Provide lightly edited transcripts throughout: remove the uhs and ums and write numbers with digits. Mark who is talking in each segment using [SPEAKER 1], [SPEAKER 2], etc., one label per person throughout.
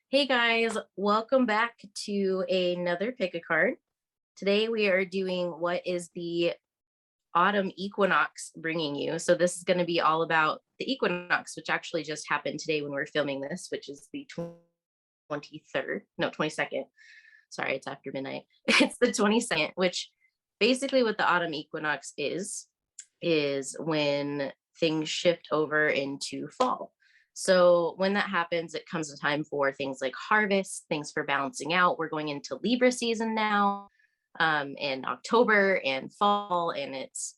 [SPEAKER 1] Hey guys, welcome back to another pick a card. Today we are doing what is the autumn equinox bringing you. So this is going to be all about the equinox, which actually just happened today when we're filming this, which is the 23rd, no, 22nd. Sorry, it's after midnight. It's the 22nd, which basically what the autumn equinox is when things shift over into fall. So when that happens, it comes a time for things like harvest, things for balancing out. We're going into Libra season now, in October and fall, and it's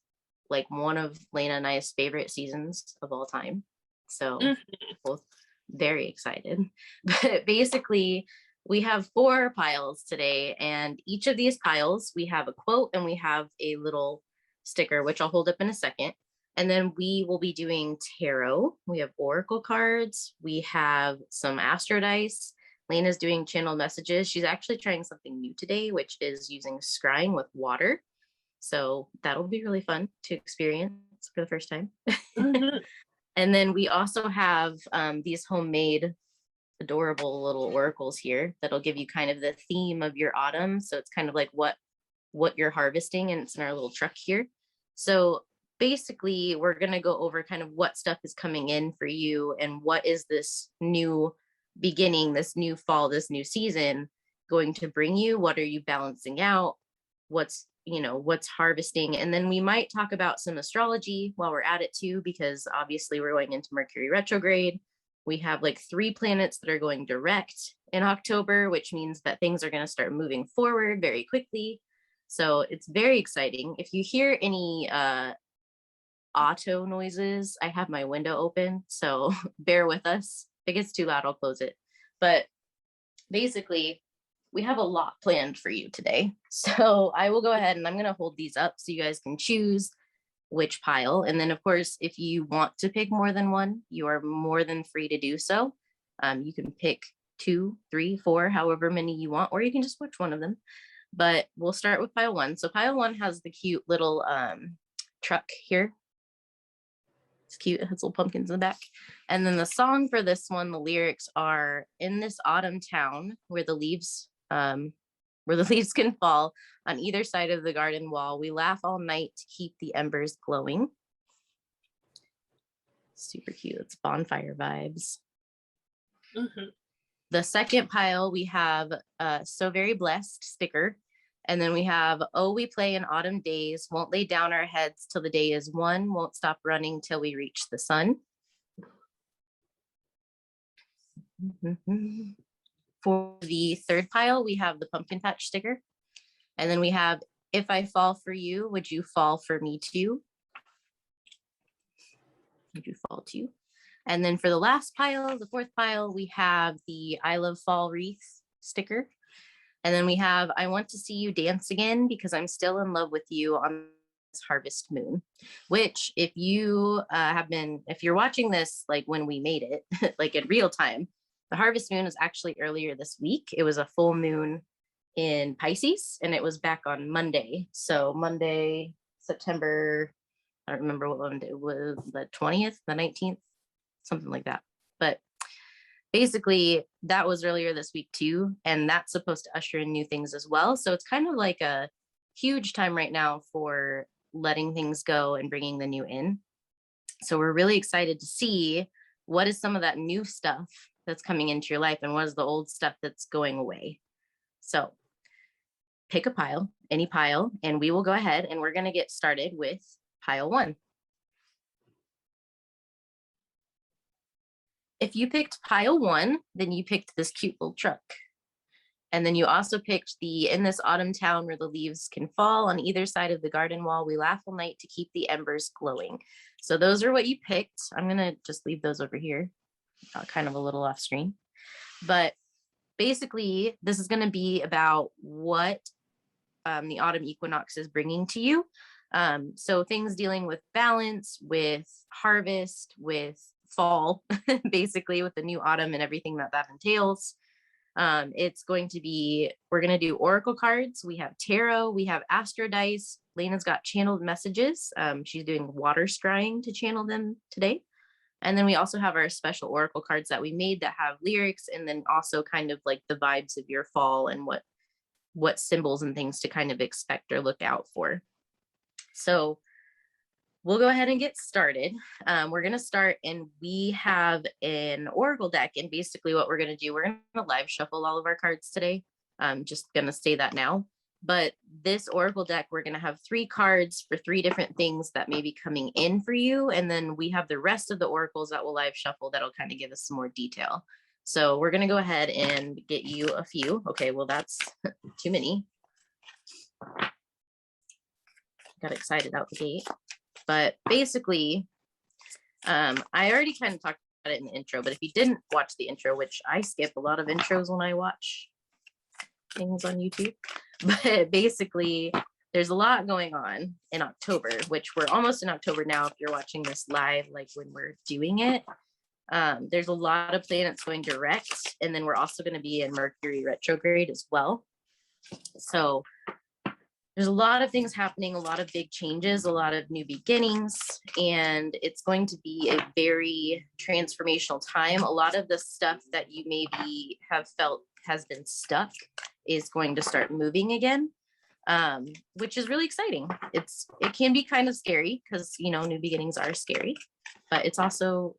[SPEAKER 1] like one of Laina and I's favorite seasons of all time. So both very excited. But basically, we have 4 piles today, and each of these piles, we have a quote and we have a little sticker, which I'll hold up in a second. And then we will be doing tarot. We have oracle cards. We have some astro dice. Laina's doing channel messages. She's actually trying something new today, which is using scrying with water. So that'll be really fun to experience for the first time. And then we also have these homemade adorable little oracles here that'll give you kind of the theme of your autumn. So it's kind of like what you're harvesting, and it's in our little truck here. So basically we're going to go over kind of what stuff is coming in for you and what is this new beginning, this new fall, this new season going to bring you. What are you balancing out? What's harvesting? And then we might talk about some astrology while we're at it too, because obviously we're going into Mercury retrograde. We have like 3 planets that are going direct in October, which means that things are going to start moving forward very quickly. So it's very exciting. If you hear any auto noises, I have my window open, so bear with us. If it gets too loud, I'll close it. But basically, we have a lot planned for you today. So I will go ahead and I'm going to hold these up so you guys can choose which pile. And then, of course, if you want to pick more than one, you are more than free to do so. You can pick 2, 3, 4, however many you want, or you can just switch one of them. But we'll start with pile 1. So pile 1 has the cute little truck here. It's cute. It has little pumpkins in the back. And then the song for this one, the lyrics are, "In this autumn town where the leaves can fall on either side of the garden wall, we laugh all night to keep the embers glowing." Super cute. It's bonfire vibes. The second pile, we have "So Very Blessed" sticker. And then we have, "Oh, we play in autumn days, won't lay down our heads till the day is won, won't stop running till we reach the sun." For the third pile, we have the pumpkin patch sticker. And then we have, "If I fall for you, would you fall for me too?" Would you fall too? And then for the last pile, the fourth pile, we have the "I Love Fall" wreath sticker. And then we have, "I want to see you dance again because I'm still in love with you on this harvest moon," which if you if you're watching this, like when we made it, like in real time, the harvest moon was actually earlier this week. It was a full moon in Pisces, and it was back on Monday. So Monday, September, I don't remember what Monday it was, the 20th, the 19th, something like that. But basically that was earlier this week too, and that's supposed to usher in new things as well. So it's kind of like a huge time right now for letting things go and bringing the new in. So we're really excited to see what is some of that new stuff that's coming into your life and what is the old stuff that's going away. So pick a pile, any pile, and we will go ahead and we're going to get started with pile 1. If you picked pile 1, then you picked this cute little truck. And then you also picked the "In this autumn town where the leaves can fall on either side of the garden wall, we laugh all night to keep the embers glowing." So those are what you picked. I'm going to just leave those over here, kind of a little off screen. But basically, this is going to be about what the autumn equinox is bringing to you. So things dealing with balance, with harvest, with fall, basically with the new autumn and everything that entails. It's going to be, we're going to do oracle cards. We have tarot, we have astro dice. Laina's got channeled messages. She's doing water scrying to channel them today. And then we also have our special oracle cards that we made that have lyrics, and then also kind of like the vibes of your fall and what symbols and things to kind of expect or look out for. So we'll go ahead and get started. We're going to start, and we have an oracle deck. And basically what we're going to do, we're going to live shuffle all of our cards today. I'm just going to say that now. But this oracle deck, we're going to have 3 cards for 3 different things that may be coming in for you. And then we have the rest of the oracles that will live shuffle that'll kind of give us some more detail. So we're going to go ahead and get you a few. Okay, well, that's too many. Got excited out the gate. But basically, I already kind of talked about it in the intro, but if you didn't watch the intro, which I skip a lot of intros when I watch things on YouTube, but basically there's a lot going on in October, which we're almost in October now if you're watching this live, like when we're doing it. There's a lot of planets going direct, and then we're also going to be in Mercury retrograde as well. So there's a lot of things happening, a lot of big changes, a lot of new beginnings, and it's going to be a very transformational time. A lot of the stuff that you maybe have felt has been stuck is going to start moving again, which is really exciting. It can be kind of scary because, you know, new beginnings are scary, but it's also,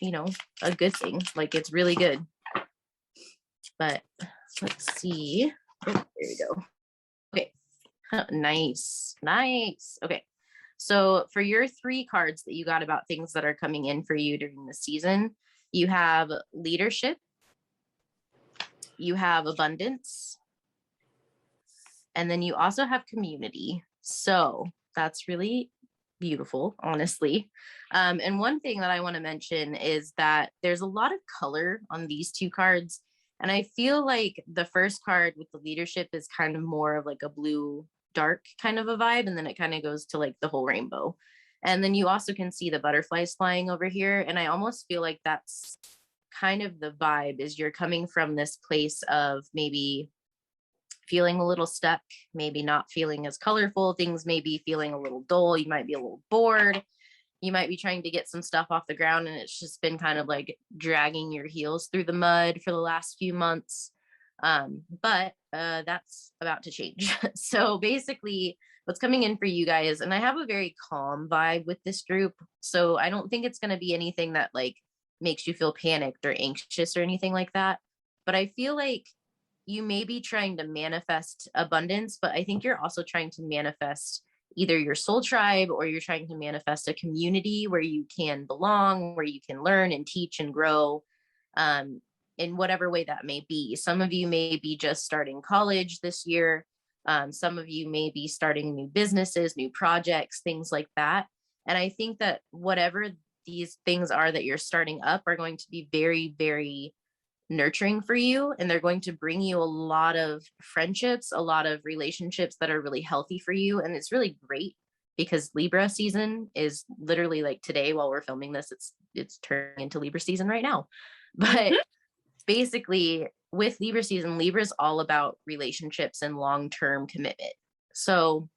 [SPEAKER 1] you know, a good thing. Like, it's really good. But let's see. Oh, there we go. Okay. Nice. Okay. So for your 3 cards that you got about things that are coming in for you during the season, you have leadership, you have abundance, and then you also have community. So that's really beautiful, honestly. And one thing that I want to mention is that there's a lot of color on these 2 cards. And I feel like the first card with the leadership is kind of more of like a blue dark kind of a vibe, and then it kind of goes to like the whole rainbow. And then you also can see the butterflies flying over here, and I almost feel like that's kind of the vibe, is you're coming from this place of maybe feeling a little stuck, maybe not feeling as colorful, things may be feeling a little dull, you might be a little bored, you might be trying to get some stuff off the ground, and it's just been kind of like dragging your heels through the mud for the last few months. But that's about to change. So basically what's coming in for you guys, and I have a very calm vibe with this group, so I don't think it's going to be anything that like makes you feel panicked or anxious or anything like that. But I feel like you may be trying to manifest abundance, but I think you're also trying to manifest either your soul tribe, or you're trying to manifest a community where you can belong, where you can learn and teach and grow, in whatever way that may be. Some of you may be just starting college this year. Some of you may be starting new businesses, new projects, things like that. And I think that whatever these things are that you're starting up are going to be very, very nurturing for you. And they're going to bring you a lot of friendships, a lot of relationships that are really healthy for you. And it's really great because Libra season is literally like today while we're filming this, it's turning into Libra season right now. But basically with Libra season, Libra is all about relationships and long-term commitment. So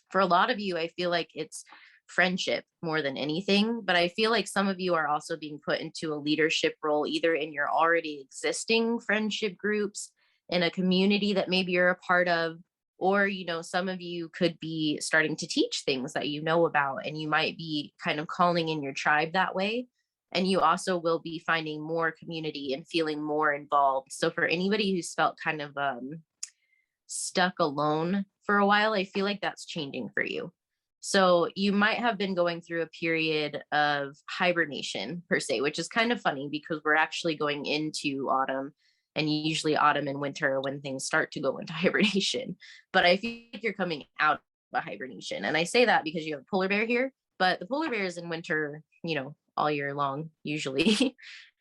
[SPEAKER 1] for a lot of you, I feel like it's friendship more than anything, but I feel like some of you are also being put into a leadership role, either in your already existing friendship groups, in a community that maybe you're a part of, or, you know, some of you could be starting to teach things that you know about, and you might be kind of calling in your tribe that way. And you also will be finding more community and feeling more involved. So for anybody who's felt kind of stuck alone for a while, I feel like that's changing for you. So you might have been going through a period of hibernation per se, which is kind of funny because we're actually going into autumn, and usually autumn and winter are when things start to go into hibernation. But I feel like you're coming out of a hibernation. And I say that because you have a polar bear here, but the polar bear is in winter, you know, all year long, usually.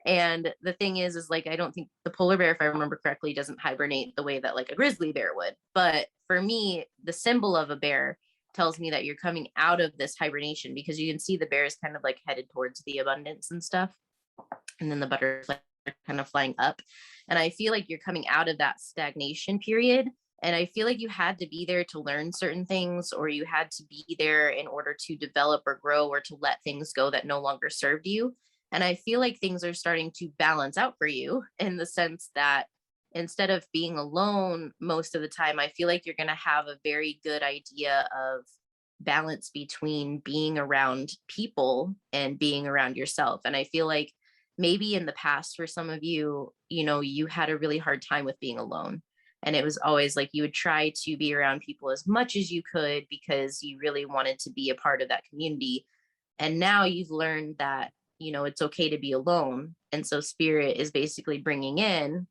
[SPEAKER 1] And the thing is like, I don't think the polar bear, if I remember correctly, doesn't hibernate the way that like a grizzly bear would. But for me, the symbol of a bear tells me that you're coming out of this hibernation, because you can see the bear is kind of like headed towards the abundance and stuff. And then the butterfly are kind of flying up. And I feel like you're coming out of that stagnation period. And I feel like you had to be there to learn certain things, or you had to be there in order to develop or grow, or to let things go that no longer served you. And I feel like things are starting to balance out for you in the sense that instead of being alone most of the time, I feel like you're going to have a very good idea of balance between being around people and being around yourself. And I feel like maybe in the past for some of you, you had a really hard time with being alone. And it was always like you would try to be around people as much as you could because you really wanted to be a part of that community. And now you've learned that, it's okay to be alone. And so spirit is basically bringing in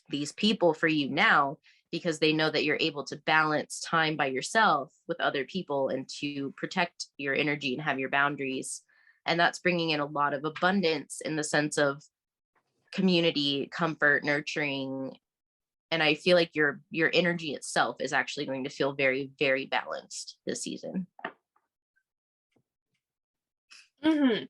[SPEAKER 1] these people for you now because they know that you're able to balance time by yourself with other people and to protect your energy and have your boundaries. And that's bringing in a lot of abundance in the sense of community, comfort, nurturing. And I feel like your energy itself is actually going to feel very, very balanced this season.
[SPEAKER 2] Mm-hmm.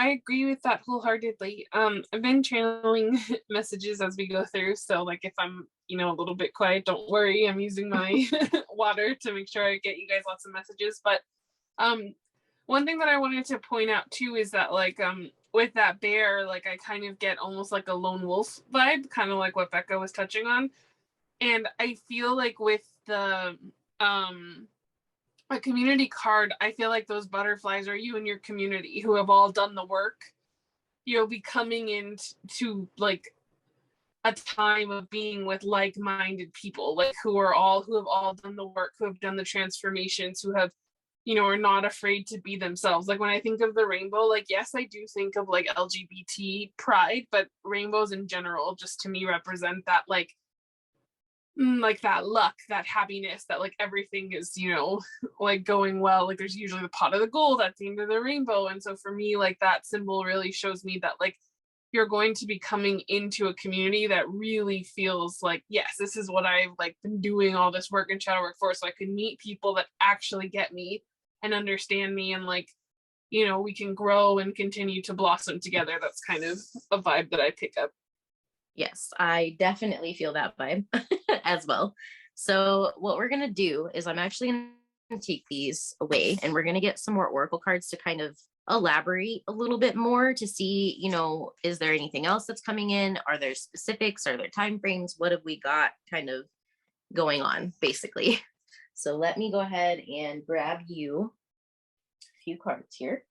[SPEAKER 2] I agree with that wholeheartedly. I've been channeling messages as we go through. So like if I'm, a little bit quiet, don't worry. I'm using my water to make sure I get you guys lots of messages. But one thing that I wanted to point out too is that like with that bear, like I kind of get almost like a lone wolf vibe, kind of like what Bekah was touching on. And I feel like with the a community card, I feel like those butterflies are you and your community who have all done the work. You'll be coming into like a time of being with like-minded people, like who have all done the work, who have done the transformations, who have, are not afraid to be themselves. Like when I think of the rainbow, like yes, I do think of like LGBT pride, but rainbows in general just to me represent that like that luck, that happiness, that like everything is, like going well. Like there's usually the pot of the gold at the end of the rainbow. And so for me, like that symbol really shows me that like you're going to be coming into a community that really feels like, yes, this is what I've like been doing all this work and shadow work for. So I can meet people that actually get me and understand me and like, we can grow and continue to blossom together. That's kind of a vibe that I pick up.
[SPEAKER 1] Yes, I definitely feel that vibe as well. So what we're going to do is I'm actually going to take these away and we're going to get some more oracle cards to kind of elaborate a little bit more to see, is there anything else that's coming in? Are there specifics? Are there time frames? What have we got kind of going on basically? So let me go ahead and grab you a few cards here.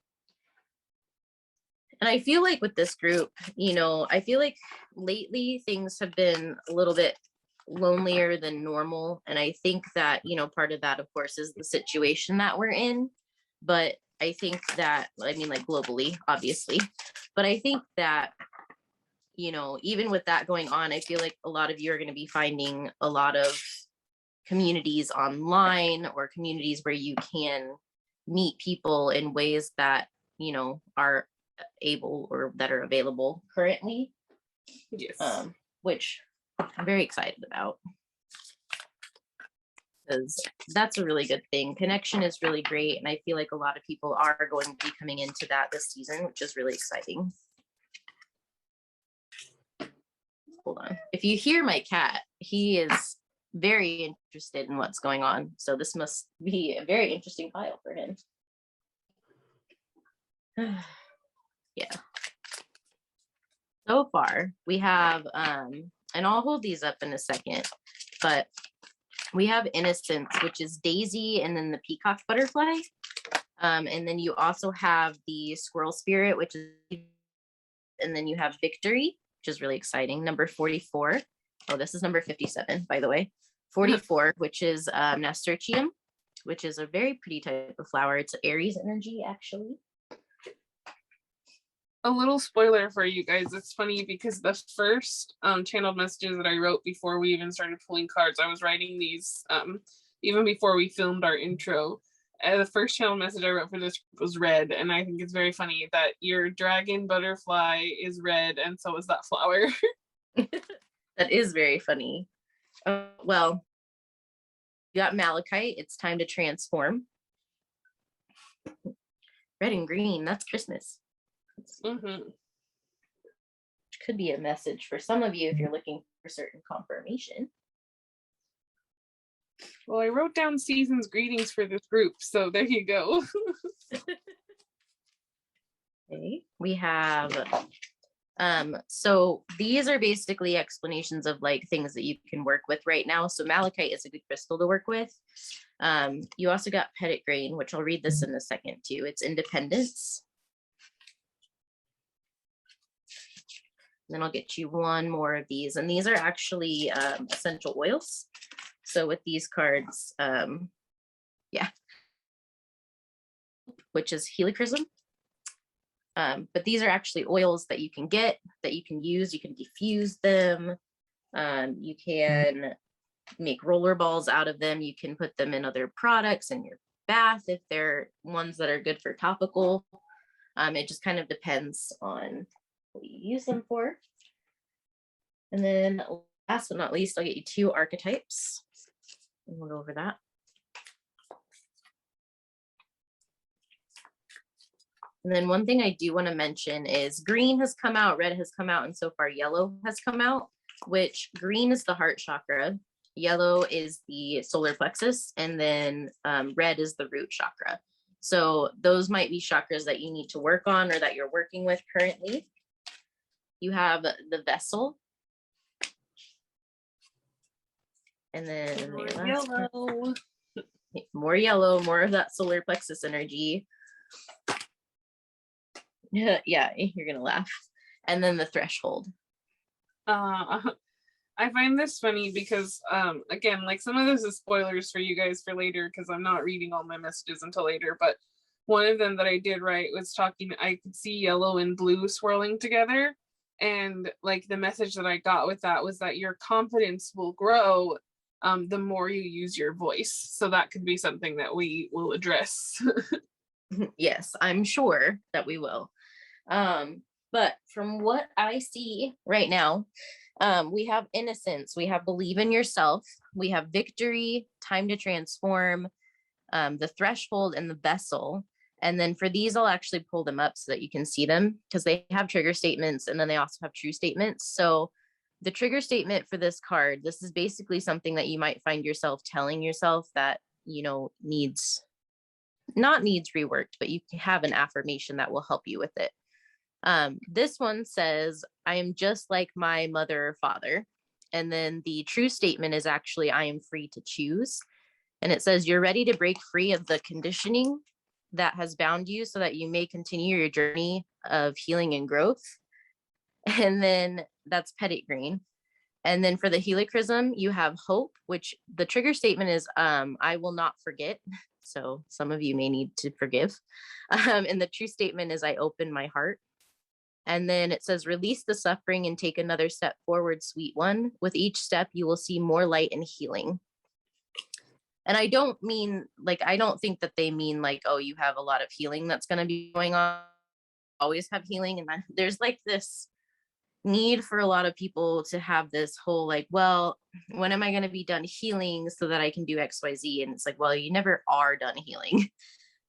[SPEAKER 1] And I feel like with this group, I feel like lately things have been a little bit lonelier than normal. And I think that, part of that, of course, is the situation that we're in. But I think that, like globally, obviously. But I think that, even with that going on, I feel like a lot of you are going to be finding a lot of communities online or communities where you can meet people in ways that, are able or that are available currently.
[SPEAKER 2] Yes.
[SPEAKER 1] Which I'm very excited about because that's a really good thing. Connection is really great, and I feel like a lot of people are going to be coming into that this season, which is really exciting. Hold on. If you hear my cat, he is very interested in what's going on, so this must be a very interesting file for him. Yeah. So far, we have, and I'll hold these up in a second, but we have Innocence, which is Daisy, and then the peacock butterfly. And then you also have the squirrel spirit, which is, and then you have Victory, which is really exciting. Number 44. Oh, this is number 57, by the way. 44, which is nasturtium, which is a very pretty type of flower. It's Aries energy, actually.
[SPEAKER 2] A little spoiler for you guys. It's funny because the first channeled messages that I wrote before we even started pulling cards, I was writing these even before we filmed our intro. The first channel message I wrote for this was red, and I think it's very funny that your dragon butterfly is red, and so is that flower.
[SPEAKER 1] That is very funny. Well, you got Malachite. It's time to transform. Red and green. That's Christmas.
[SPEAKER 2] Mm-hmm.
[SPEAKER 1] Which could be a message for some of you if you're looking for certain confirmation.
[SPEAKER 2] Well, I wrote down season's greetings for this group, so there you go.
[SPEAKER 1] Okay, we have so these are basically explanations of like things that you can work with right now. So malachite is a good crystal to work with. You also got petit grain, which I'll read this in a second too. It's independence. Then I'll get you one more of these, and these are actually essential oils. So with these cards, yeah, which is helichrysum. But these are actually oils that you can get, that you can use. You can diffuse them. You can make roller balls out of them. You can put them in other products in your bath if they're ones that are good for topical. It just kind of depends on what you use them for. And then last but not least, I'll get you 2 archetypes. And we'll go over that. And then one thing I do want to mention is green has come out, red has come out, and so far yellow has come out, which green is the heart chakra, yellow is the solar plexus, and then red is the root chakra. So those might be chakras that you need to work on or that you're working with currently. You have the vessel. And then more yellow, more of that solar plexus energy. Yeah, you're gonna laugh. And then the threshold.
[SPEAKER 2] I find this funny because again, like some of this is spoilers for you guys for later because I'm not reading all my messages until later, but one of them that I did write was talking, I could see yellow and blue swirling together, and like the message that I got with that was that your confidence will grow the more you use your voice. So that could be something that we will address.
[SPEAKER 1] Yes, I'm sure that we will. But from what I see right now, we have innocence, we have believe in yourself, we have victory, time to transform, the threshold, and the vessel. And then for these, I'll actually pull them up so that you can see them because they have trigger statements and then they also have true statements. So the trigger statement for this card, this is basically something that you might find yourself telling yourself that, you know, needs reworked, but you can have an affirmation that will help you with it. This one says, I am just like my mother or father. And then the true statement is actually, I am free to choose. And it says, you're ready to break free of the conditioning that has bound you so that you may continue your journey of healing and growth. And then that's petit grain. And then for the helichrysum, you have hope, which the trigger statement is, I will not forget. So some of you may need to forgive. And the true statement is, I open my heart. And then it says, release the suffering and take another step forward, sweet one. With each step, you will see more light and healing. And I don't mean like, I don't think that they mean like, oh, you have a lot of healing that's going to be going on. Always have healing. And there's like this need for a lot of people to have this whole like, well, when am I going to be done healing so that I can do XYZ? And it's like, well, you never are done healing.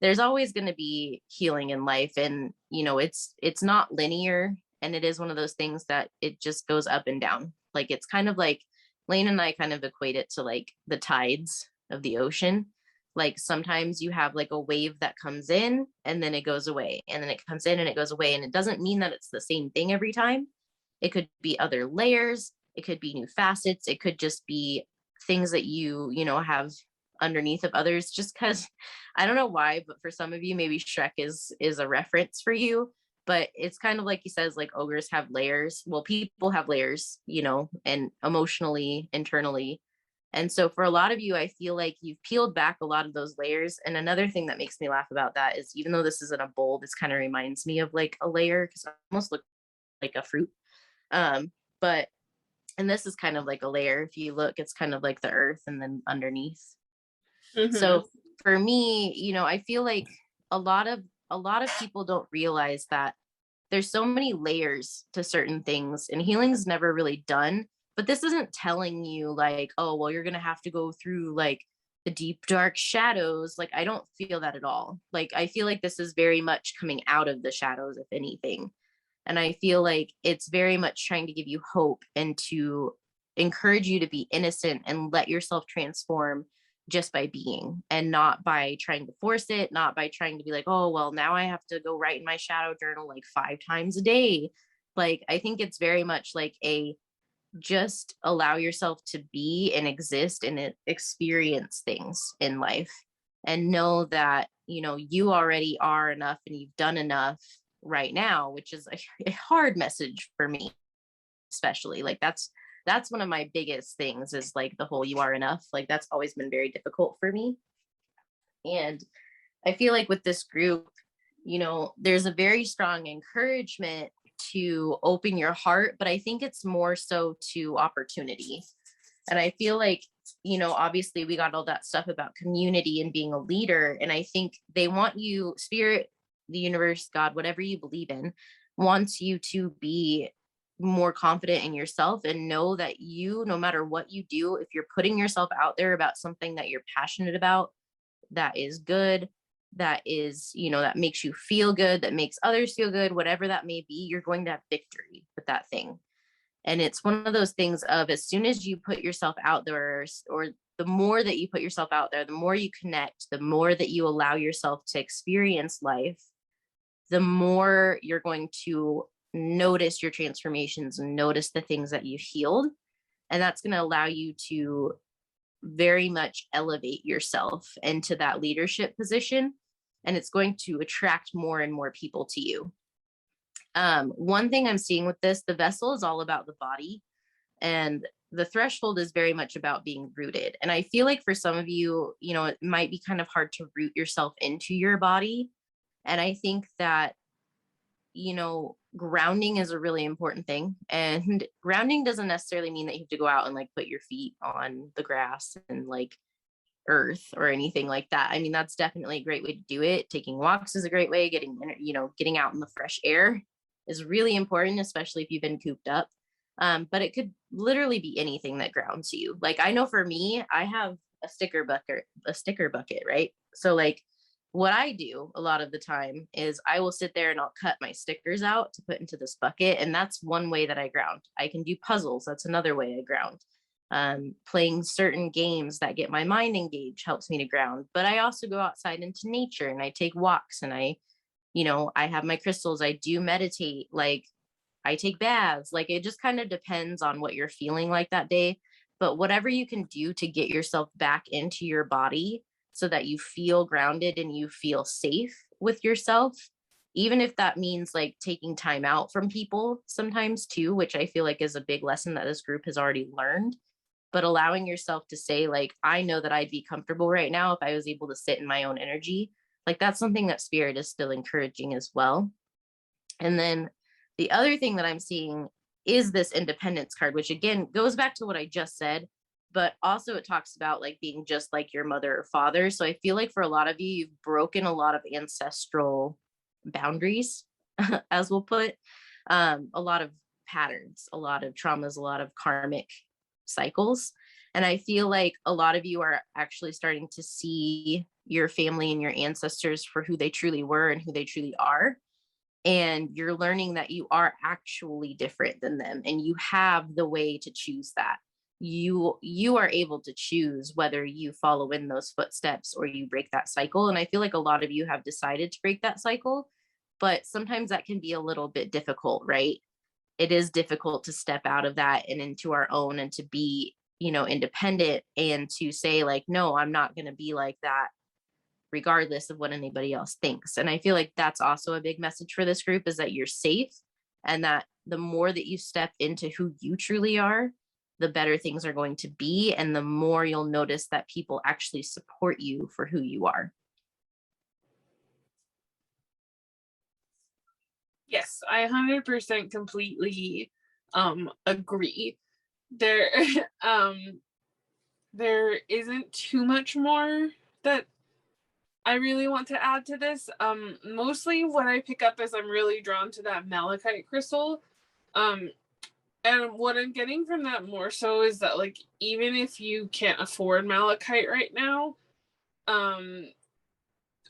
[SPEAKER 1] There's always going to be healing in life. And, you know, it's not linear. And it is one of those things that it just goes up and down. Like, it's kind of like Laina and I kind of equate it to like the tides of the ocean. Like sometimes you have like a wave that comes in and then it goes away, and then it comes in and it goes away. And it doesn't mean that it's the same thing every time. It could be other layers. It could be new facets. It could just be things that you know, have underneath of others, just because I don't know why, but for some of you, maybe Shrek is a reference for you, but it's kind of like he says, like ogres have layers. Well, people have layers, you know, and emotionally, internally. And so for a lot of you, I feel like you've peeled back a lot of those layers. And another thing that makes me laugh about that is, even though this isn't a bowl, this kind of reminds me of like a layer because it almost looks like a fruit. But and this is kind of like a layer. If you look, it's kind of like the earth and then underneath. Mm-hmm. So for me, you know, I feel like a lot of people don't realize that there's so many layers to certain things, and healing's never really done. But this isn't telling you like, oh, well, you're gonna have to go through like the deep dark shadows. Like, I don't feel that at all. Like, I feel like this is very much coming out of the shadows, if anything. And I feel like it's very much trying to give you hope and to encourage you to be innocent and let yourself transform, just by being, and not by trying to force it, not by trying to be like, oh, well, now I have to go write in my shadow journal like 5 times a day. Like, I think it's very much like a just allow yourself to be and exist and experience things in life, and know that, you know, you already are enough and you've done enough right now, which is a hard message for me, especially. Like, that's one of my biggest things, is like the whole you are enough. Like, that's always been very difficult for me. And I feel like with this group, you know, there's a very strong encouragement to open your heart, but I think it's more so to opportunity. And I feel like, you know, obviously we got all that stuff about community and being a leader. And I think they want you, spirit, the universe, God, whatever you believe in, wants you to be more confident in yourself and know that you, no matter what you do, if you're putting yourself out there about something that you're passionate about, that is good, that is, you know, that makes you feel good, that makes others feel good, whatever that may be, you're going to have victory with that thing. And it's one of those things of, as soon as you put yourself out there, or the more that you put yourself out there, the more you connect, the more that you allow yourself to experience life, the more you're going to notice your transformations and notice the things that you've healed. And that's going to allow you to very much elevate yourself into that leadership position. And it's going to attract more and more people to you. One thing I'm seeing with this, the vessel is all about the body, and the threshold is very much about being rooted. And I feel like for some of you, you know, it might be kind of hard to root yourself into your body. And I think that, you know, grounding is a really important thing. And grounding doesn't necessarily mean that you have to go out and like put your feet on the grass and like earth or anything like that. I mean, that's definitely a great way to do it. Taking walks is a great way. Getting out in the fresh air is really important, especially if you've been cooped up. But it could literally be anything that grounds you. Like, I know for me, I have a sticker bucket, right? So like, what I do a lot of the time is I will sit there and I'll cut my stickers out to put into this bucket. And that's one way that I ground. I can do puzzles. That's another way I ground. Playing certain games that get my mind engaged helps me to ground. But I also go outside into nature and I take walks, and I have my crystals. I do meditate. Like, I take baths. Like, it just kind of depends on what you're feeling like that day. But whatever you can do to get yourself back into your body so that you feel grounded and you feel safe with yourself, even if that means like taking time out from people sometimes too, which I feel like is a big lesson that this group has already learned. But allowing yourself to say, like, I know that I'd be comfortable right now if I was able to sit in my own energy. Like, that's something that spirit is still encouraging as well. And then the other thing that I'm seeing is this independence card, which again goes back to what I just said, but also it talks about like being just like your mother or father. So I feel like for a lot of you, you've broken a lot of ancestral boundaries, as we'll put, a lot of patterns, a lot of traumas, a lot of karmic cycles. And I feel like a lot of you are actually starting to see your family and your ancestors for who they truly were and who they truly are. And you're learning that you are actually different than them, and you have the way to choose that. You are able to choose whether you follow in those footsteps or you break that cycle. And I feel like a lot of you have decided to break that cycle, but sometimes that can be a little bit difficult, right? It is difficult to step out of that and into our own, and to be, independent, and to say like, no, I'm not going to be like that regardless of what anybody else thinks. And I feel like that's also a big message for this group, is that you're safe, and that the more that you step into who you truly are, the better things are going to be, and the more you'll notice that people actually support you for who you are.
[SPEAKER 2] Yes, I 100% completely agree. There there isn't too much more that I really want to add to this. Mostly what I pick up is I'm really drawn to that malachite crystal. And what I'm getting from that more so is that, like, even if you can't afford malachite right now,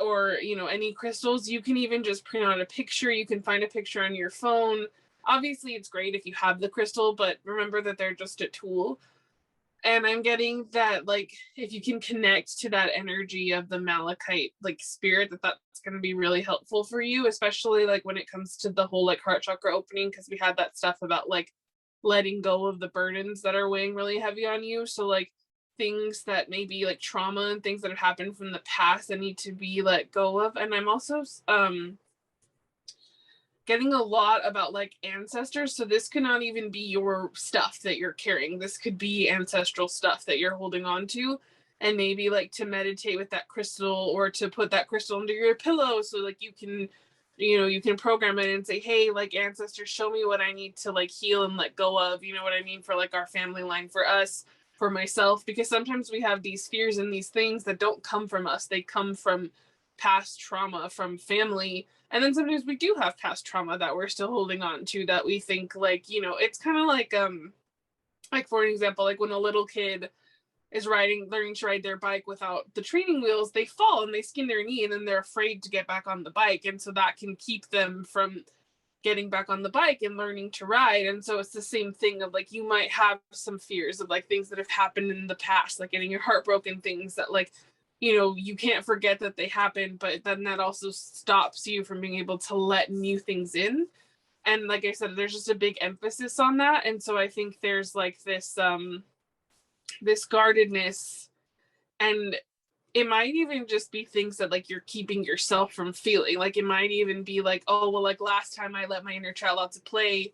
[SPEAKER 2] or any crystals, you can even just print out a picture. You can find a picture on your phone. Obviously it's great if you have the crystal, but remember that they're just a tool. And I'm getting that, like, if you can connect to that energy of the Malachite, like, spirit, that's going to be really helpful for you, especially, like, when it comes to the whole, like, heart chakra opening, because we had that stuff about, like, letting go of the burdens that are weighing really heavy on you. So, like, things that maybe, like, trauma and things that have happened from the past that need to be let go of. And I'm also, getting a lot about, like, ancestors. So this could not even be your stuff that you're carrying. This could be ancestral stuff that you're holding on to. And maybe, like, to meditate with that crystal, or to put that crystal under your pillow, so, like, you can, you can program it and say, hey, like, ancestors, show me what I need to, like, heal and let go of, you know what I mean, for, like, our family line, for us, for myself. Because sometimes we have these fears and these things that don't come from us. They come from past trauma, from family. And then sometimes we do have past trauma that we're still holding on to, that we think, like, it's kind of like, for an example, like, when a little kid is learning to ride their bike without the training wheels, they fall and they skin their knee, and then they're afraid to get back on the bike. And so that can keep them from getting back on the bike and learning to ride. And so it's the same thing of, like, you might have some fears of, like, things that have happened in the past, like getting your heart broken, things that, like, you can't forget that they happened, but then that also stops you from being able to let new things in. And like I said, there's just a big emphasis on that. And so I think there's, like, this guardedness, and it might even just be things that, like, you're keeping yourself from feeling. Like, it might even be like, oh, well, like, last time I let my inner child out to play,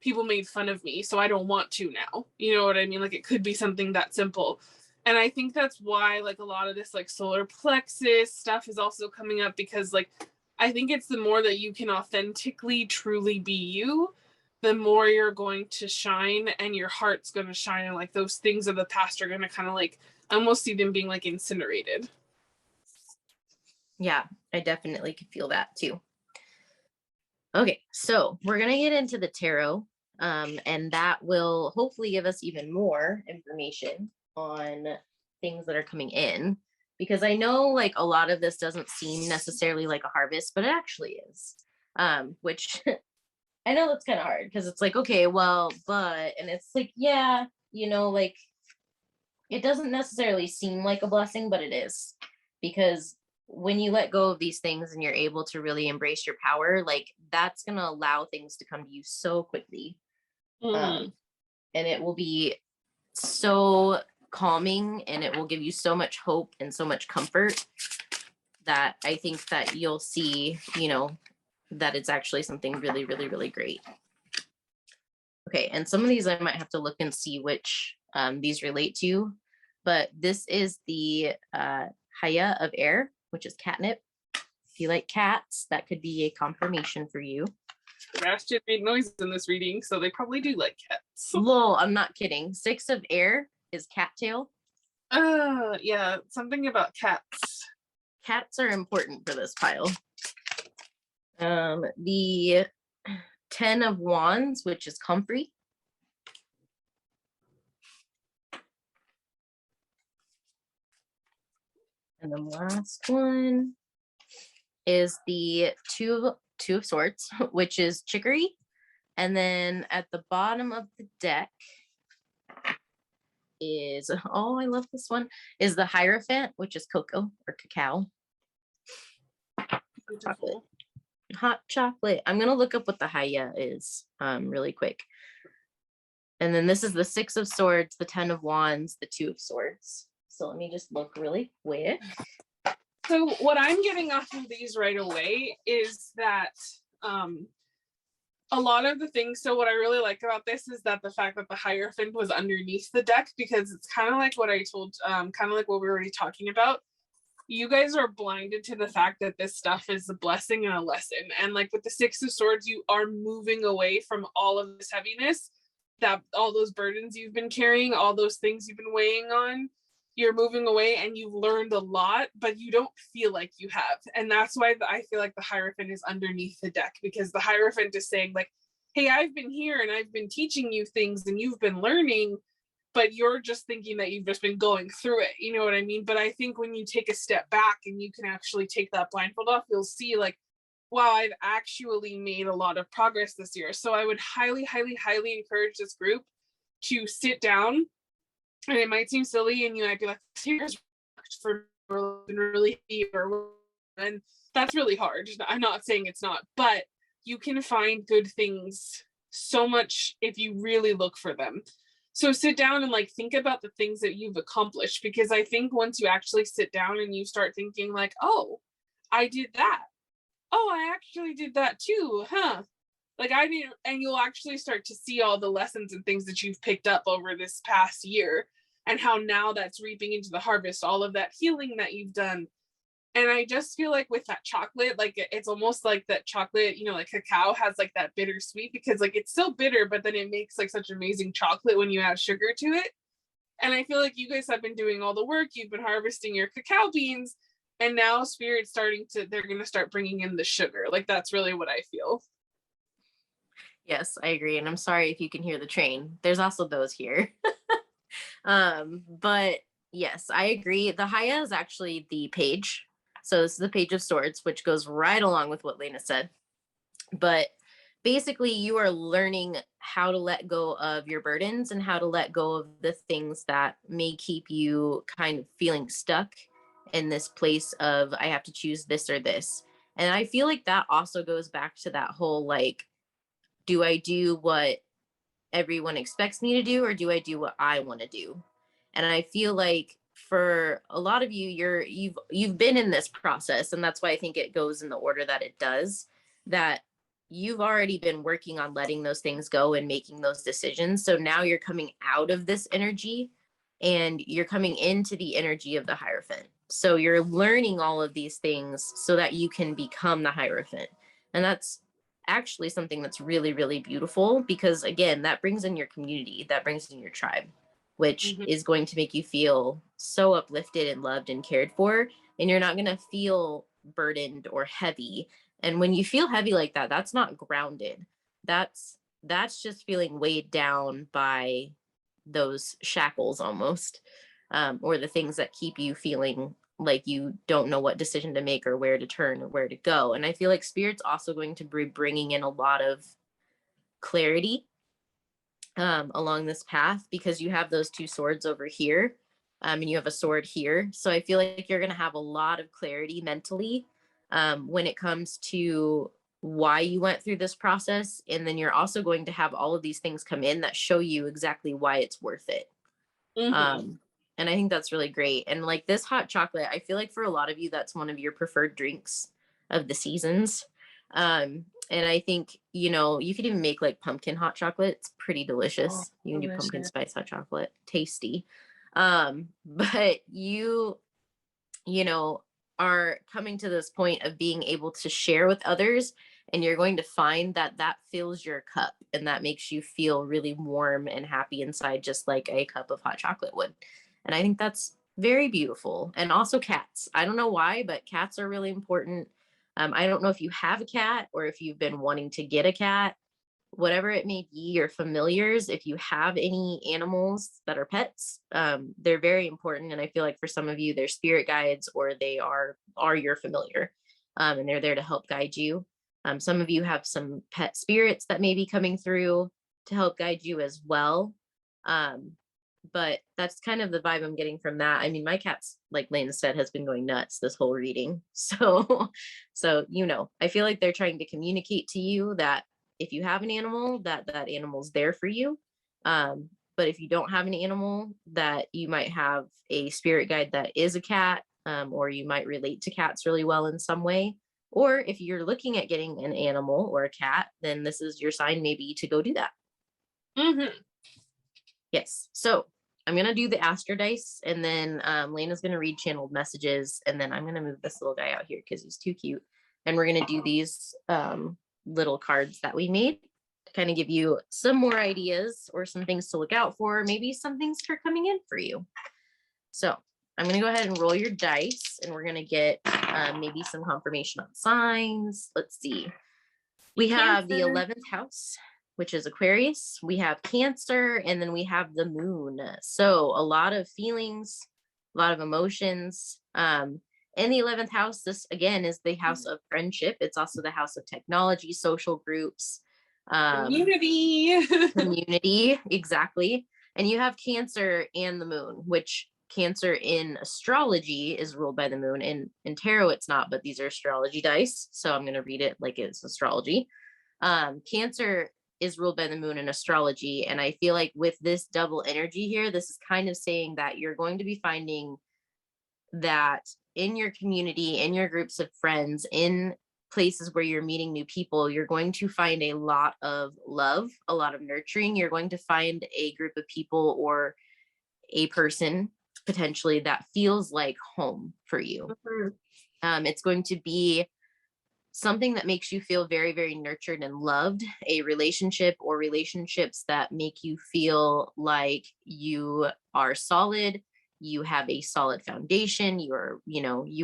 [SPEAKER 2] people made fun of me, so I don't want to now. You know what I mean? Like, it could be something that simple. And I think that's why, like, a lot of this, like, solar plexus stuff is also coming up, because, like, I think it's the more that you can authentically, truly be you, the more you're going to shine, and your heart's going to shine. And, like, those things of the past are going to kind of, like, I almost see them being, like, incinerated.
[SPEAKER 1] Yeah, I definitely could feel that too. Okay, so we're going to get into the tarot, and that will hopefully give us even more information on things that are coming in, because I know, like, a lot of this doesn't seem necessarily like a harvest, but it actually is, which I know that's kind of hard, because it's like, okay, well, and it's like, yeah, like, it doesn't necessarily seem like a blessing, but it is, because when you let go of these things and you're able to really embrace your power, like, that's going to allow things to come to you so quickly. And it will be so calming, and it will give you so much hope and so much comfort, that I think that you'll see, that it's actually something really, really, really great. Okay, and some of these I might have to look and see which these relate to, but this is the Haya of Air, which is catnip. If you like cats, that could be a confirmation for you.
[SPEAKER 2] Sebastian made noise in this reading, so they probably do like cats.
[SPEAKER 1] Lol, I'm not kidding. 6 of Air is cattail.
[SPEAKER 2] Yeah, something about cats.
[SPEAKER 1] Cats are important for this pile. The 10 of Wands, which is comfrey. And the last one is the two of Swords, which is chicory. And then at the bottom of the deck is, oh, I love this one, is the Hierophant, which is cocoa or cacao. Chocolate. Hot chocolate. I'm going to look up what the Haya is really quick. And then this is the 6 of Swords, the 10 of Wands, the 2 of Swords. So let me just look really quick.
[SPEAKER 2] So what I'm getting off of these right away is that a lot of the things, so what I really like about this is that the fact that the Hierophant was underneath the deck, because it's kind of like what I told, kind of like what we were already talking about. You guys are blinded to the fact that this stuff is a blessing and a lesson. And like with the 6 of Swords, you are moving away from all of this heaviness, that all those burdens you've been carrying, all those things you've been weighing on. You're moving away and you've learned a lot, but you don't feel like you have. And that's why I feel like the Hierophant is underneath the deck, because the Hierophant is saying, like, hey, I've been here and I've been teaching you things and you've been learning, but you're just thinking that you've just been going through it. You know what I mean? But I think when you take a step back and you can actually take that blindfold off, you'll see, like, wow, I've actually made a lot of progress this year. So I would highly, highly, highly encourage this group to sit down And it might seem silly, and you might be like, here's for really, and that's really hard. I'm not saying it's not, but you can find good things so much if you really look for them. So sit down and like think about the things that you've accomplished, because I think once you actually sit down and you start thinking like, oh, I did that. Oh, I actually did that too, huh? Like I didn't, and you'll actually start to see all the lessons and things that you've picked up over this past year, and how now that's reaping into the harvest, all of that healing that you've done. And I just feel like with that chocolate, like it's almost like that chocolate, you know, like cacao has like that bittersweet, because like it's still bitter, but then it makes like such amazing chocolate when you add sugar to it. And I feel like you guys have been doing all the work, you've been harvesting your cacao beans, and now spirit's starting to, they're going to start bringing in the sugar. Like that's really what I feel.
[SPEAKER 1] Yes, I agree. And I'm sorry if you can hear the train. There's also those here. But yes, I agree. The Haya is actually the page. So this is the Page of Swords, which goes right along with what Laina said. But basically, you are learning how to let go of your burdens and how to let go of the things that may keep you kind of feeling stuck in this place of, I have to choose this or this. And I feel like that also goes back to that whole like, do I do what everyone expects me to do, or do I do what I want to do? And I feel like for a lot of you, you've been in this process, and that's why I think it goes in the order that it does, that you've already been working on letting those things go and making those decisions. So now you're coming out of this energy and you're coming into the energy of the Hierophant. So you're learning all of these things so that you can become the Hierophant. And that's actually something that's really, really beautiful, because again, that brings in your community, that brings in your tribe, which is going to make you feel so uplifted and loved and cared for. And you're not going to feel burdened or heavy. And when you feel heavy like that, that's not grounded. That's just feeling weighed down by those shackles almost, or the things that keep you feeling like you don't know what decision to make or where to turn or where to go. And I feel like spirit's also going to be bringing in a lot of clarity along this path, because you have those two swords over here, and you have a sword here. So I feel like you're going to have a lot of clarity mentally when it comes to why you went through this process. And then you're also going to have all of these things come in that show you exactly why it's worth it. And I think that's really great. And like this hot chocolate, I feel like for a lot of you, that's one of your preferred drinks of the seasons. And I think, you know, you could even make like pumpkin hot chocolate. It's pretty delicious. You can do pumpkin spice hot chocolate, tasty. But you know, are coming to this point of being able to share with others, and you're going to find that that fills your cup and that makes you feel really warm and happy inside, just like a cup of hot chocolate would. And I think that's very beautiful. And also cats. I don't know why, but cats are really important. I don't know if you have a cat or if you've been wanting to get a cat, whatever it may be, your familiars, if you have any animals that are pets, they're very important. And I feel like for some of you, they're spirit guides, or they are your familiar, and they're there to help guide you. Some of you have some pet spirits that may be coming through to help guide you as well. But that's kind of the vibe I'm getting from that. I mean, my cat's, like Laina said, has been going nuts this whole reading. So you know, I feel like they're trying to communicate to you that if you have an animal, that animal's there for you. But if you don't have an animal, that you might have a spirit guide that is a cat, or you might relate to cats really well in some way. Or if you're looking at getting an animal or a cat, then this is your sign maybe to go do that. Yes. So I'm going to do the Astro Dice, and then Laina's going to read channeled messages, and then I'm going to move this little guy out here because he's too cute. And we're going to do these little cards that we made to kind of give you some more ideas or some things to look out for. Maybe some things are coming in for you. So I'm going to go ahead and roll your dice, and we're going to get maybe some confirmation on signs. Let's see. We have the 11th house, which is Aquarius. We have Cancer, and then we have the moon. So a lot of feelings, a lot of emotions. In the 11th house, this again is the house of friendship. It's also the house of technology, social groups,
[SPEAKER 2] community.
[SPEAKER 1] community, exactly. And you have Cancer and the moon, which Cancer in astrology is ruled by the moon. In tarot, it's not, but these are astrology dice. So I'm going to read it like it's astrology. Cancer is ruled by the moon in astrology. And I feel like with this double energy here, this is kind of saying that you're going to be finding that in your community, in your groups of friends, in places where you're meeting new people, you're going to find a lot of love, a lot of nurturing. You're going to find a group of people or a person potentially that feels like home for you. It's going to be something that makes you feel very, very nurtured and loved, a relationship or relationships that make you feel like you are solid, you have a solid foundation, you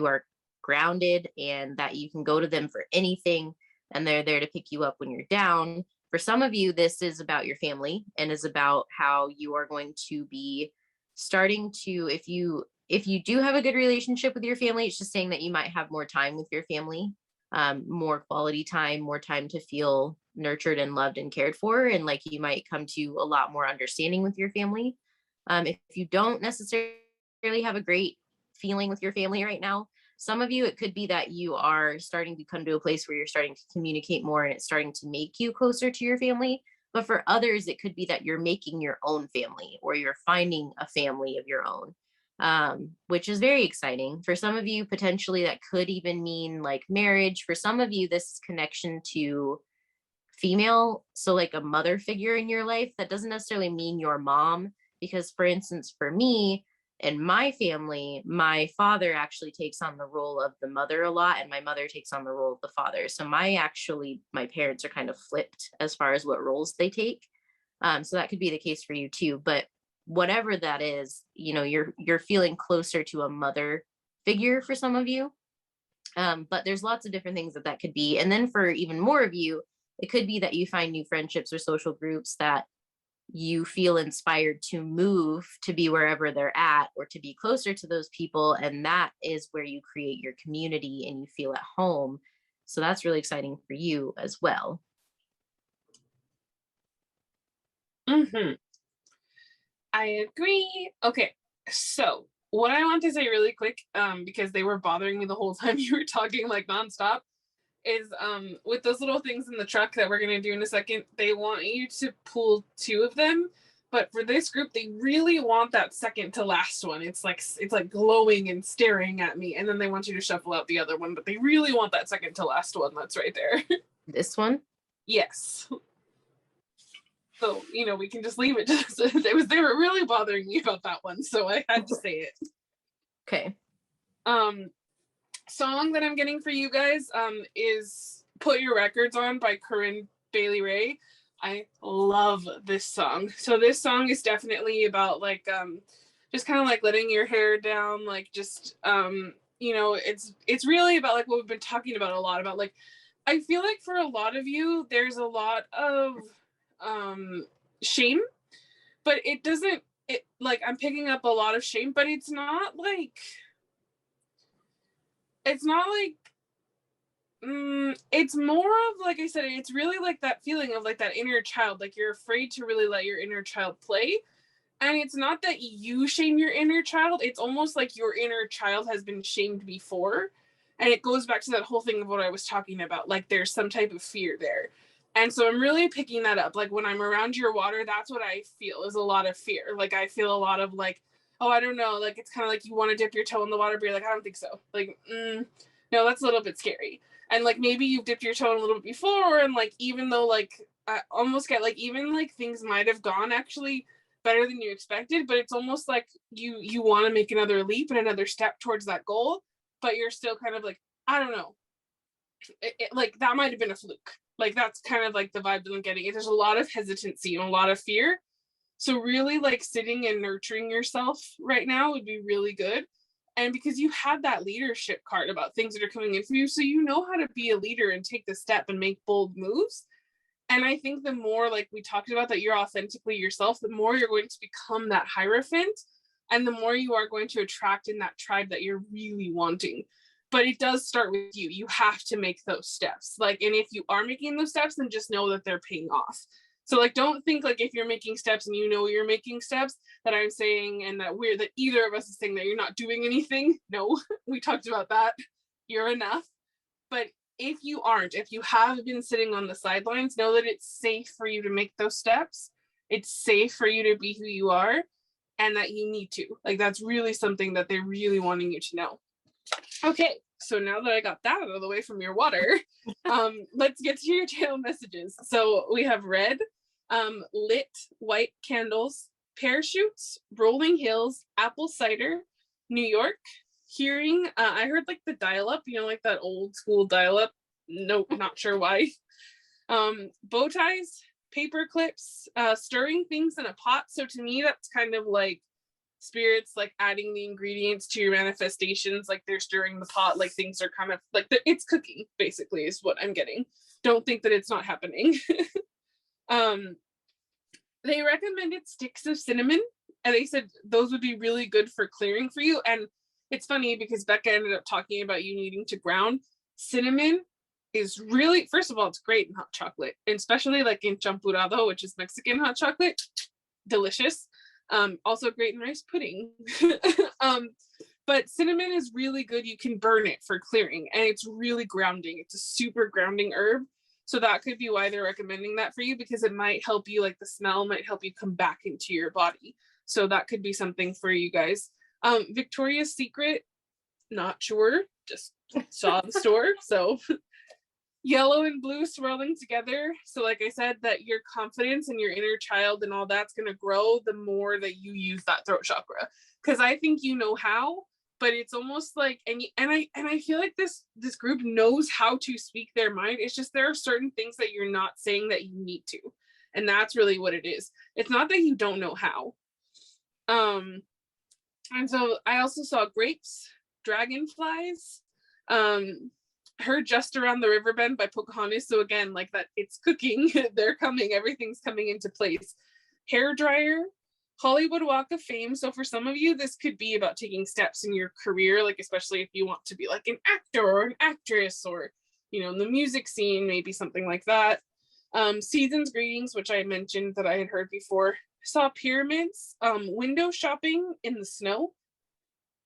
[SPEAKER 1] are grounded, and that you can go to them for anything and they're there to pick you up when you're down. For some of you, this is about your family and is about how you are going to be starting to, if you do have a good relationship with your family, it's just saying that you might have more time with your family, more quality time, more time to feel nurtured and loved and cared for. And like you might come to a lot more understanding with your family. If you don't necessarily have a great feeling with your family right now, some of you, it could be that you are starting to come to a place where you're starting to communicate more and it's starting to make you closer to your family. But for others, it could be that you're making your own family or you're finding a family of your own, which is very exciting. For some of you, potentially that could even mean like marriage. For some of you, this is connection to female, so like a mother figure in your life. That doesn't necessarily mean your mom, because for instance, for me and my family, my father actually takes on the role of the mother a lot and my mother takes on the role of the father. So my parents are kind of flipped as far as what roles they take. So that could be the case for you too. But whatever that is, you're feeling closer to a mother figure for some of you. But there's lots of different things that could be. And then for even more of you, it could be that you find new friendships or social groups that you feel inspired to move to be wherever they're at or to be closer to those people. And that is where you create your community and you feel at home. So that's really exciting for you as well.
[SPEAKER 2] I agree. Okay, so what I want to say really quick, because they were bothering me the whole time you were talking like nonstop, is with those little things in the truck that we're gonna do in a second, they want you to pull 2 of them. But for this group, they really want that second to last one. It's like glowing and staring at me, and then they want you to shuffle out the other one. But they really want that second to last one that's right there.
[SPEAKER 1] This one?
[SPEAKER 2] Yes. So we can just leave it. They were really bothering me about that one, so I had to say it.
[SPEAKER 1] Okay.
[SPEAKER 2] Song that I'm getting for you guys is "Put Your Records On" by Corinne Bailey Rae. I love this song. So this song is definitely about like just kind of like letting your hair down, like just it's really about like what we've been talking about a lot about. Like I feel like for a lot of you there's a lot of shame, but it like I'm picking up a lot of shame, but it's not like it's more of, like I said, it's really like that feeling of like that inner child, like you're afraid to really let your inner child play. And it's not that you shame your inner child, it's almost like your inner child has been shamed before. And it goes back to that whole thing of what I was talking about, like there's some type of fear there. And so I'm really picking that up. Like when I'm around your water, that's what I feel is a lot of fear. Like I feel a lot of like, oh, I don't know. Like it's kind of like you want to dip your toe in the water, but you're like, I don't think so. Like, no, that's a little bit scary. And like maybe you've dipped your toe in a little bit before, and like even though like I almost get like even like things might have gone actually better than you expected, but it's almost like you want to make another leap and another step towards that goal, but you're still kind of like, I don't know. Like that might have been a fluke. Like that's kind of like the vibe that I'm getting. There's a lot of hesitancy and a lot of fear. So really like sitting and nurturing yourself right now would be really good. And because you have that leadership card about things that are coming in for you, so you know how to be a leader and take the step and make bold moves. And I think the more, like we talked about, that you're authentically yourself, the more you're going to become that Hierophant, and the more you are going to attract in that tribe that you're really wanting. But it does start with you. You have to make those steps. Like, and if you are making those steps, then just know that they're paying off. So like, don't think like if you're making steps and you know you're making steps that I'm saying and that either of us is saying that you're not doing anything. No, we talked about that. You're enough. But if you aren't, if you have been sitting on the sidelines, know that it's safe for you to make those steps. It's safe for you to be who you are, and that you need to. Like, that's really something that they're really wanting you to know. Okay, so now that I got that out of the way from your water, let's get to your channel messages. So we have red, lit white candles, parachutes, rolling hills, apple cider, New York, hearing, I heard like the dial-up, you know, like that old school dial-up. Nope, not sure why. Bow ties, paper clips, stirring things in a pot. So to me, that's kind of like spirits like adding the ingredients to your manifestations, like they're stirring the pot, like things are kind of like it's cooking, basically, is what I'm getting. Don't think that it's not happening. They recommended sticks of cinnamon, and they said those would be really good for clearing for you. And it's funny because Bekah ended up talking about you needing to ground. Cinnamon is really, first of all, it's great in hot chocolate, and especially like in champurrado, which is Mexican hot chocolate. Delicious. Also great in rice pudding. But cinnamon is really good. You can burn it for clearing, and it's really grounding. It's a super grounding herb. So that could be why they're recommending that for you, because it might help you, like the smell might help you come back into your body. So that could be something for you guys. Victoria's Secret, not sure, just saw the store. So yellow and blue swirling together. So like I said, that your confidence and your inner child and all that's going to grow the more that you use that throat chakra. Because I think you know how, but it's almost like, and I feel like this group knows how to speak their mind. It's just there are certain things that you're not saying that you need to. And that's really what it is. It's not that you don't know how. And so I also saw grapes, dragonflies, heard Just Around the River Bend by Pocahontas. So again, like that, it's cooking. They're coming. Everything's coming into place. Hair dryer, Hollywood Walk of Fame. So for some of you, this could be about taking steps in your career, like especially if you want to be like an actor or an actress, or you know, in the music scene, maybe something like that. Season's greetings, which I mentioned that I had heard before. Saw pyramids, window shopping in the snow.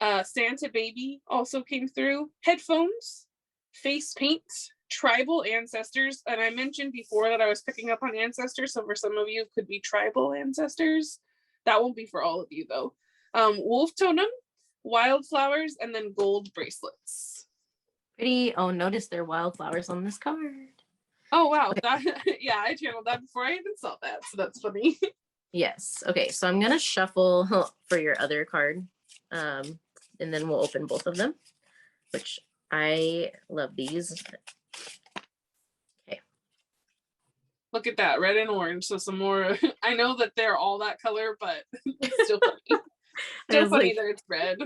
[SPEAKER 2] Santa baby also came through. Headphones, face paint, tribal ancestors. And I mentioned before that I was picking up on ancestors. So for some of you, it could be tribal ancestors. That won't be for all of you though. Wolf totem, wildflowers, and then gold bracelets.
[SPEAKER 1] Pretty. Oh, notice there are wildflowers on this card.
[SPEAKER 2] Oh, wow. That, yeah, I channeled that before I even saw that. So that's funny.
[SPEAKER 1] Yes. Okay. So I'm going to shuffle for your other card. And then we'll open both of them, which I love these. Okay.
[SPEAKER 2] Look at that, red and orange. So some more, I know that they're all that color, but it's still funny. Still funny that it's red.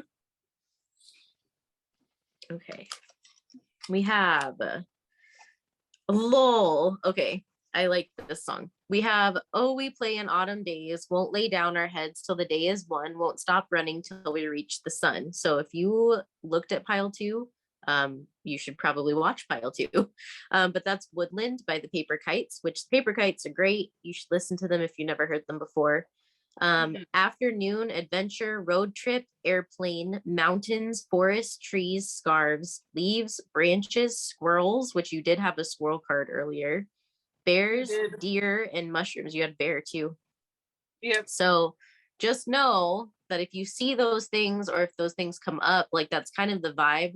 [SPEAKER 1] Okay. We have LOL. Okay. I like this song. We have, oh, we play in autumn days, won't lay down our heads till the day is won, won't stop running till we reach the sun. So if you looked at pile 2, you should probably watch pile 2. But that's Woodland by the Paper Kites, which the Paper Kites are great. You should listen to them if you never heard them before. Afternoon, adventure, road trip, airplane, mountains, forest, trees, scarves, leaves, branches, squirrels, which you did have a squirrel card earlier. Bears, deer, and mushrooms. You had bear too.
[SPEAKER 2] Yeah.
[SPEAKER 1] So just know that if you see those things, or if those things come up, like that's kind of the vibe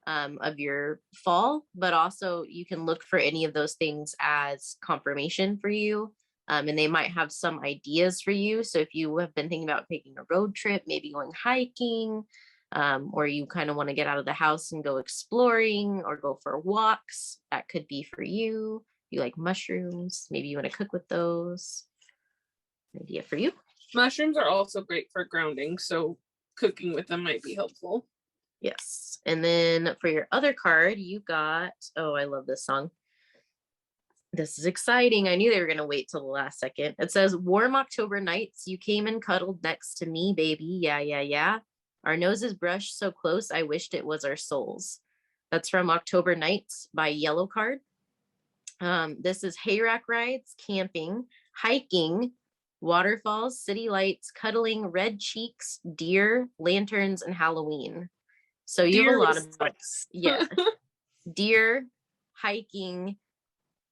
[SPEAKER 1] of your fall, but also you can look for any of those things as confirmation for you. And they might have some ideas for you. So if you have been thinking about taking a road trip, maybe going hiking, or you kind of want to get out of the house and go exploring or go for walks, that could be for you. You like mushrooms, maybe you want to cook with those. Idea for you.
[SPEAKER 2] Mushrooms are also great for grounding, so cooking with them might be helpful.
[SPEAKER 1] Yes. And then for your other card, you got, oh, I love this song. This is exciting. I knew they were going to wait till the last second. It says, warm October nights, you came and cuddled next to me, baby. Yeah, yeah, yeah. Our noses brushed so close, I wished it was our souls. That's from October Nights by Yellow Card. This is hayrack rides, camping, hiking, waterfalls, city lights, cuddling, red cheeks, deer, lanterns, and Halloween. So you have a
[SPEAKER 2] Deer
[SPEAKER 1] lot
[SPEAKER 2] is
[SPEAKER 1] of,
[SPEAKER 2] nice.
[SPEAKER 1] yeah, deer, hiking,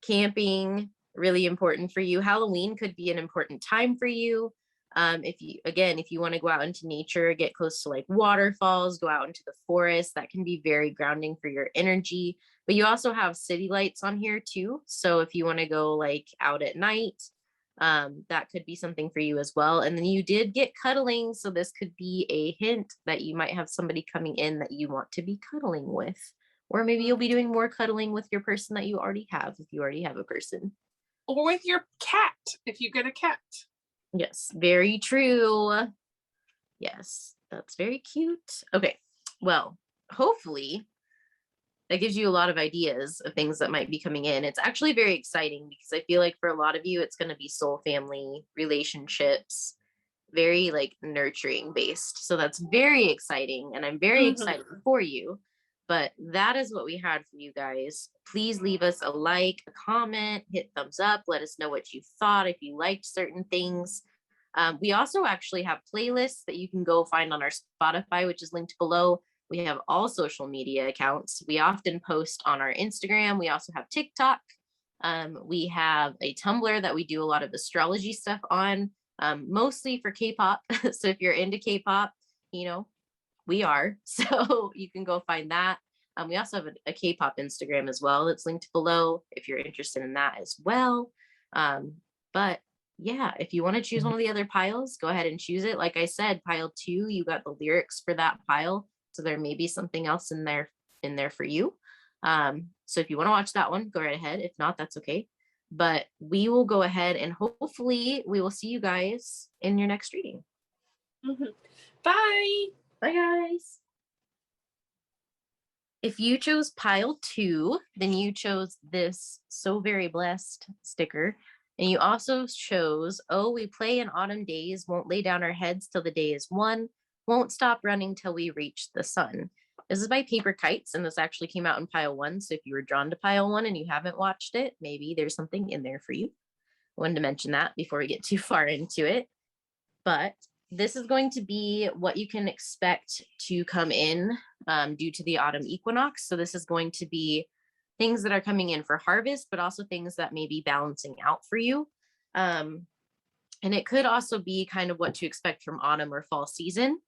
[SPEAKER 1] camping, really important for you. Halloween could be an important time for you. If you, again, if you want to go out into nature, get close to like waterfalls, go out into the forest, that can be very grounding for your energy. But you also have city lights on here too. So if you want to go like out at night, that could be something for you as well. And then you did get cuddling. So this could be a hint that you might have somebody coming in that you want to be cuddling with. Or maybe you'll be doing more cuddling with your person that you already have, if you already have a person.
[SPEAKER 2] Or with your cat, if you get a cat.
[SPEAKER 1] Yes, very true. Yes, that's very cute. Okay, well, hopefully that gives you a lot of ideas of things that might be coming in. It's actually very exciting because I feel like for a lot of you, it's going to be soul family relationships, very like nurturing based. So that's very exciting. And I'm very excited for you. But that is what we had for you guys. Please leave us a like, a comment, hit thumbs up. Let us know what you thought, if you liked certain things. We also actually have playlists that you can go find on our Spotify, which is linked below. We have all social media accounts. We often post on our Instagram. We also have TikTok. We have a Tumblr that we do a lot of astrology stuff on, mostly for K-pop. So if you're into K-pop, you know, we are. So you can go find that. We also have a K-pop Instagram as well. That's linked below if you're interested in that as well. But yeah, if you want to choose one of the other piles, go ahead and choose it. Like I said, pile 2, you got the lyrics for that pile. So there may be something else in there for you. So if you want to watch that one, go right ahead. If not, that's okay. But we will go ahead and hopefully we will see you guys in your next reading.
[SPEAKER 2] Bye.
[SPEAKER 1] Bye, guys. If you chose pile 2, then you chose this So Very Blessed sticker. And you also chose, oh, we play in autumn days, won't lay down our heads till the day is won, won't stop running till we reach the sun. This is by Paper Kites, and this actually came out in pile 1. So if you were drawn to pile 1 and you haven't watched it, maybe there's something in there for you. I wanted to mention that before we get too far into it. But this is going to be what you can expect to come in due to the autumn equinox. So this is going to be things that are coming in for harvest, but also things that may be balancing out for you. And it could also be kind of what to expect from autumn or fall season.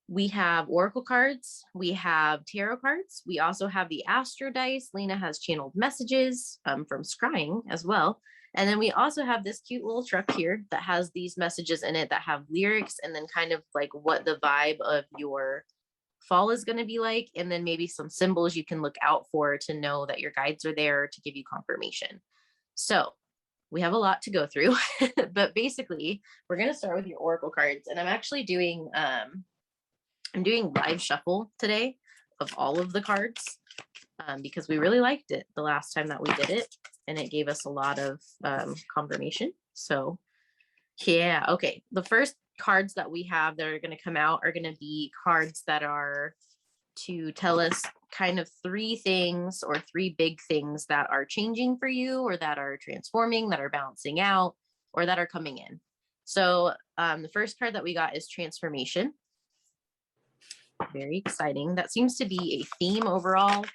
[SPEAKER 1] We have oracle cards. We have tarot cards. We also have the astro dice. Laina has channeled messages from scrying as well. And then we also have this cute little truck here that has these messages in it that have lyrics and then kind of like what the vibe of your fall is going to be like. And then maybe some symbols you can look out for to know that your guides are there to give you confirmation. So we have a lot to go through, but basically we're going to start with your oracle cards. And I'm actually doing, I'm doing live shuffle today of all of the cards because we really liked it the last time that we did it. And it gave us a lot of confirmation. So yeah, okay. The first cards that we have that are going to come out are going to be cards that are to tell us kind of 3 things or 3 big things that are changing for you or that are transforming, that are balancing out, or that are coming in. So the first card that we got is transformation. Very exciting. That seems to be a theme overall,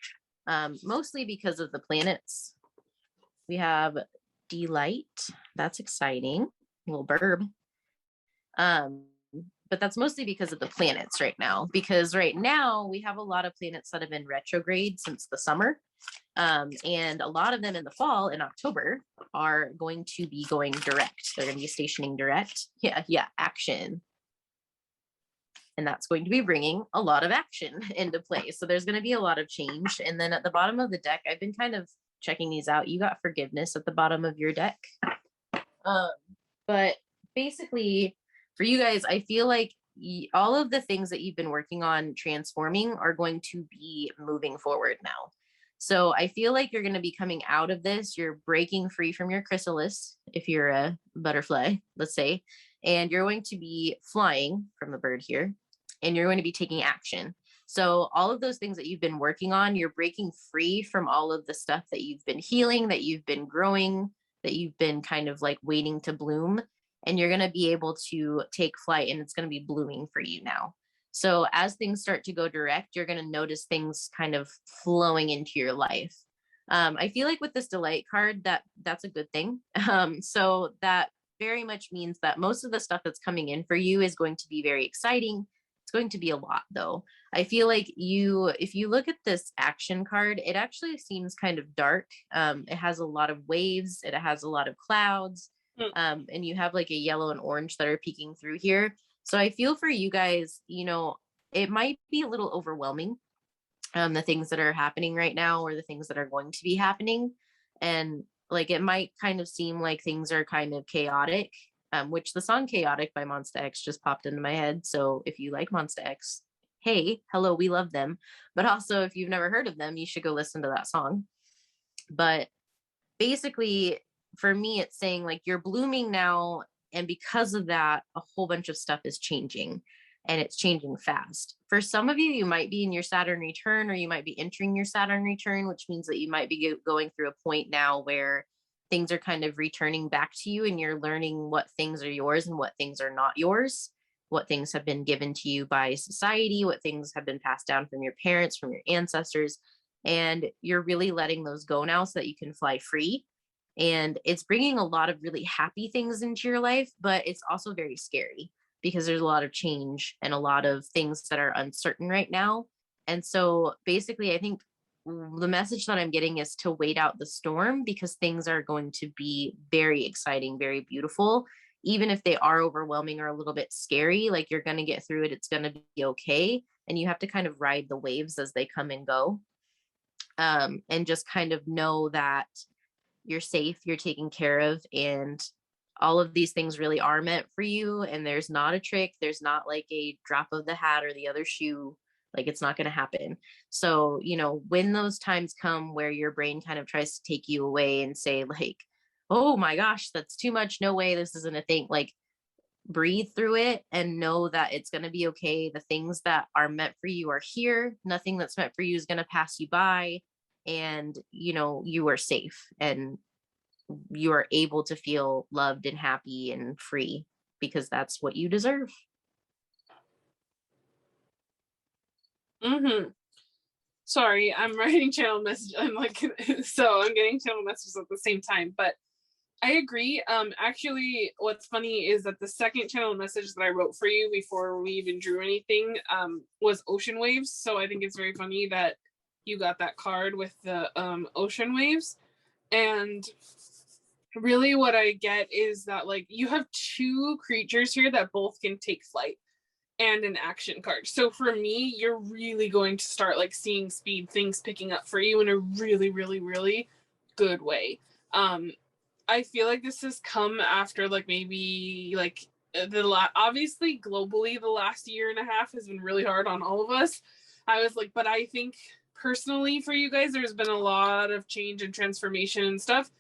[SPEAKER 1] mostly because of the planets. We have delight. That's exciting. A little burb. But that's mostly because of the planets right now, because right now we have a lot of planets that have been retrograde since the summer. And a lot of them in the fall in October are going to be going direct. They're going to be stationing direct. Yeah, action. And that's going to be bringing a lot of action into play. So there's going to be a lot of change. And then at the bottom of the deck, I've been kind of checking these out. You got forgiveness at the bottom of your deck. But basically for you guys, I feel like all of the things that you've been working on transforming are going to be moving forward now. So I feel like you're going to be coming out of this. You're breaking free from your chrysalis, if you're a butterfly, let's say, and you're going to be flying from the bird here, and you're going to be taking action. So all of those things that you've been working on, you're breaking free from all of the stuff that you've been healing, that you've been growing that you've been kind of like waiting to bloom, and you're going to be able to take flight, and it's going to be blooming for you now. So as things start to go direct, you're going to notice things kind of flowing into your life. I feel like with this delight card, that's a good thing. So that very much means that most of the stuff that's coming in for you is going to be very exciting. It's going to be a lot though. I feel like if you look at this action card, it actually seems kind of dark. It has a lot of waves. It has a lot of clouds. And you have like a yellow and orange that are peeking through here. So I feel for you guys, it might be a little overwhelming, the things that are happening right now or the things that are going to be happening. And like, it might kind of seem like things are kind of chaotic, which the song Chaotic by Monsta X just popped into my head. So if you like Monsta X, hey, hello, we love them. But also if you've never heard of them, you should go listen to that song. But basically for me, it's saying like you're blooming now. And because of that, a whole bunch of stuff is changing, and it's changing fast. For some of you, you might be in your Saturn return, or you might be entering your Saturn return, which means that you might be going through a point now where things are kind of returning back to you, and you're learning what things are yours and what things are not yours, what things have been given to you by society, what things have been passed down from your parents, from your ancestors. And you're really letting those go now so that you can fly free. And it's bringing a lot of really happy things into your life, but it's also very scary because there's a lot of change and a lot of things that are uncertain right now. And so basically, I think the message that I'm getting is to wait out the storm, because things are going to be very exciting, very beautiful. Even if they are overwhelming or a little bit scary, like, you're going to get through it. It's going to be okay. And you have to kind of ride the waves as they come and go. And just kind of know that you're safe, you're taken care of, and all of these things really are meant for you. And there's not a trick. There's not like a drop of the hat or the other shoe. Like, it's not going to happen. So, when those times come where your brain kind of tries to take you away and say like, oh my gosh, that's too much. No way. This isn't a thing. Like, breathe through it and know that it's going to be okay. The things that are meant for you are here. Nothing that's meant for you is going to pass you by. And, you are safe, and you are able to feel loved and happy and free, because that's what you deserve.
[SPEAKER 2] Sorry, I'm writing channel message. I'm like, so I'm getting channel messages at the same time, but I agree. Actually, what's funny is that the second channel message that I wrote for you before we even drew anything, was ocean waves. So I think it's very funny that you got that card with the ocean waves. And really what I get is that, like, you have two creatures here that both can take flight and an action card. So for me, you're really going to start like seeing speed, things picking up for you in a really, really, really good way. I feel like this has come after like maybe like obviously globally the last year and a half has been really hard on all of us. I was like, but I think personally for you guys, there's been a lot of change and transformation and stuff.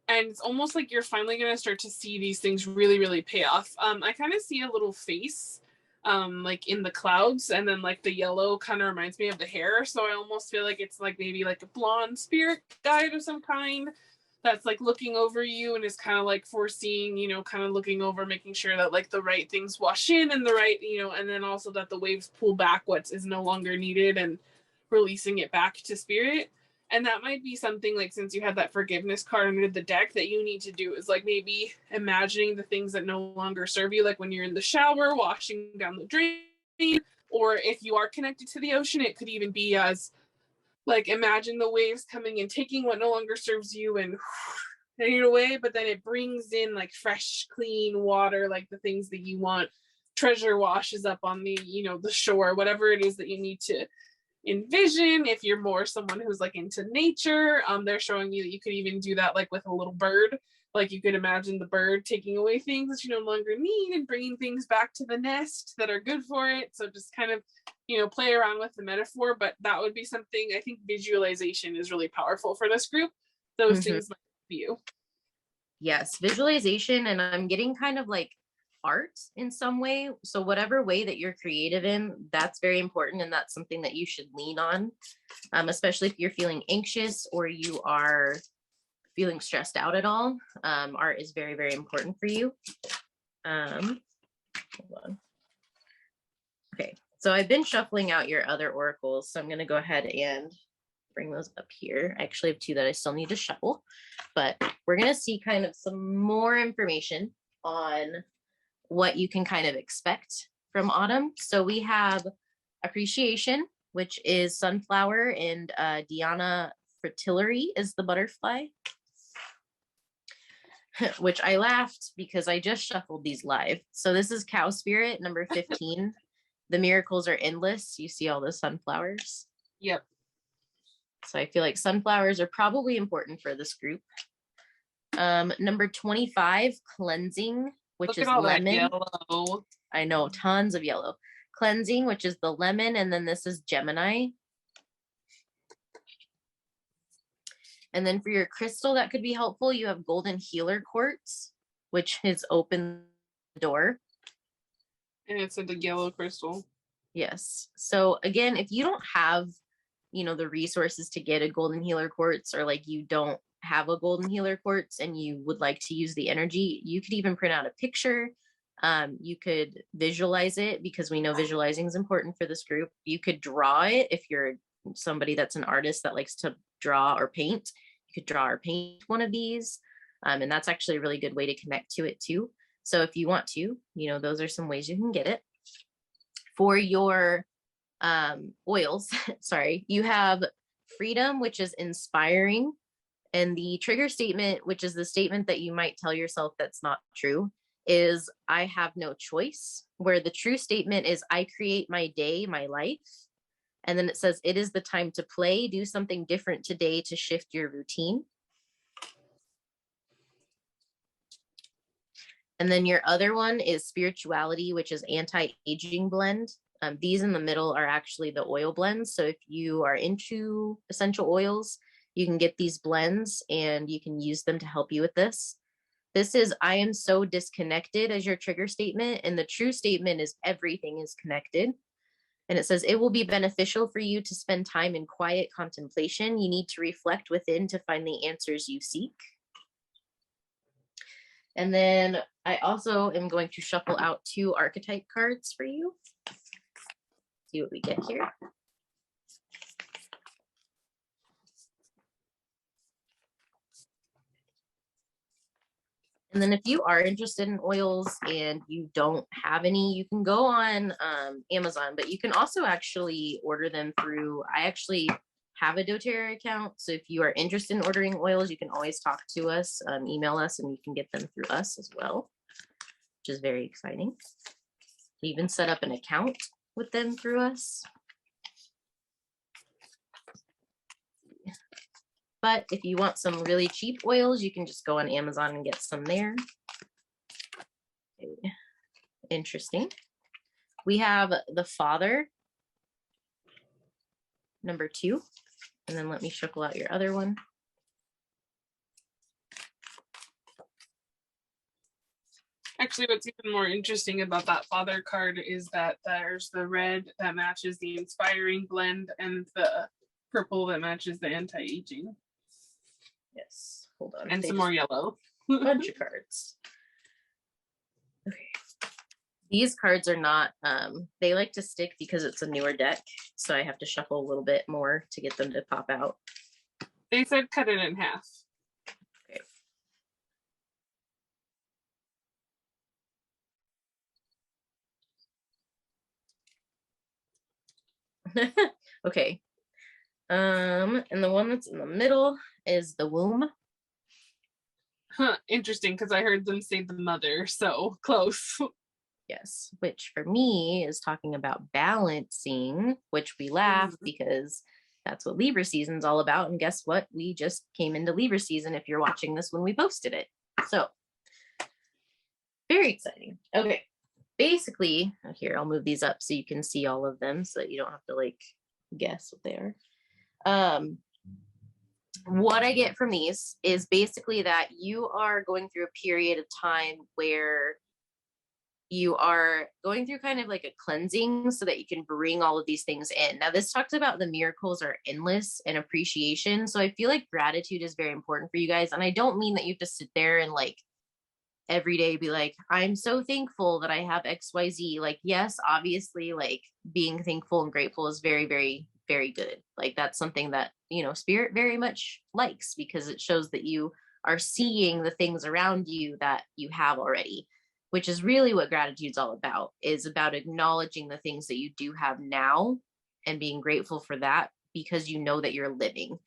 [SPEAKER 2] And it's almost like you're finally going to start to see these things really, really pay off. I kind of see a little face like in the clouds, and then like the yellow kind of reminds me of the hair. So I almost feel like it's like maybe like a blonde spirit guide of some kind that's like looking over you and is kind of like foreseeing, kind of looking over, making sure that like the right things wash in and the right, and then also that the waves pull back what is no longer needed and releasing it back to spirit. And that might be something like, since you had that forgiveness card under the deck, that you need to do is like maybe imagining the things that no longer serve you, like when you're in the shower, washing down the drain, or if you are connected to the ocean, it could even be as like, imagine the waves coming and taking what no longer serves you and taking it away, but then it brings in like fresh, clean water, like the things that you want. Treasure washes up on the, the shore, whatever it is that you need to envision. If you're more someone who's like into nature, they're showing you that you could even do that like with a little bird. Like, you could imagine the bird taking away things that you no longer need and bringing things back to the nest that are good for it. So just kind of, play around with the metaphor. But that would be something, I think visualization is really powerful for this group. Those things might be you.
[SPEAKER 1] Yes, visualization. And I'm getting kind of like art in some way. So whatever way that you're creative in, that's very important. And that's something that you should lean on, especially if you're feeling anxious or you are feeling stressed out at all, art is very, very important for you. Hold on. Okay, so I've been shuffling out your other oracles, so I'm going to go ahead and bring those up here. I actually have two that I still need to shuffle, but we're going to see kind of some more information on what you can kind of expect from autumn. So we have appreciation, which is sunflower, and Diana Fritillary is the butterfly, which I laughed because I just shuffled these live. So this is cow spirit, number 15. The miracles are endless. You see all the sunflowers.
[SPEAKER 2] Yep.
[SPEAKER 1] So I feel like sunflowers are probably important for this group. Number 25, cleansing, which
[SPEAKER 2] Look
[SPEAKER 1] is
[SPEAKER 2] at all
[SPEAKER 1] lemon.
[SPEAKER 2] that yellow.
[SPEAKER 1] I know, tons of yellow. Cleansing, which is the lemon, and then this is Gemini. And then for your crystal that could be helpful, you have golden healer quartz, which is open door.
[SPEAKER 2] And it's the yellow crystal.
[SPEAKER 1] Yes. So again, if you don't have, you know, the resources to get a golden healer quartz, or like you don't have a golden healer quartz and you would like to use the energy, you could even print out a picture. You could visualize it, because we know visualizing is important for this group. You could draw it if you're somebody that's an artist that likes to draw or paint. You could draw or paint one of these. And that's actually a really good way to connect to it too. So if you want to, you know, those are some ways you can get it. For your oils, sorry, you have freedom, which is inspiring. And the trigger statement, which is the statement that you might tell yourself that's not true, is I have no choice, where the true statement is I create my day, my life. And then it says, it is the time to play, do something different today to shift your routine. And then your other one is spirituality, which is anti-aging blend. These in the middle are actually the oil blends. So if you are into essential oils, you can get these blends and you can use them to help you with this. This is I am so disconnected as your trigger statement. And the true statement is everything is connected. And it says it will be beneficial for you to spend time in quiet contemplation. You need to reflect within to find the answers you seek. And then I also am going to shuffle out 2 archetype cards for you. See what we get here. And then if you are interested in oils and you don't have any, you can go on Amazon, but you can also actually order them through, I actually have a doTERRA account. So if you are interested in ordering oils, you can always talk to us, email us, and you can get them through us as well, which is very exciting. You even set up an account with them through us. But if you want some really cheap oils, you can just go on Amazon and get some there. Okay. Interesting. We have the Father, number 2. And then let me shuffle out your other one.
[SPEAKER 2] Actually, what's even more interesting about that Father card is that there's the red that matches the inspiring blend and the purple that matches the anti-aging.
[SPEAKER 1] Yes, hold on.
[SPEAKER 2] And some more yellow.
[SPEAKER 1] Bunch of cards. Okay. These cards are not, they like to stick because it's a newer deck. So I have to shuffle a little bit more to get them to pop out.
[SPEAKER 2] They said cut it in half.
[SPEAKER 1] Okay. Okay. And the one that's in the middle is the womb.
[SPEAKER 2] Huh, interesting, because I heard them say the mother, so close.
[SPEAKER 1] Yes, which for me is talking about balancing, which we laugh because that's what Libra season's all about. And guess what? We just came into Libra season if you're watching this when we posted it. So very exciting. Okay. Basically, here, I'll move these up so you can see all of them so that you don't have to like guess what they are. What I get from these is basically that you are going through a period of time where you are going through kind of like a cleansing so that you can bring all of these things in. Now, this talks about the miracles are endless and appreciation. So I feel like gratitude is very important for you guys. And I don't mean that you have to sit there and like every day be like, I'm so thankful that I have XYZ. Like, yes, obviously, like being thankful and grateful is very, very, very good. Like, that's something that, you know, spirit very much likes because it shows that you are seeing the things around you that you have already, which is really what gratitude's all about, is about acknowledging the things that you do have now and being grateful for that because you know that you're living.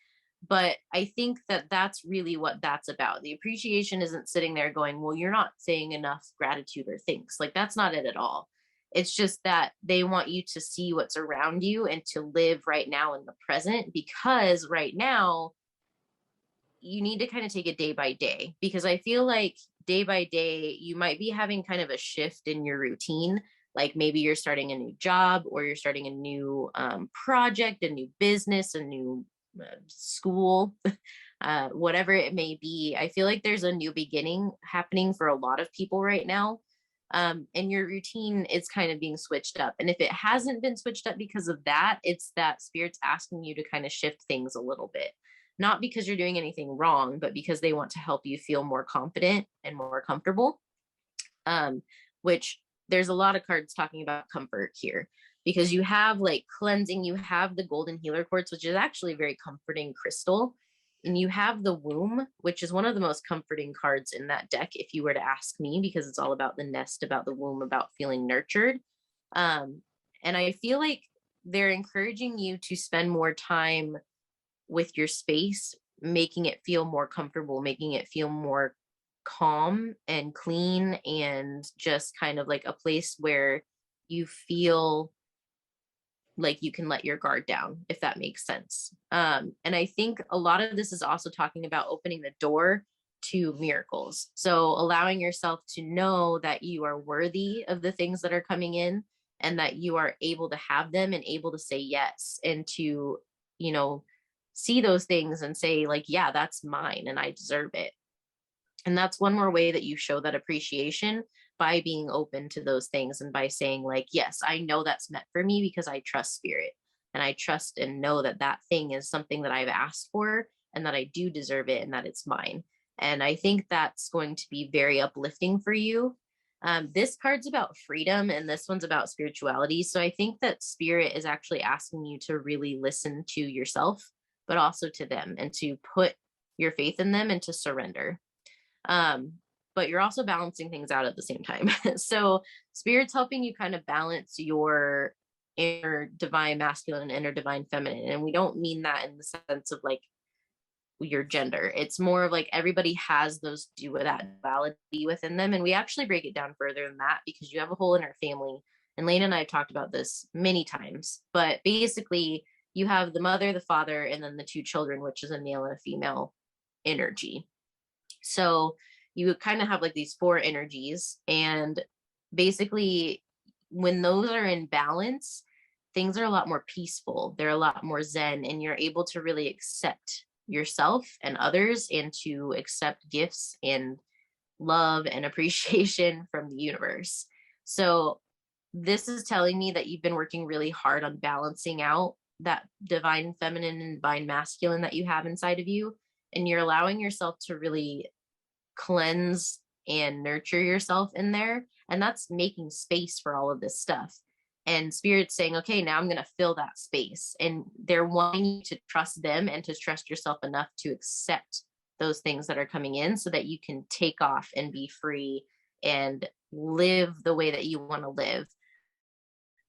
[SPEAKER 1] But I think that that's really what that's about. The appreciation isn't sitting there going, well, you're not saying enough gratitude or thanks. Like, that's not it at all. It's just that they want you to see what's around you and to live right now in the present, because right now you need to kind of take it day by day, because I feel like day by day you might be having kind of a shift in your routine. Like maybe you're starting a new job, or you're starting a new project, a new business, a new school, whatever it may be. I feel like there's a new beginning happening for a lot of people right now. And your routine is kind of being switched up. And if it hasn't been switched up because of that, it's that spirit's asking you to kind of shift things a little bit. Not because you're doing anything wrong, but because they want to help you feel more confident and more comfortable. Which there's a lot of cards talking about comfort here, because you have like cleansing, you have the golden healer quartz, which is actually a very comforting crystal. And you have the womb, which is one of the most comforting cards in that deck, if you were to ask me, because it's all about the nest, about the womb, about feeling nurtured. And I feel like they're encouraging you to spend more time with your space, making it feel more comfortable, making it feel more calm and clean, and just kind of like a place where you feel like you can let your guard down, if that makes sense. And I think a lot of this is also talking about opening the door to miracles. So allowing yourself to know that you are worthy of the things that are coming in, and that you are able to have them and able to say yes, and to, you know, see those things and say like, yeah, that's mine and I deserve it. And that's one more way that you show that appreciation, by being open to those things and by saying like, yes, I know that's meant for me because I trust spirit, and I trust and know that that thing is something that I've asked for, and that I do deserve it, and that it's mine. And I think that's going to be very uplifting for you. This card's about freedom, and this one's about spirituality. So I think that spirit is actually asking you to really listen to yourself, but also to them, and to put your faith in them and to surrender. But you're also balancing things out at the same time. So spirit's helping you kind of balance your inner divine masculine and inner divine feminine. And we don't mean that in the sense of like your gender. It's more of like everybody has those that duality within them. And we actually break it down further than that, because you have a whole inner family. And Laina and I have talked about this many times, but basically you have the mother, the father, and then the two children, which is a male and a female energy. So you kind of have like these four energies, and basically when those are in balance, things are a lot more peaceful, they're a lot more zen, and you're able to really accept yourself and others, and to accept gifts and love and appreciation from the universe. So this is telling me that you've been working really hard on balancing out that divine feminine and divine masculine that you have inside of you, and you're allowing yourself to really cleanse and nurture yourself in there. And that's making space for all of this stuff. And spirit's saying, okay, now I'm going to fill that space. And they're wanting you to trust them and to trust yourself enough to accept those things that are coming in, so that you can take off and be free and live the way that you want to live.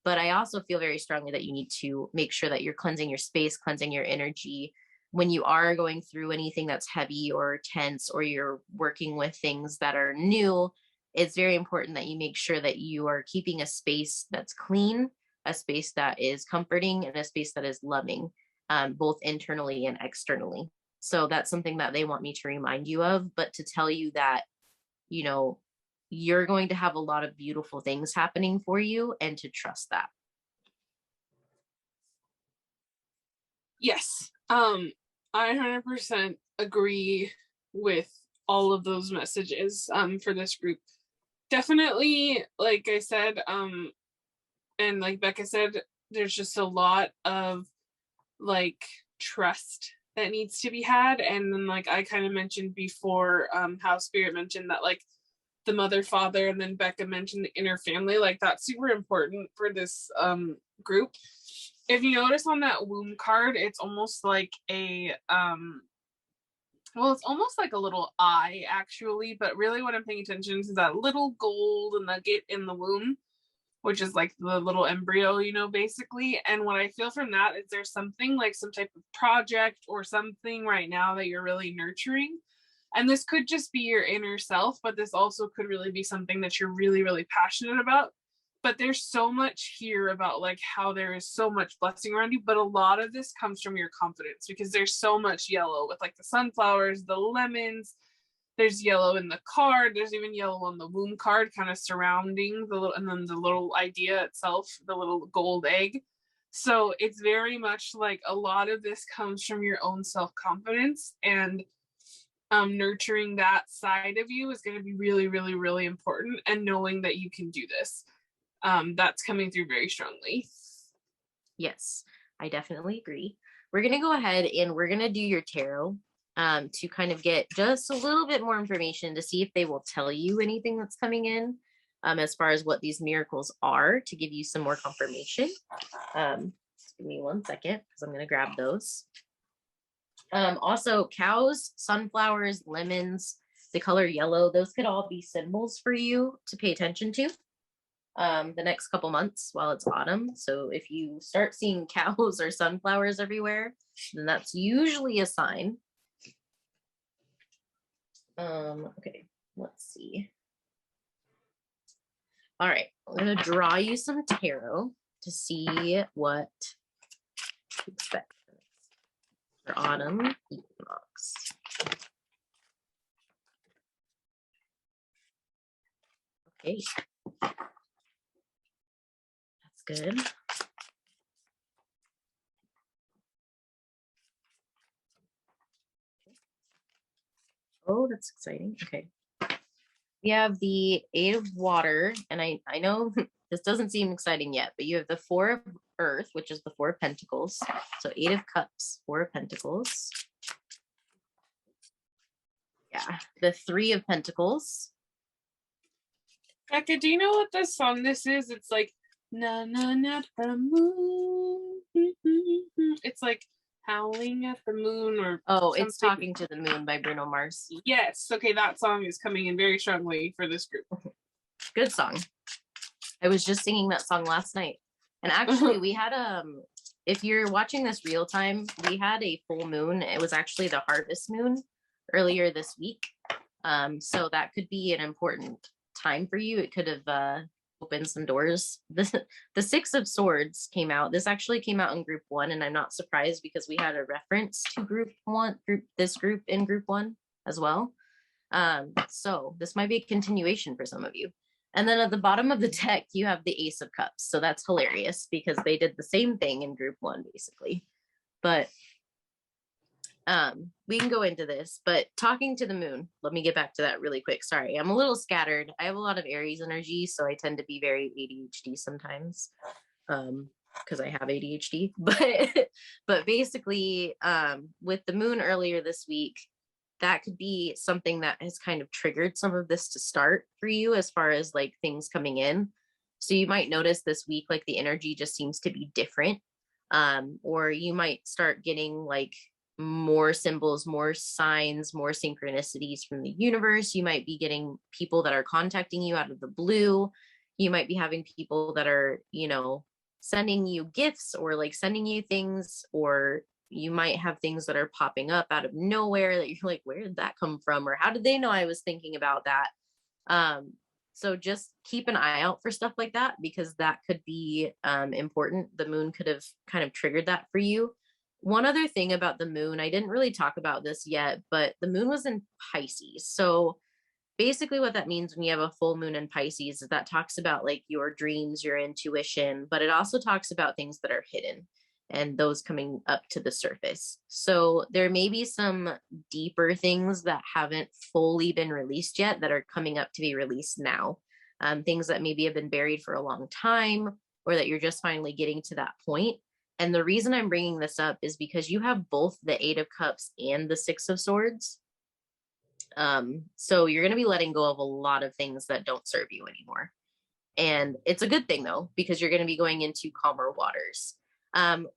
[SPEAKER 1] But I also feel very strongly that you need to make sure that you're cleansing your space, cleansing your energy, when you are going through anything that's heavy or tense, or you're working with things that are new. It's very important that you make sure that you are keeping a space that's clean, a space that is comforting, and a space that is loving, both internally and externally. So that's something that they want me to remind you of, but to tell you that, you know, you're going to have a lot of beautiful things happening for you, and to trust that.
[SPEAKER 2] Yes. I 100% agree with all of those messages for this group. Definitely, like I said, and like Bekah said, there's just a lot of like trust that needs to be had. And then like I kind of mentioned before, how Spirit mentioned that like the mother, father, and then Bekah mentioned the inner family, like that's super important for this group. If you notice on that womb card, it's almost like a well, it's almost like a little eye actually, but really what I'm paying attention to is that little gold nugget in the womb, which is like the little embryo, you know, basically. And what I feel from that is there's something like some type of project or something right now that you're really nurturing. And this could just be your inner self, but this also could really be something that you're really, really passionate about. But there's so much here about like how there is so much blessing around you. But a lot of this comes from your confidence because there's so much yellow with like the sunflowers, the lemons, there's yellow in the card. There's even yellow on the womb card, kind of surrounding the little, and then the little idea itself, the little gold egg. So it's very much like a lot of this comes from your own self-confidence, and nurturing that side of you is going to be really, really, really important. And knowing that you can do this, that's coming through very strongly.
[SPEAKER 1] Yes, I definitely agree. We're going to go ahead and we're going to do your tarot to kind of get just a little bit more information to see if they will tell you anything that's coming in as far as what these miracles are, to give you some more confirmation. Just give me 1 second because I'm going to grab those. Also, cows, sunflowers, lemons, the color yellow, those could all be symbols for you to pay attention to the next couple months while it's autumn. So if you start seeing cows or sunflowers everywhere, then that's usually a sign. Okay, let's see. All right, I'm going to draw you some tarot to see what to expect for autumn equinox. Okay, that's good. Oh, that's exciting. Okay. We have the 8 of water, and I know this doesn't seem exciting yet, but you have the 4 of earth, which is the 4 of pentacles. So 8 of cups, 4 of pentacles. Yeah, the 3 of pentacles.
[SPEAKER 2] Bekah, do you know what this song this is? It's like, na na na the moon. It's like howling at the moon or
[SPEAKER 1] oh,
[SPEAKER 2] something.
[SPEAKER 1] It's Talking to the Moon by Bruno Mars.
[SPEAKER 2] Yes. Okay, that song is coming in very strongly for this group.
[SPEAKER 1] Good song. I was just singing that song last night. And actually we had if you're watching this real time, we had a full moon. It was actually the harvest moon earlier this week. So that could be an important time for you. It could have opened some doors. The 6 of swords came out. This actually came out in group 1, and I'm not surprised because we had a reference to this group in group 1 as well. So this might be a continuation for some of you. And then at the bottom of the deck, you have the Ace of Cups. So that's hilarious because they did the same thing in group 1, basically. But we can go into this, but talking to the moon, let me get back to that really quick. Sorry, I'm a little scattered. I have a lot of Aries energy, so I tend to be very ADHD sometimes because I have ADHD. But basically, with the moon earlier this week, that could be something that has kind of triggered some of this to start for you as far as like things coming in. So you might notice this week, like the energy just seems to be different. Or you might start getting like more symbols, more signs, more synchronicities from the universe. You might be getting people that are contacting you out of the blue. You might be having people that are, you know, sending you gifts or like sending you things, or you might have things that are popping up out of nowhere that you're like, where did that come from? Or how did they know I was thinking about that? So just keep an eye out for stuff like that, because that could be important. The moon could have kind of triggered that for you. One other thing about the moon, I didn't really talk about this yet, but the moon was in Pisces. So basically what that means when you have a full moon in Pisces is that talks about like your dreams, your intuition, but it also talks about things that are hidden and those coming up to the surface. So there may be some deeper things that haven't fully been released yet that are coming up to be released now. things that maybe have been buried for a long time, or that you're just finally getting to that point. And the reason I'm bringing this up is because you have both the Eight of Cups and the Six of Swords. So you're going to be letting go of a lot of things that don't serve you anymore. And it's a good thing though, because you're going to be going into calmer waters.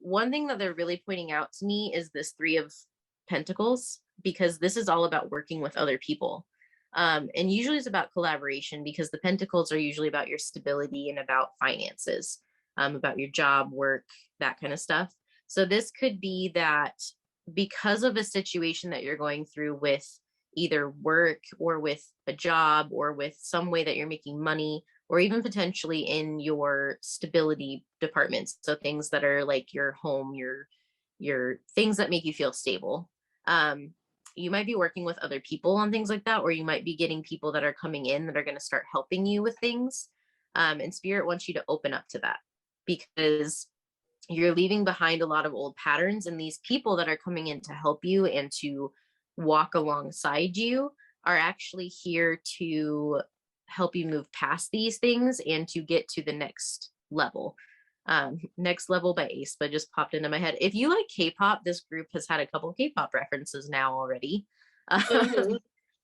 [SPEAKER 1] One thing that they're really pointing out to me is this Three of Pentacles, because this is all about working with other people. And usually it's about collaboration, because the Pentacles are usually about your stability and about finances, about your job, work, that kind of stuff. So this could be that because of a situation that you're going through with either work or with a job or with some way that you're making money, or even potentially in your stability departments. So things that are like your home, your things that make you feel stable. You might be working with other people on things like that, or you might be getting people that are coming in that are going to start helping you with things. And Spirit wants you to open up to that, because you're leaving behind a lot of old patterns, and these people that are coming in to help you and to walk alongside you are actually here to help you move past these things and to get to the next level. Next Level by Ace, but just popped into my head. If you like K-pop, this group has had a couple of K-pop references now already.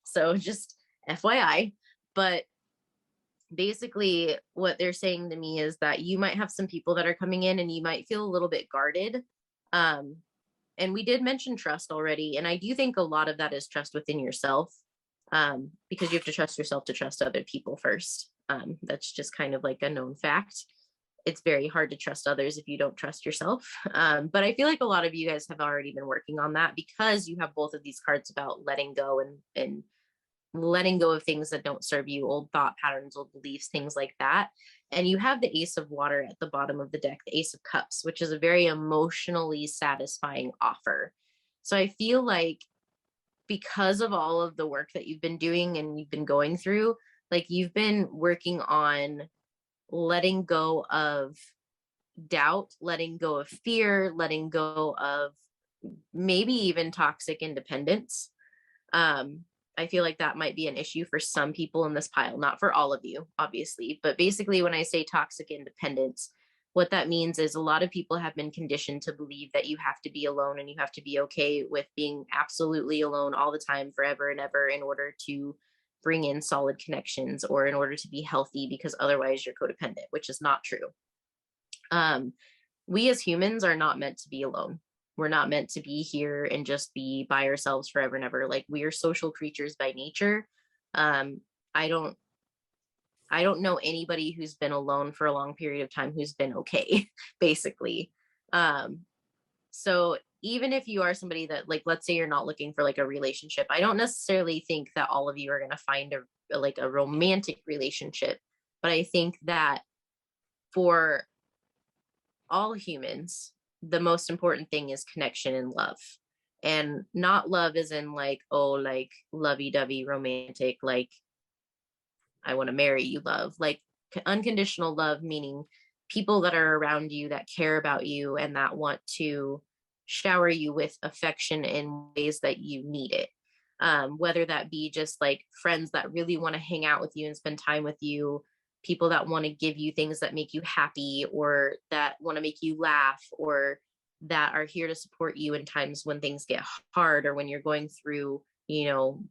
[SPEAKER 1] So just FYI. But basically what they're saying to me is that you might have some people that are coming in and you might feel a little bit guarded. And we did mention trust already. And I do think a lot of that is trust within yourself, because you have to trust yourself to trust other people first. That's just kind of like a known fact. It's very hard to trust others if you don't trust yourself. But I feel like a lot of you guys have already been working on that, because you have both of these cards about letting go and letting go of things that don't serve you, old thought patterns, old beliefs, things like that. And you have the Ace of Water at the bottom of the deck, the Ace of Cups, which is a very emotionally satisfying offer. So I feel like because of all of the work that you've been doing and you've been going through, like you've been working on letting go of doubt, letting go of fear, letting go of maybe even toxic independence. I feel like that might be an issue for some people in this pile, not for all of you, obviously. But basically, when I say toxic independence, what that means is a lot of people have been conditioned to believe that you have to be alone and you have to be okay with being absolutely alone all the time, forever and ever, in order to bring in solid connections or in order to be healthy, because otherwise you're codependent, which is not true. We as humans are not meant to be alone. We're not meant to be here and just be by ourselves forever and ever. Like, we are social creatures by nature. I don't know anybody who's been alone for a long period of time who's been okay, basically. So even if you are somebody that, like, let's say you're not looking for like a relationship, I don't necessarily think that all of you are going to find a romantic relationship, but I think that for all humans, the most important thing is connection and love. And not love as in like, oh, like lovey-dovey romantic, like I want to marry you love. Like unconditional love, meaning people that are around you that care about you and that want to shower you with affection in ways that you need it. Whether that be just like friends that really want to hang out with you and spend time with you, people that want to give you things that make you happy or that want to make you laugh, or that are here to support you in times when things get hard or when you're going through,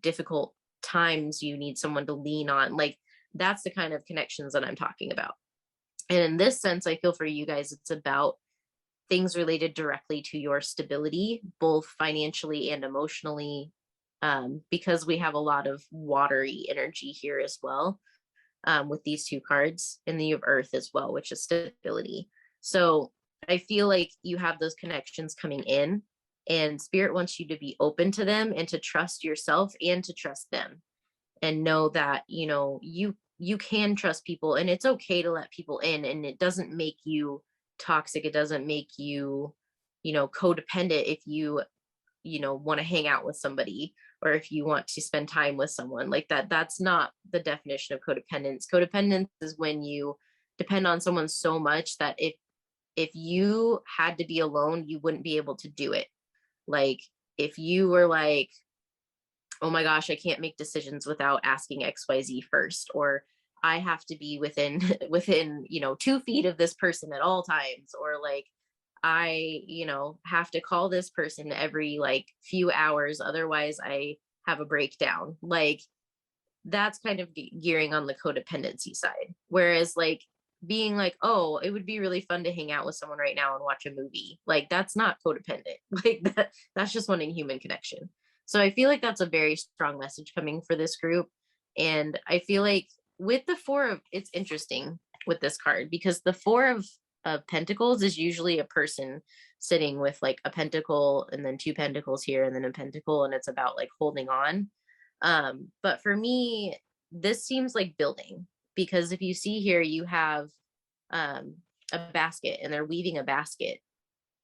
[SPEAKER 1] difficult times, you need someone to lean on. Like, that's the kind of connections that I'm talking about. And in this sense, I feel for you guys, it's about things related directly to your stability, both financially and emotionally, because we have a lot of watery energy here as well, with these two cards, and then you have Earth as well, which is stability. So I feel like you have those connections coming in, and Spirit wants you to be open to them and to trust yourself and to trust them, and know that you can trust people, and it's okay to let people in, and it doesn't make you toxic. It doesn't make you codependent if you want to hang out with somebody, or if you want to spend time with someone like that. That's not the definition of codependence. Codependence is when you depend on someone so much that if you had to be alone, you wouldn't be able to do it. Like, if you were like, oh my gosh, I can't make decisions without asking XYZ first, or I have to be within within, 2 feet of this person at all times, or like I, have to call this person every like few hours, otherwise I have a breakdown. Like that's kind of gearing on the codependency side. Whereas like being like, oh, it would be really fun to hang out with someone right now and watch a movie. Like that's not codependent. Like that's just wanting human connection. So I feel like that's a very strong message coming for this group. And I feel like with the it's interesting with this card because the four of pentacles is usually a person sitting with like a pentacle and then two pentacles here and then a pentacle, and it's about like holding on. But for me, this seems like building, because if you see here, you have a basket and they're weaving a basket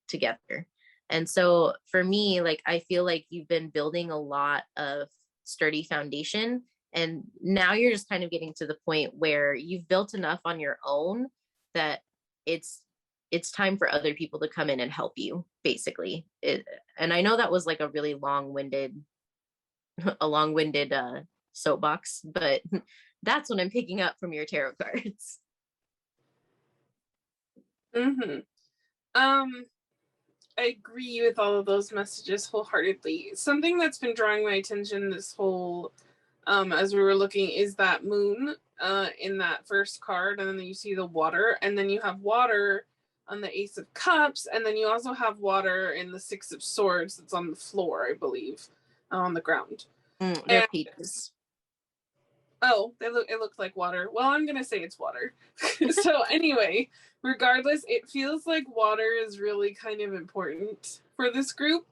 [SPEAKER 1] together. And so for me, like, I feel like you've been building a lot of sturdy foundation. And now you're just kind of getting to the point where you've built enough on your own that it's time for other people to come in and help you, basically. And I know that was like a really long-winded soapbox, but that's what I'm picking up from your tarot cards.
[SPEAKER 2] Mm-hmm. I agree with all of those messages wholeheartedly. Something that's been drawing my attention this whole as we were looking is that moon in that first card, and then you see the water, and then you have water on the Ace of Cups, and then you also have water in the Six of Swords that's on the floor, I believe, on the ground.
[SPEAKER 1] They're peaches.
[SPEAKER 2] Oh, it looked like water. Well, I'm gonna say it's water. So anyway, regardless, it feels like water is really kind of important for this group.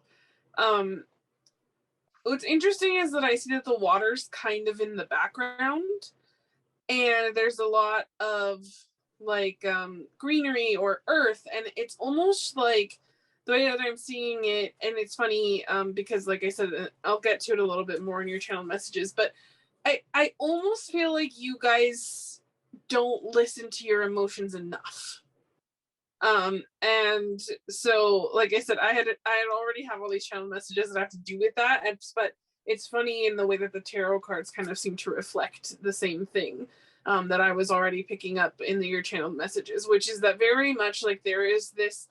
[SPEAKER 2] What's interesting is that I see that the water's kind of in the background, and there's a lot of like greenery or earth, and it's almost like the way that I'm seeing it, and it's funny because like I said, I'll get to it a little bit more in your channel messages, but I almost feel like you guys don't listen to your emotions enough. And so like I said, I had already have all these channel messages that have to do with that, but it's funny in the way that the tarot cards kind of seem to reflect the same thing that I was already picking up in your channel messages, which is that very much like there is this,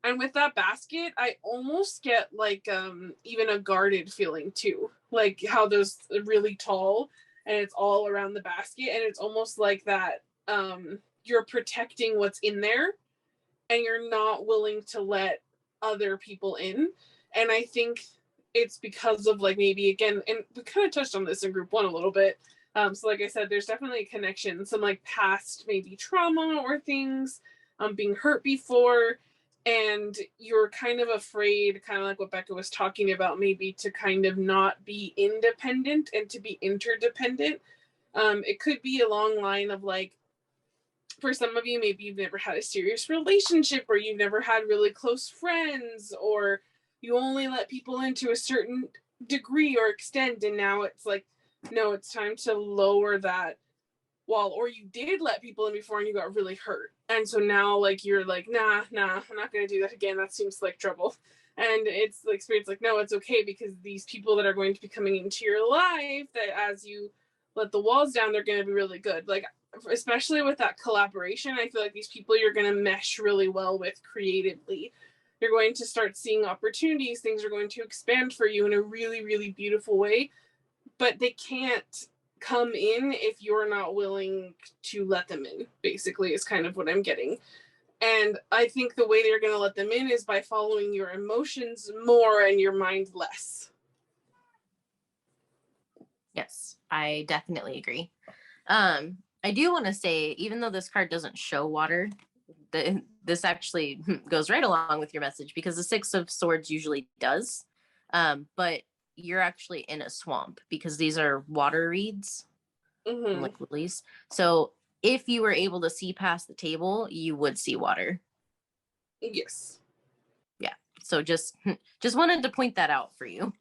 [SPEAKER 2] and with that basket, I almost get like even a guarded feeling too, like how those really tall and it's all around the basket, and it's almost like that you're protecting what's in there and you're not willing to let other people in. And I think it's because of like maybe again, and we kind of touched on this in group one a little bit. So like I said, there's definitely a connection, some like past maybe trauma or things, being hurt before, and you're kind of afraid, kind of like what Bekah was talking about, maybe to kind of not be independent and to be interdependent. It could be a long line of like, for some of you, maybe you've never had a serious relationship, or you've never had really close friends, or you only let people into a certain degree or extent, and now it's like, no, it's time to lower that wall. Or you did let people in before and you got really hurt, and so now like you're like, nah, I'm not gonna do that again, that seems like trouble. And it's like experience like, no, it's okay, because these people that are going to be coming into your life, that as you let the walls down, they're going to be really good. Like especially with that collaboration, I feel like these people you're going to mesh really well with creatively. You're going to start seeing opportunities, things are going to expand for you in a really, really beautiful way, but they can't come in if you're not willing to let them in, basically, is kind of what I'm getting. And I think the way they're going to let them in is by following your emotions more and your mind less.
[SPEAKER 1] Yes, I definitely agree. I do want to say, even though this card doesn't show water, this actually goes right along with your message, because the Six of Swords usually does. But you're actually in a swamp, because these are water reeds, like lilies. So if you were able to see past the table, you would see water.
[SPEAKER 2] Yes.
[SPEAKER 1] Yeah. So just wanted to point that out for you.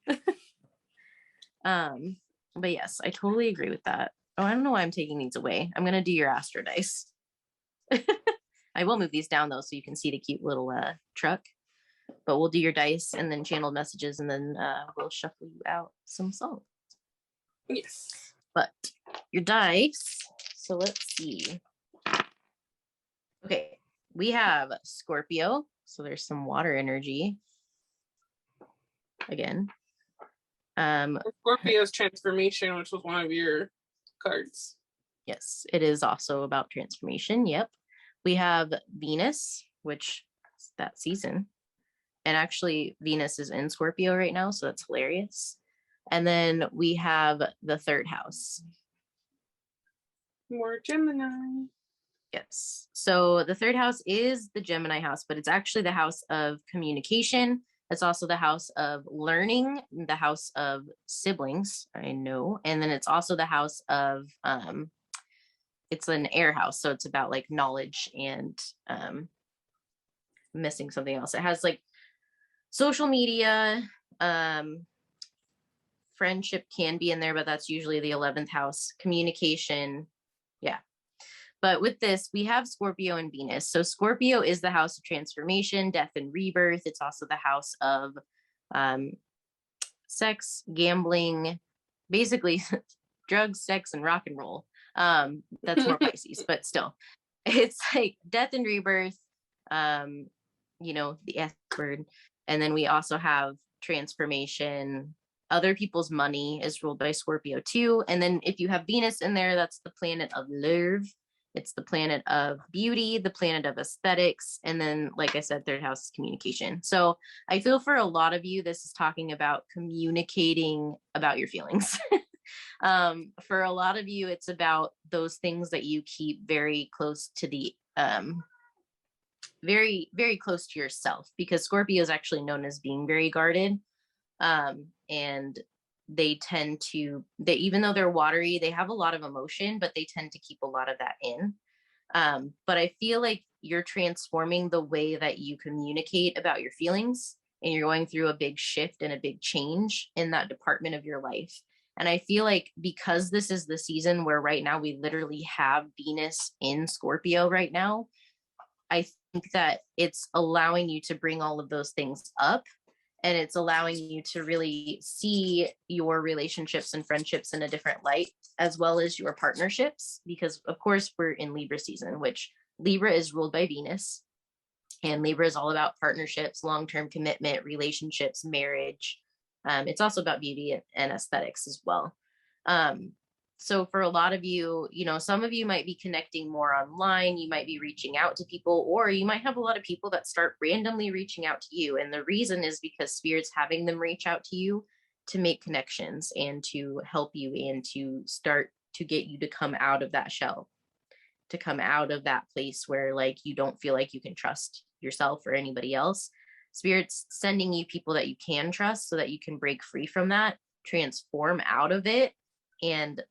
[SPEAKER 1] But yes, I totally agree with that. Oh, I don't know why I'm taking these away. I'm gonna do your Astro dice. I will move these down though, so you can see the cute little truck. But we'll do your dice and then channeled messages, and then we'll shuffle you out some songs.
[SPEAKER 2] Yes.
[SPEAKER 1] But your dice So let's see. Okay, we have Scorpio. So there's some water energy again.
[SPEAKER 2] Scorpio's transformation, which was one of your cards.
[SPEAKER 1] Yes, it is also about transformation. Yep. We have Venus, which is that season. And actually, Venus is in Scorpio right now, so that's hilarious. And then we have the third house.
[SPEAKER 2] More Gemini.
[SPEAKER 1] Yes. So the third house is the Gemini house, but it's actually the house of communication. It's also the house of learning, the house of siblings, I know. And then it's also the house of, it's an air house. So it's about like knowledge and missing something else. It has like social media, friendship can be in there, but that's usually the 11th house. Communication. Yeah. But with this, we have Scorpio and Venus. So Scorpio is the house of transformation, death, and rebirth. It's also the house of sex, gambling, basically drugs, sex, and rock and roll. That's more Pisces, but still, it's like death and rebirth, the S word. And then we also have transformation. Other people's money is ruled by Scorpio too. And then if you have Venus in there, that's the planet of love. It's the planet of beauty, the planet of aesthetics. And then, like I said, third house is communication. So I feel for a lot of you, this is talking about communicating about your feelings. For a lot of you, it's about those things that you keep very close to the, very, very close to yourself, because Scorpio is actually known as being very guarded. And they tend to, even though they're watery, they have a lot of emotion, but they tend to keep a lot of that in. But I feel like you're transforming the way that you communicate about your feelings, and you're going through a big shift and a big change in that department of your life. And I feel like because this is the season where right now we literally have Venus in Scorpio right now, I think that it's allowing you to bring all of those things up. And it's allowing you to really see your relationships and friendships in a different light, as well as your partnerships, because of course we're in Libra season, which Libra is ruled by Venus. And Libra is all about partnerships, long-term commitment, relationships, marriage. It's also about beauty and aesthetics as well. So for a lot of you, some of you might be connecting more online. You might be reaching out to people, or you might have a lot of people that start randomly reaching out to you. And the reason is because Spirit's having them reach out to you to make connections and to help you and to start to get you to come out of that shell, to come out of that place where like you don't feel like you can trust yourself or anybody else. Spirit's sending you people that you can trust so that you can break free from that, transform out of it, and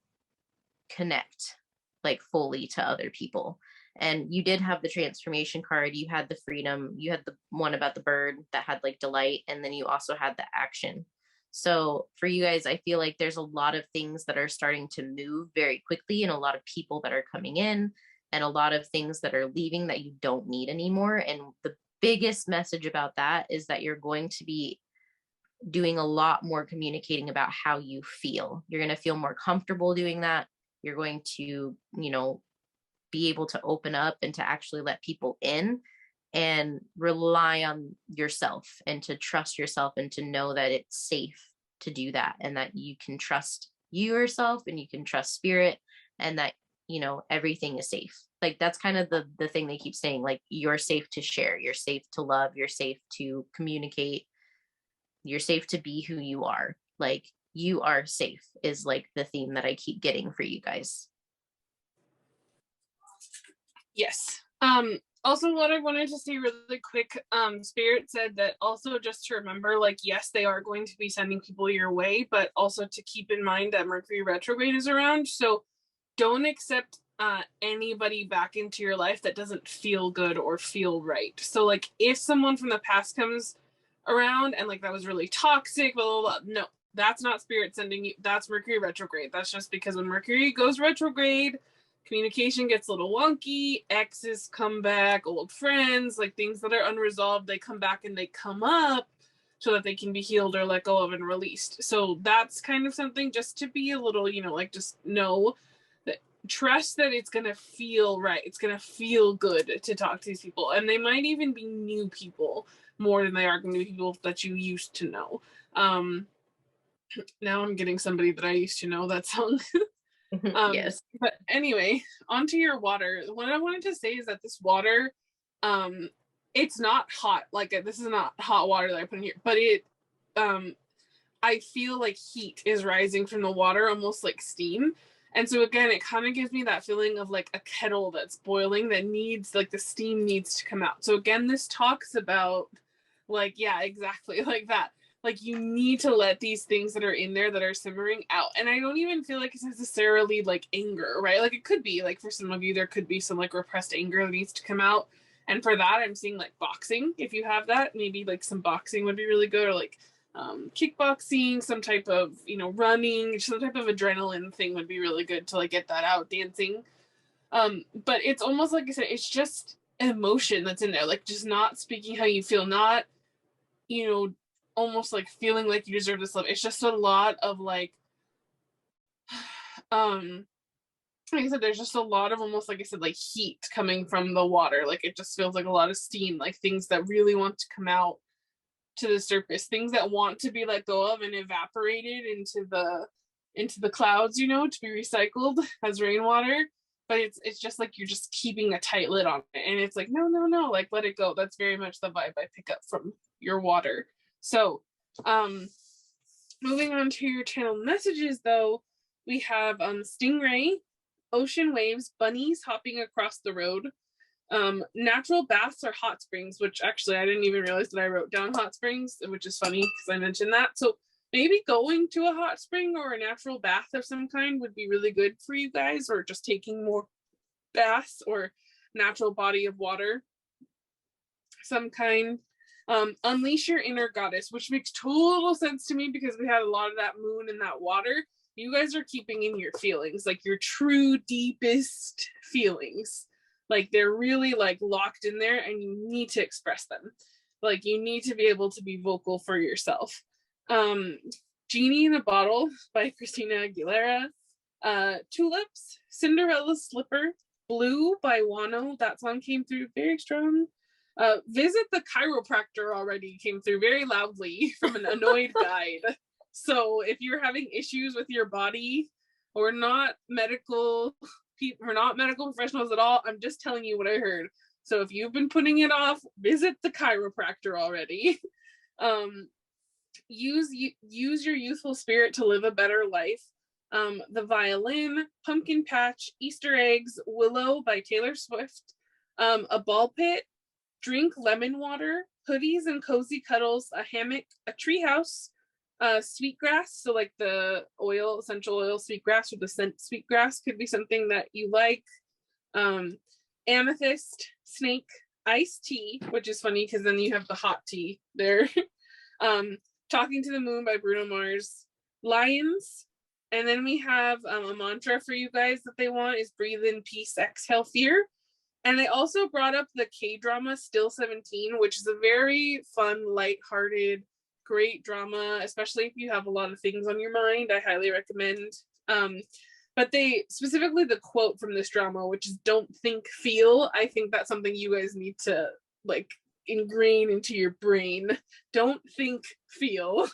[SPEAKER 1] connect like fully to other people. And you did have the transformation card, you had the freedom, you had the one about the bird that had like delight, and then you also had the action. So for you guys, I feel like there's a lot of things that are starting to move very quickly, and a lot of people that are coming in, and a lot of things that are leaving that you don't need anymore. And the biggest message about that is that you're going to be doing a lot more communicating about how you feel. You're going to feel more comfortable doing that. You're going to, be able to open up and to actually let people in and rely on yourself and to trust yourself and to know that it's safe to do that, and that you can trust yourself and you can trust Spirit, and that, everything is safe. Like that's kind of the thing they keep saying, like you're safe to share, you're safe to love, you're safe to communicate, you're safe to be who you are. Like you are safe is like the theme that I keep getting for you guys.
[SPEAKER 2] Yes. Also what I wanted to say really quick, Spirit said that also just to remember, like, yes, they are going to be sending people your way, but also to keep in mind that Mercury retrograde is around. So don't accept anybody back into your life that doesn't feel good or feel right. So like if someone from the past comes around and like that was really toxic, blah, blah, blah, no, that's not Spirit sending you. That's Mercury retrograde. That's just because when Mercury goes retrograde, communication gets a little wonky, exes come back, old friends, like things that are unresolved, they come back and they come up so that they can be healed or let go of and released. So that's kind of something just to be a little, like just know that trust that it's going to feel right. It's going to feel good to talk to these people. And they might even be new people more than they are going to be people that you used to know. Now I'm getting somebody that I used to know, that song.
[SPEAKER 1] Yes.
[SPEAKER 2] But anyway, onto your water. What I wanted to say is that this water, it's not hot. Like, this is not hot water that I put in here, but I feel like heat is rising from the water, almost like steam. And so again, it kind of gives me that feeling of like a kettle that's boiling that needs, like, the steam needs to come out. So again, this talks about, like, yeah, exactly, like that. Like, you need to let these things that are in there that are simmering out. And I don't even feel like it's necessarily like anger, right? Like, it could be, like, for some of you, there could be some like repressed anger that needs to come out. And for that, I'm seeing like boxing. If you have that, maybe like some boxing would be really good, or like kickboxing, some type of, running, some type of adrenaline thing would be really good to like get that out, dancing. But it's almost like I said, it's just emotion that's in there, like just not speaking how you feel, not, almost like feeling like you deserve this love. It's just a lot of like I said, there's just a lot of, almost like I said, like heat coming from the water. Like, it just feels like a lot of steam, like things that really want to come out to the surface, things that want to be let go of and evaporated into the clouds, to be recycled as rainwater. But it's just like you're just keeping a tight lid on it, and it's like, no, like, let it go. That's very much the vibe I pick up from your water. So moving on to your channel messages, though, we have stingray, ocean waves, bunnies hopping across the road, natural baths or hot springs, which actually I didn't even realize that I wrote down hot springs, which is funny because I mentioned that. So maybe going to a hot spring or a natural bath of some kind would be really good for you guys, or just taking more baths or natural body of water, some kind. Unleash your inner goddess, which makes total sense to me because we had a lot of that moon in that water. You guys are keeping in your feelings, like your true deepest feelings. Like, they're really like locked in there, and you need to express them. Like, you need to be able to be vocal for yourself. Genie in a Bottle by Christina Aguilera. Tulips, Cinderella Slipper, Blue by Wano. That song came through very strong. Visit the Chiropractor already came through very loudly from an annoyed guide. So if you're having issues with your body, or not medical people, we're not medical professionals at all, I'm just telling you what I heard. So if you've been putting it off, visit the chiropractor already. Use your youthful spirit to live a better life. The Violin, Pumpkin Patch, Easter Eggs, Willow by Taylor Swift, A Ball Pit, Drink Lemon Water, Hoodies and Cozy Cuddles, a Hammock, a Treehouse, sweetgrass, so like the oil, essential oil sweetgrass, or the scent sweetgrass could be something that you like. Amethyst, Snake, Iced Tea, which is funny because then you have the hot tea there. Talking to the Moon by Bruno Mars, Lions, and then we have a mantra for you guys that they want is breathe in peace, exhale fear. And they also brought up the K-drama Still 17, which is a very fun, lighthearted, great drama, especially if you have a lot of things on your mind. I highly recommend. But they specifically, the quote from this drama, which is "Don't think, feel." I think that's something you guys need to like ingrain into your brain. Don't think, feel.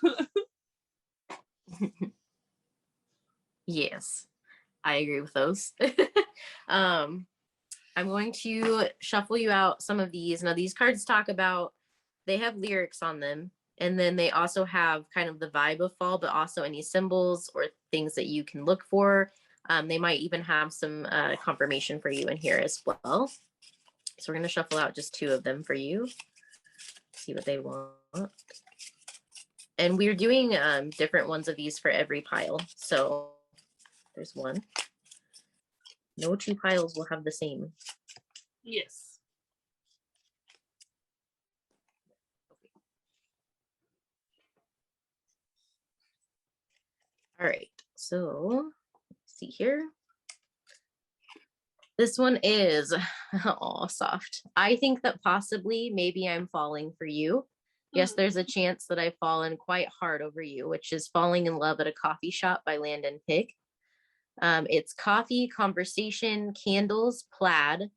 [SPEAKER 1] Yes, I agree with those. I'm going to shuffle you out some of these. Now, these cards talk about, they have lyrics on them, and then they also have kind of the vibe of fall, but also any symbols or things that you can look for. They might even have some confirmation for you in here as well. So we're going to shuffle out just two of them for you. See what they want. And we're doing different ones of these for every pile. So there's one. No two piles will have the same.
[SPEAKER 2] Yes.
[SPEAKER 1] All right. So let's see here. This one is oh soft. I think that possibly maybe I'm falling for you. Yes, there's a chance that I've fallen quite hard over you, which is Falling in Love at a Coffee Shop by Landon Pig. It's coffee, conversation, candles, plaid,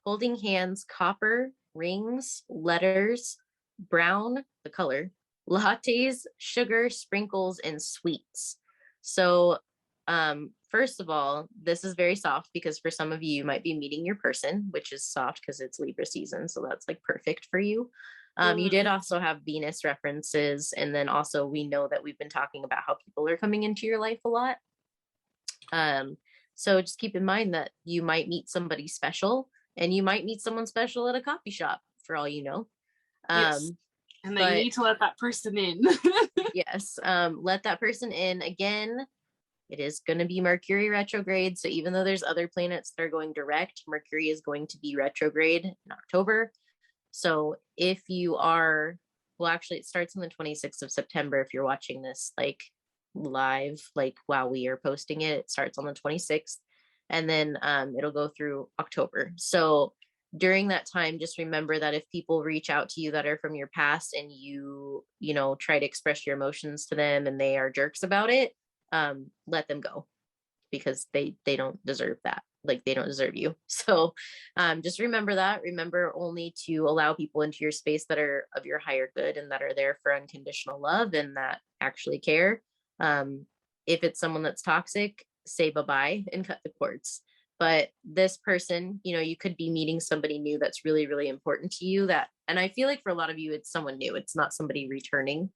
[SPEAKER 1] holding hands, copper, rings, letters, brown, the color, lattes, sugar, sprinkles, and sweets. So, first of all, this is very soft because for some of you, you might be meeting your person, which is soft because it's Libra season. So that's like perfect for you. You did also have Venus references. And then also we know that we've been talking about how people are coming into your life a lot. So just keep in mind that you might meet somebody special and you might meet someone special at a coffee shop for all you know.
[SPEAKER 2] Yes. And that you need to let that person in.
[SPEAKER 1] Yes. Let that person in. Again, it is going to be Mercury retrograde. So even though there's other planets that are going direct, Mercury is going to be retrograde in October. So if you are, well, actually, it starts on the 26th of September. If you're watching this like live, like while we are posting it, it starts on the 26th, and then it'll go through October. So during that time, just remember that if people reach out to you that are from your past and you know, try to express your emotions to them and they are jerks about it, let them go because they don't deserve that. Like they don't deserve you. So just remember that. Remember only to allow people into your space that are of your higher good and that are there for unconditional love and that actually care. If it's someone that's toxic, say bye-bye and cut the cords. But this person, you know, you could be meeting somebody new that's really, really important to you. That, and I feel like for a lot of you, it's someone new. It's not somebody returning.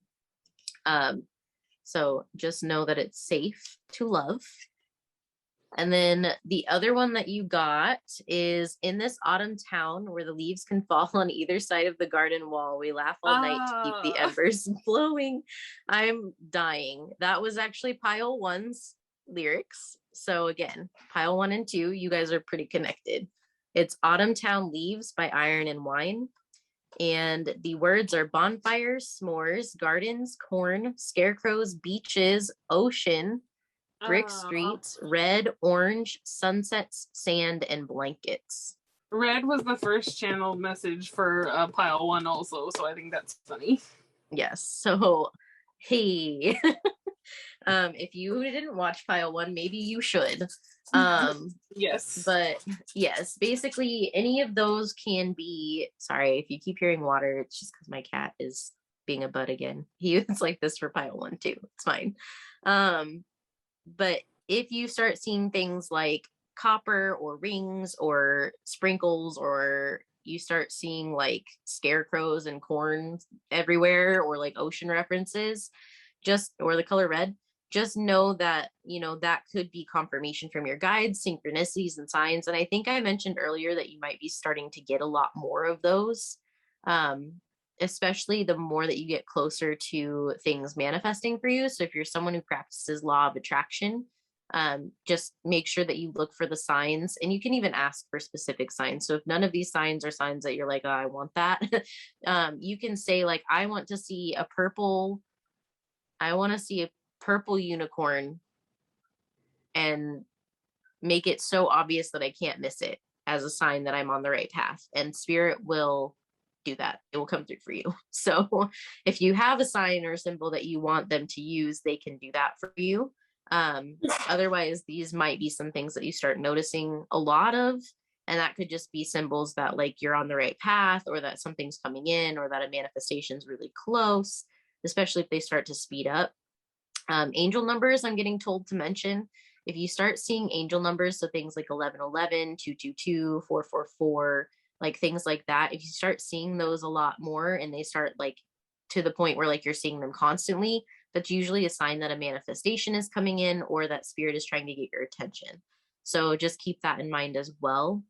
[SPEAKER 1] So just know that it's safe to love. And then the other one that you got is in this autumn town where the leaves can fall on either side of the garden wall. We laugh all night to keep the embers blowing. I'm dying. That was actually pile one's lyrics. So again, pile 1 and 2, you guys are pretty connected. It's Autumn Town Leaves by Iron and Wine. And the words are bonfires, s'mores, gardens, corn, scarecrows, beaches, ocean, brick streets, red, orange, sunsets, sand, and blankets.
[SPEAKER 2] Red was the first channel message for pile 1 also, so I think that's funny.
[SPEAKER 1] Yes. So, hey, if you didn't watch pile 1, maybe you should.
[SPEAKER 2] Yes.
[SPEAKER 1] But yes, basically any of those can be, sorry, if you keep hearing water, it's just because my cat is being a butt again. He was like this for pile 1 too. It's fine. But if you start seeing things like copper or rings or sprinkles, or you start seeing like scarecrows and corn everywhere, or like ocean references, just, or the color red, just know that, you know, that could be confirmation from your guides, synchronicities, and signs. And I think I mentioned earlier that you might be starting to get a lot more of those. Especially the more that you get closer to things manifesting for you. So if you're someone who practices law of attraction, just make sure that you look for the signs, and you can even ask for specific signs. So if none of these signs are signs that you're like, oh, I want that, you can say like, I want to see a purple unicorn, and make it so obvious that I can't miss it as a sign that I'm on the right path, and spirit will do that. It will come through for you. So if you have a sign or a symbol that you want them to use, they can do that for you. Otherwise, these might be some things that you start noticing a lot of, and that could just be symbols that like you're on the right path, or that something's coming in, or that a manifestation is really close, especially if they start to speed up. Angel numbers, I'm getting told to mention. If you start seeing angel numbers, so things like 1111, 222, 444, like things like that, if you start seeing those a lot more and they start like to the point where like you're seeing them constantly, that's usually a sign that a manifestation is coming in, or that spirit is trying to get your attention. So just keep that in mind as well.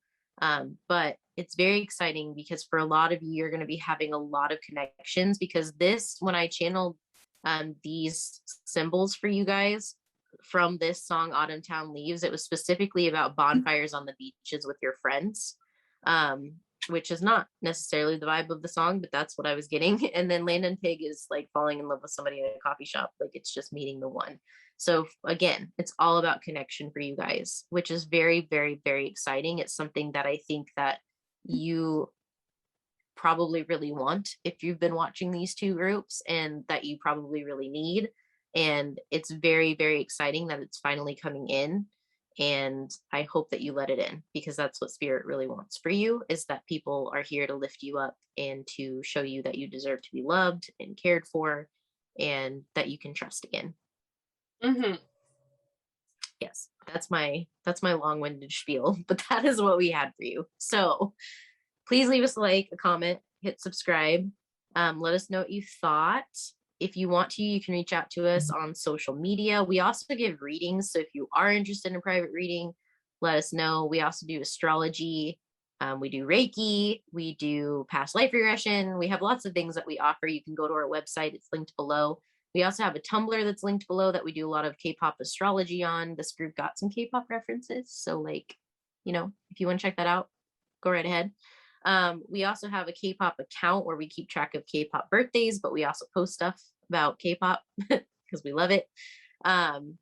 [SPEAKER 1] But it's very exciting because for a lot of you, you're going to be having a lot of connections, because this, when I channeled these symbols for you guys from this song Autumn Town Leaves, it was specifically about bonfires on the beaches with your friends, which is not necessarily the vibe of the song, but that's what I was getting. And then Land and Pig is like falling in love with somebody in a coffee shop, like it's just meeting the one. So again, it's all about connection for you guys, which is very, very, very exciting. It's something that I think that you probably really want if you've been watching these two groups, and that you probably really need. And it's very, very exciting that it's finally coming in. And I hope that you let it in, because that's what spirit really wants for you, is that people are here to lift you up and to show you that you deserve to be loved and cared for, and that you can trust again.
[SPEAKER 2] Mm-hmm.
[SPEAKER 1] Yes, that's my long-winded spiel, but that is what we had for you. So please leave us a like, a comment, hit subscribe. Let us know what you thought. If you want to, you can reach out to us on social media. We also give readings, so if you are interested in a private reading, let us know. We also do astrology. We do Reiki. We do past life regression. We have lots of things that we offer. You can go to our website. It's linked below. We also have a Tumblr that's linked below that we do a lot of K-pop astrology on. This group got some K-pop references. So like, if you want to check that out, go right ahead. We also have a K-pop account where we keep track of K-pop birthdays, but we also post stuff about K-pop because we love it. And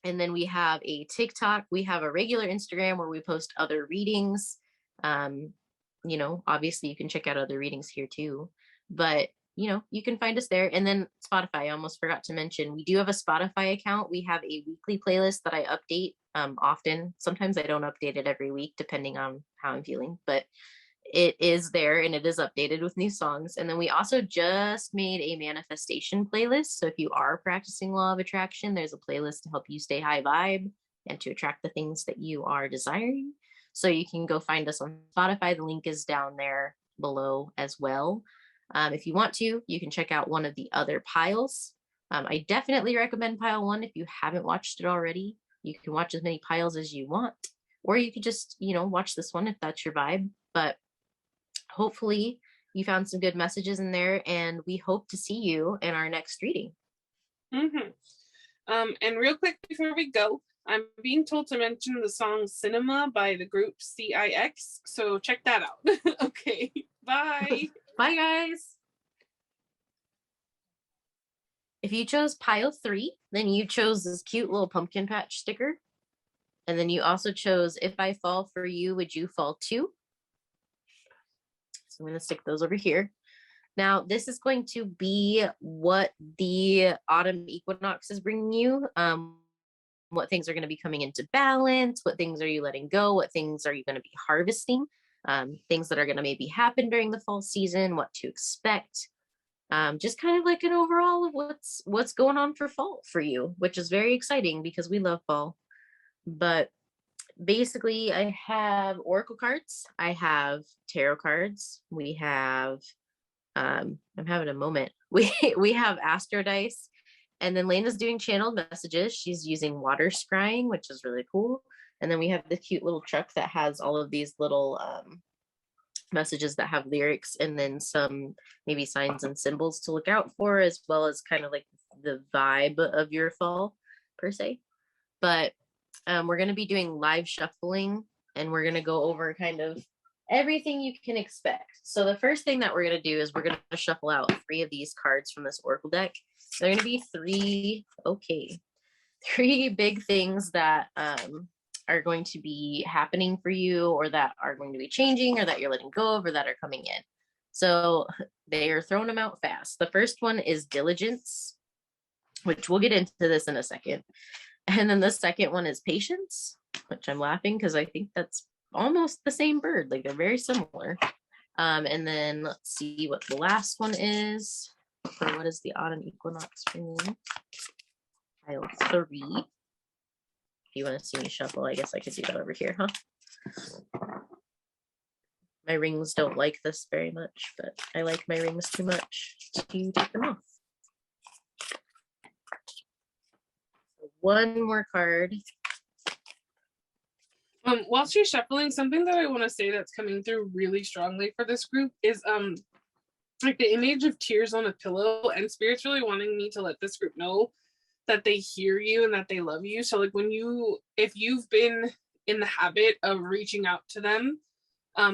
[SPEAKER 1] then we have a TikTok. We have a regular Instagram where we post other readings. Obviously you can check out other readings here too, but you can find us there. And then Spotify, I almost forgot to mention, we do have a Spotify account. We have a weekly playlist that I update often. Sometimes I don't update it every week, depending on how I'm feeling, but it is there and it is updated with new songs. And then we also just made a manifestation playlist. So if you are practicing law of attraction, there's a playlist to help you stay high vibe and to attract the things that you are desiring. So you can go find us on Spotify. The link is down there below as well. If you want to, you can check out one of the other piles. I definitely recommend pile 1 if you haven't watched it already. You can watch as many piles as you want, or you could just, watch this one if that's your vibe. But hopefully you found some good messages in there, and we hope to see you in our next reading.
[SPEAKER 2] Mm-hmm. And real quick before we go, I'm being told to mention the song Cinema by the group CIX. So check that out. Okay. Bye.
[SPEAKER 1] Bye, guys. If you chose pile 3, then you chose this cute little pumpkin patch sticker. And then you also chose, if I fall for you, would you fall too? So I'm going to stick those over here. Now, this is going to be what the autumn equinox is bringing you. What things are going to be coming into balance? What things are you letting go? What things are you going to be harvesting? Things that are going to maybe happen during the fall season, what to expect. Just kind of like an overall of what's going on for fall for you, which is very exciting because we love fall. But basically, I have oracle cards, I have tarot cards, we have I'm having a moment. We have astro dice, and then Laina's doing channeled messages. She's using water scrying, which is really cool. And then we have the cute little truck that has all of these little messages that have lyrics, and then some maybe signs and symbols to look out for, as well as kind of like the vibe of your fall per se. But we're going to be doing live shuffling, and we're going to go over kind of everything you can expect. So the first thing that we're going to do is we're going to shuffle out 3 of these cards from this oracle deck. They're going to be 3 big things that are going to be happening for you, or that are going to be changing, or that you're letting go of, or that are coming in. So they are throwing them out fast. The first one is diligence, which we'll get into this in a second. And then the second one is patience, which I'm laughing because I think that's almost the same bird. Like, they're very similar. And then let's see what the last one is. For what is the autumn equinox bringing? Pile 3. If you want to see me shuffle, I guess I could do that over here, huh? My rings don't like this very much, but I like my rings too much to take them off. One more card.
[SPEAKER 2] While she's shuffling, something that I want to say that's coming through really strongly for this group is like the image of tears on a pillow, and Spirit's really wanting me to let this group know that they hear you and that they love you. So like if you've been in the habit of reaching out to them,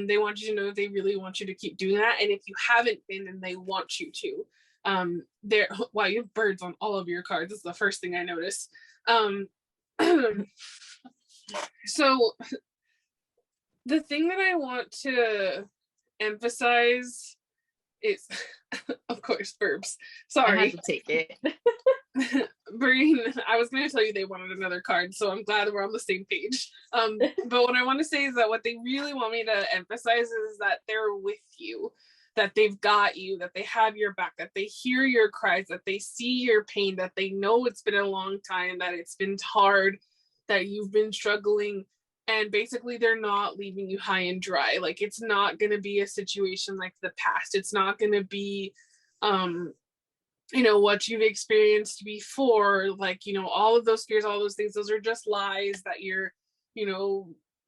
[SPEAKER 2] they want you to know they really want you to keep doing that. And if you haven't been and they want you to, wow, you have birds on all of your cards. This is the first thing I noticed. So the thing that I want to emphasize is, of course, verbs. Sorry.
[SPEAKER 1] I had to take it.
[SPEAKER 2] Breen, I was going to tell you they wanted another card, so I'm glad we're on the same page. But what I want to say is that what they really want me to emphasize is that they're with you, that they've got you, that they have your back, that they hear your cries, that they see your pain, that they know it's been a long time, that it's been hard, that you've been struggling, and basically they're not leaving you high and dry. Like, it's not going to be a situation like the past. It's not going to be what you've experienced before, like, all of those fears, all those things, those are just lies that you're,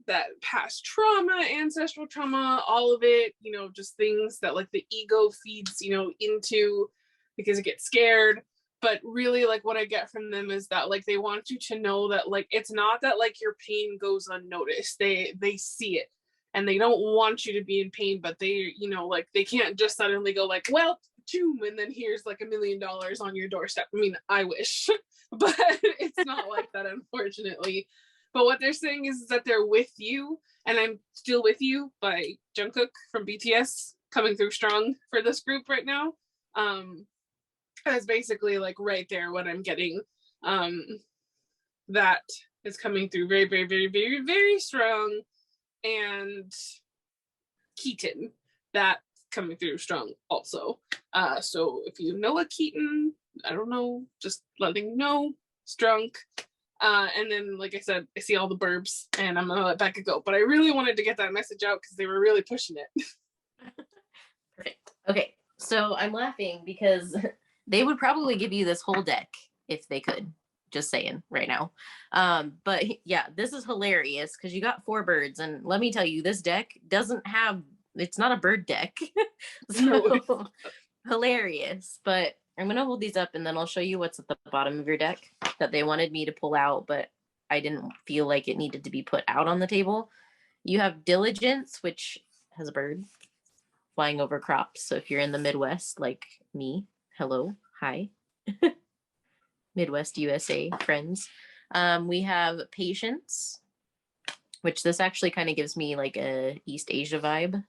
[SPEAKER 2] that past trauma, ancestral trauma, all of it, just things that like the ego feeds, into because it gets scared. But really, like, what I get from them is that, like, they want you to know that, like, it's not that like your pain goes unnoticed. They see it, and they don't want you to be in pain, but they, like, they can't just suddenly go like, well, June, and then here's like $1 million on your doorstep. I mean, I wish, but it's not like that, unfortunately. But what they're saying is that they're with you, and I'm Still With You by Jungkook from BTS coming through strong for this group right now. That's basically like right there what I'm getting. That is coming through very, very, very, very, very strong. And Keaton, that coming through strong also. So if you know a Keaton, I don't know, just letting you know, strong. And then, like I said, I see all the burbs, and I'm gonna let Bekah go. But I really wanted to get that message out because they were really pushing it.
[SPEAKER 1] Perfect. Okay, so I'm laughing because they would probably give you this whole deck if they could. Just saying right now. But yeah, this is hilarious because you got 4 birds, and let me tell you, this deck doesn't have. It's not a bird deck. So
[SPEAKER 2] No.
[SPEAKER 1] hilarious. But I'm gonna hold these up, and then I'll show you what's at the bottom of your deck that they wanted me to pull out, but I didn't feel like it needed to be put out on the table. You have Diligence, which has a bird flying over crops. So if you're in the Midwest, like me, hello, hi. Midwest USA friends. We have Patience, which this actually kind of gives me like a East Asia vibe.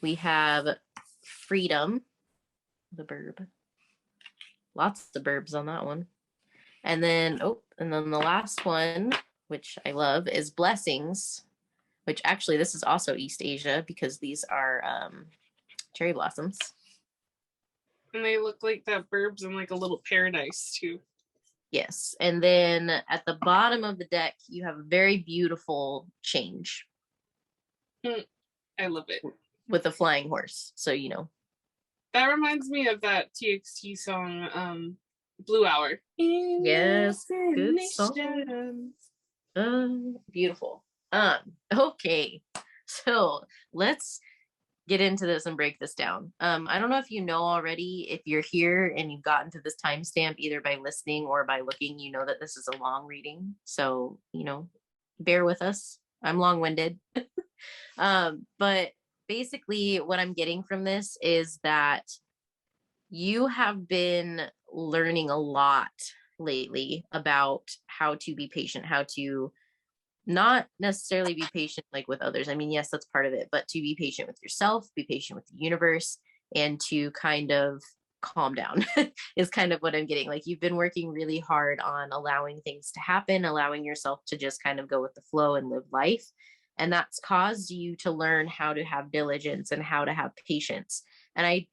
[SPEAKER 1] We have Freedom, the burb. Lots of burbs on that one. And then the last one, which I love, is Blessings, which actually this is also East Asia because these are cherry blossoms.
[SPEAKER 2] And they look like that burbs in like a little paradise too.
[SPEAKER 1] Yes. And then at the bottom of the deck, you have a very beautiful change.
[SPEAKER 2] I love it.
[SPEAKER 1] With a flying horse. So,
[SPEAKER 2] That reminds me of that TXT song, Blue Hour.
[SPEAKER 1] Yes. Good song. Beautiful. Okay. So let's get into this and break this down. I don't know if you know already, if you're here and you've gotten to this timestamp either by listening or by looking, you know that this is a long reading. So, bear with us. I'm long-winded. But basically what I'm getting from this is that you have been learning a lot lately about how to be patient, how to not necessarily be patient like with others. I mean, yes, that's part of it, but to be patient with yourself, be patient with the universe, and to kind of calm down is kind of what I'm getting. Like, you've been working really hard on allowing things to happen, allowing yourself to just kind of go with the flow and live life. And that's caused you to learn how to have diligence and how to have patience. And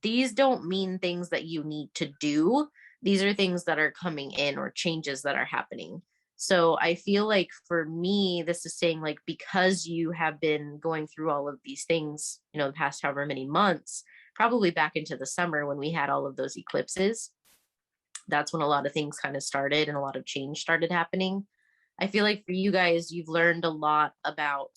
[SPEAKER 1] these don't mean things that you need to do. These are things that are coming in or changes that are happening. So I feel like for me, this is saying, like, because you have been going through all of these things, the past however many months, probably back into the summer when we had all of those eclipses, that's when a lot of things kind of started and a lot of change started happening. I feel like for you guys, you've learned a lot about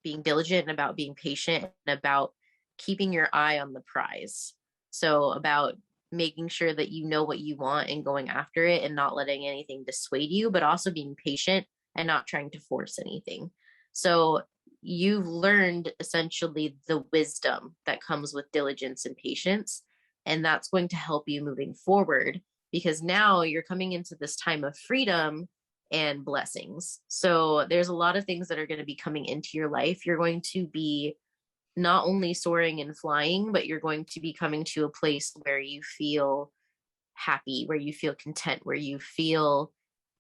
[SPEAKER 1] being diligent and about being patient and about keeping your eye on the prize. So about making sure that you know what you want and going after it and not letting anything dissuade you, but also being patient and not trying to force anything. So you've learned essentially the wisdom that comes with diligence and patience, and that's going to help you moving forward because now you're coming into this time of freedom and blessings. So there's a lot of things that are going to be coming into your life. You're going to be not only soaring and flying, but you're going to be coming to a place where you feel happy, where you feel content, where you feel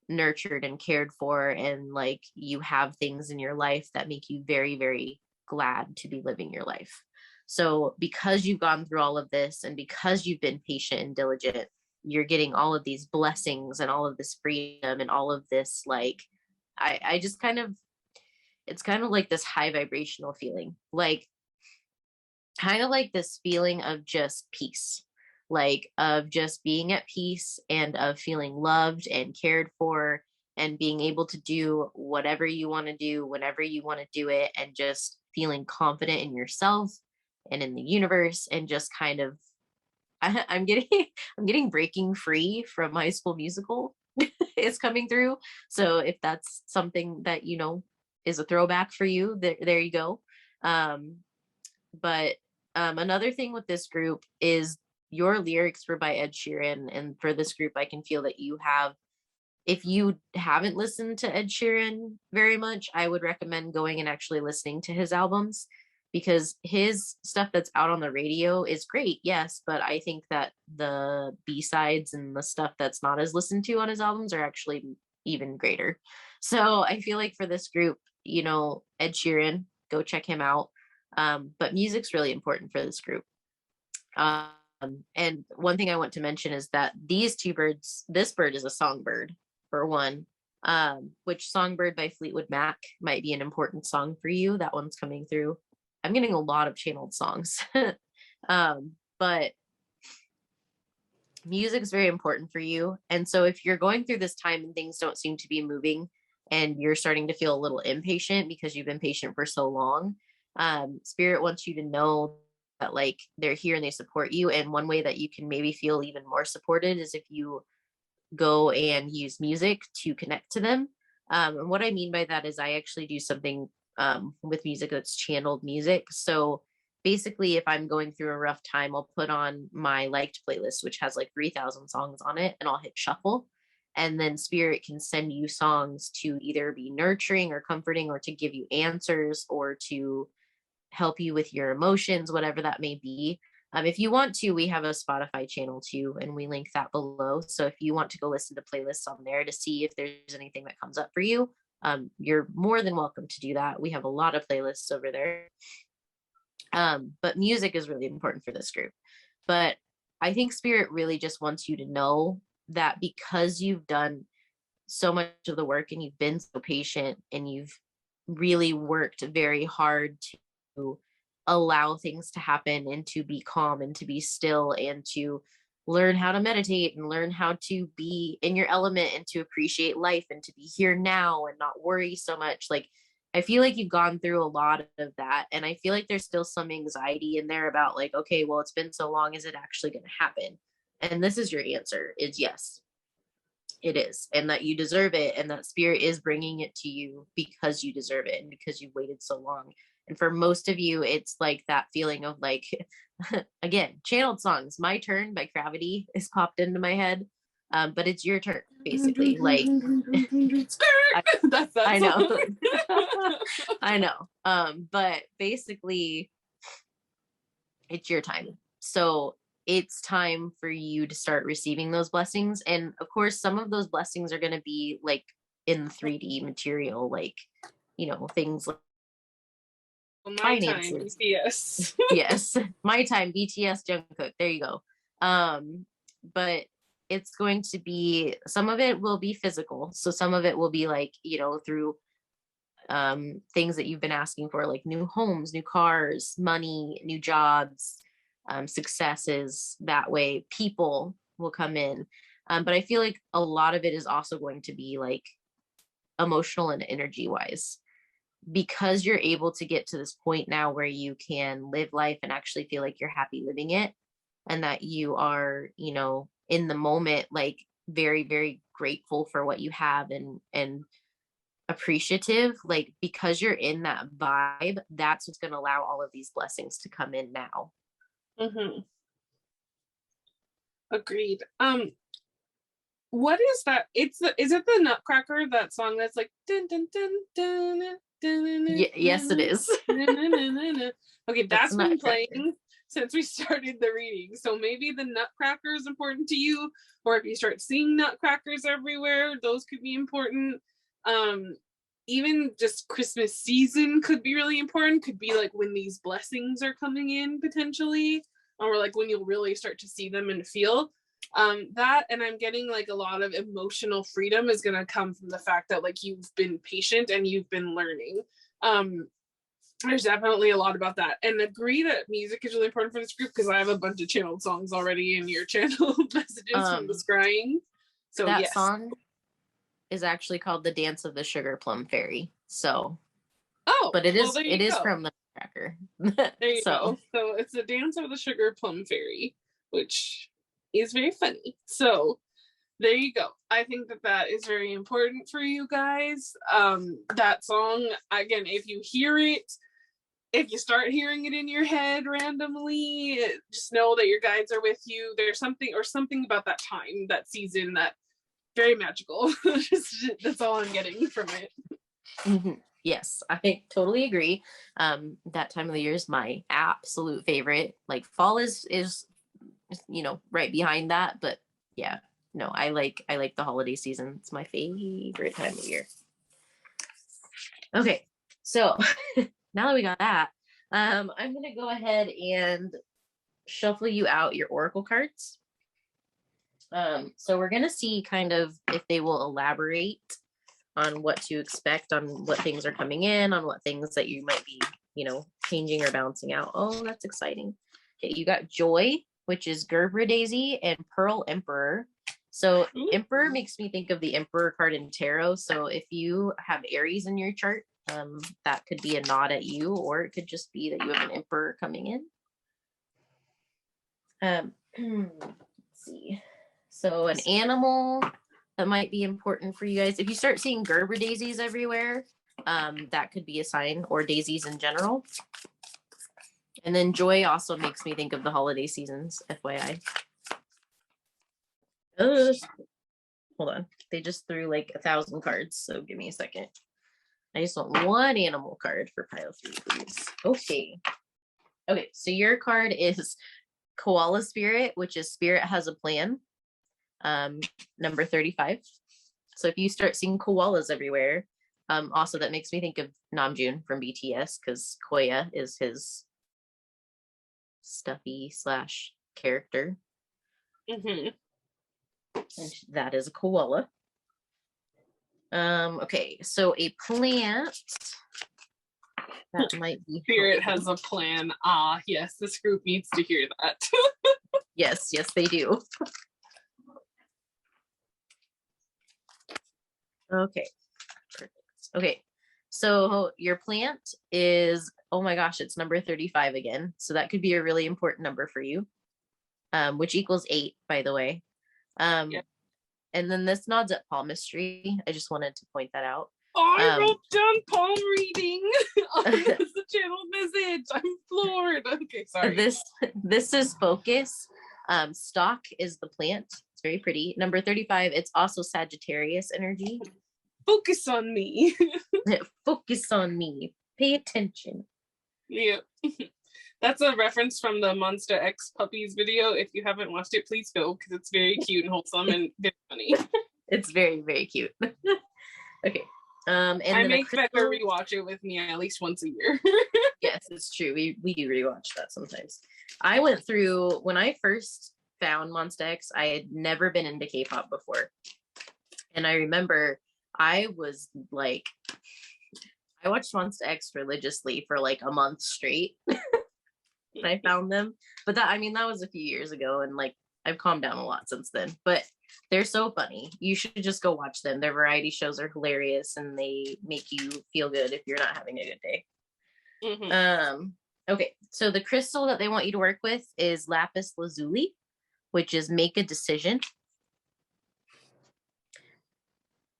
[SPEAKER 1] nurtured and cared for, and like you have things in your life that make you very, very glad to be living your life. So because you've gone through all of this and because you've been patient and diligent, you're getting all of these blessings and all of this freedom and all of this, like, I just kind of, it's kind of like this high vibrational feeling, like kind of like this feeling of just peace, like of just being at peace and of feeling loved and cared for and being able to do whatever you want to do whenever you want to do it, and just feeling confident in yourself and in the universe, and just kind of I'm getting I'm getting breaking free from High School Musical is coming through. So if that's something that is a throwback for you, there you go. Um, but another thing with this group is your lyrics were by Ed Sheeran, and for this group, I can feel that you have. If you haven't listened to Ed Sheeran very much, I would recommend going and actually listening to his albums, because his stuff that's out on the radio is great, yes, but I think that the B-sides and the stuff that's not as listened to on his albums are actually even greater. So I feel like for this group, Ed Sheeran, go check him out. But music's really important for this group. And one thing I want to mention is that these two birds, this bird is a songbird, for one, which Songbird by Fleetwood Mac might be an important song for you. That one's coming through. I'm getting a lot of channeled songs. But music is very important for you. And so if you're going through this time and things don't seem to be moving and you're starting to feel a little impatient because you've been patient for so long, Spirit wants you to know that like they're here and they support you. And one way that you can maybe feel even more supported is if you go and use music to connect to them. And what I mean by that is I actually do something with music that's channeled music. So basically, if I'm going through a rough time, I'll put on my liked playlist, which has like 3,000 songs on it, and I'll hit shuffle. And then Spirit can send you songs to either be nurturing or comforting, or to give you answers, or to help you with your emotions, whatever that may be. If you want to, we have a Spotify channel too, and we link that below. So if you want to go listen to playlists on there to see if there's anything that comes up for you, you're more than welcome to do that. We have a lot of playlists over there. But music is really important for this group. But I think Spirit really just wants you to know that because you've done so much of the work and you've been so patient and you've really worked very hard to allow things to happen and to be calm and to be still and to learn how to meditate and learn how to be in your element and to appreciate life and to be here now and not worry so much. Like, I feel like you've gone through a lot of that, and I feel like there's still some anxiety in there about like, okay, well, it's been so long, is it actually going to happen? And this is your answer, is yes, it is, and that you deserve it, and that Spirit is bringing it to you because you deserve it and because you've waited so long. And for most of you, it's like that feeling of like, again, channeled songs. My Turn by Gravity is popped into my head, but it's your turn, basically. Like, I know. I know. But basically, it's your time. So it's time for you to start receiving those blessings. And of course, some of those blessings are going to be like in the 3D material, like, things like
[SPEAKER 2] My Time,
[SPEAKER 1] finances.
[SPEAKER 2] BTS.
[SPEAKER 1] Yes, My Time, BTS, Jungkook. There you go. But it's going to be, some of it will be physical. So some of it will be like, through things that you've been asking for, like new homes, new cars, money, new jobs, successes. That way people will come in. But I feel like a lot of it is also going to be like emotional and energy wise, because you're able to get to this point now where you can live life and actually feel like you're happy living it, and that you are, in the moment, like very, very grateful for what you have, and appreciative, like because you're in that vibe, that's what's going to allow all of these blessings to come in now.
[SPEAKER 2] Mm-hmm. Agreed. What is that? Is it the Nutcracker, that song that's like dun dun dun dun
[SPEAKER 1] Yes, it is.
[SPEAKER 2] Okay,
[SPEAKER 1] That's
[SPEAKER 2] that's been
[SPEAKER 1] Nutcracker.
[SPEAKER 2] playing since we started the reading. So maybe the Nutcracker is important to you, or if you start seeing nutcrackers everywhere, those could be important. Even just Christmas season could be really important. Could be like when these blessings are coming in potentially, or like when you'll really start to see them and feel that. And I'm getting like a lot of emotional freedom is going to come from the fact that like you've been patient and you've been learning. There's definitely a lot about that, and agree that music is really important for this group because I have a bunch of channeled songs already in your channel messages from the scrying. So
[SPEAKER 1] that
[SPEAKER 2] yes,
[SPEAKER 1] song is actually called "The Dance of the Sugar Plum Fairy." So, but it
[SPEAKER 2] well,
[SPEAKER 1] is from the Nutcracker.
[SPEAKER 2] There you go. So it's the Dance of the Sugar Plum Fairy, which is very funny. So there you go. I think that that is very important for you guys. That song, again, if you hear it, if you start hearing it in your head randomly, just know that your guides are with you. There's something about that time, that season, that very magical. That's all I'm getting from it.
[SPEAKER 1] Mm-hmm. Yes, I totally agree. That time of the year is my absolute favorite. Like fall is right behind that, but yeah, no, I like the holiday season. It's my favorite time of year. Okay, so now that we got that, I'm gonna go ahead and shuffle you out your oracle cards. So we're gonna see kind of if they will elaborate on what to expect, on what things are coming in, on what things that you might be, changing or bouncing out. Oh, that's exciting. Okay, you got Joy, which is Gerbera Daisy, and Pearl Emperor. So Emperor makes me think of the Emperor card in tarot. So if you have Aries in your chart, that could be a nod at you, or it could just be that you have an Emperor coming in. Let's see. So an animal that might be important for you guys. If you start seeing Gerbera daisies everywhere, that could be a sign, or daisies in general. And then Joy also makes me think of the holiday seasons, FYI. Hold on. They just threw like 1,000 cards, so give me a second. I just want one animal card for pile 3, please. Okay, so your card is Koala Spirit, which is Spirit Has a Plan, number 35. So if you start seeing koalas everywhere, also that makes me think of Namjoon from BTS, because Koya is his stuffy / character.
[SPEAKER 2] Mm-hmm.
[SPEAKER 1] And that is a koala. Okay, so a plant that might be
[SPEAKER 2] Spirit Has a Plan. Yes, this group needs to hear that.
[SPEAKER 1] yes, they do. Okay, perfect. Okay, so your plant is, oh my gosh, it's number 35 again. So that could be a really important number for you, which equals 8, by the way. Yep. And then this nods at palmistry. I just wanted to point that out.
[SPEAKER 2] Oh, I wrote down palm reading on the channel message. I'm floored. Okay, sorry.
[SPEAKER 1] This is focus. Stock is the plant. It's very pretty. Number 35, it's also Sagittarius energy.
[SPEAKER 2] Focus on me.
[SPEAKER 1] Focus on me. Pay attention.
[SPEAKER 2] Yeah. That's a reference from the Monster X Puppies video. If you haven't watched it, please go, because it's very cute and wholesome and very funny.
[SPEAKER 1] It's very, very cute. Okay. And
[SPEAKER 2] I make Bekah rewatch it with me at least once a year.
[SPEAKER 1] Yes, it's true. We do rewatch that sometimes. I went through, when I first found Monster X, I had never been into K-pop before. And I remember I was like, I watched Monster X religiously for like a month straight. And I found them. But that was a few years ago, and like I've calmed down a lot since then. But they're so funny. You should just go watch them. Their variety shows are hilarious, and they make you feel good if you're not having a good day. Mm-hmm. Okay, so the crystal that they want you to work with is lapis lazuli, which is make a decision.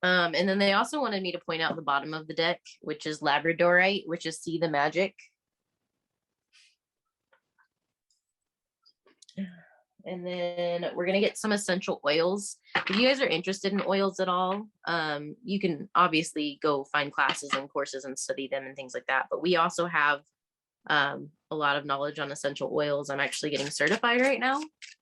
[SPEAKER 1] And then they also wanted me to point out the bottom of the deck, which is labradorite, which is see the magic. And then we're going to get some essential oils. If you guys are interested in oils at all, you can obviously go find classes and courses and study them and things like that. But we also have a lot of knowledge on essential oils. I'm actually getting certified right now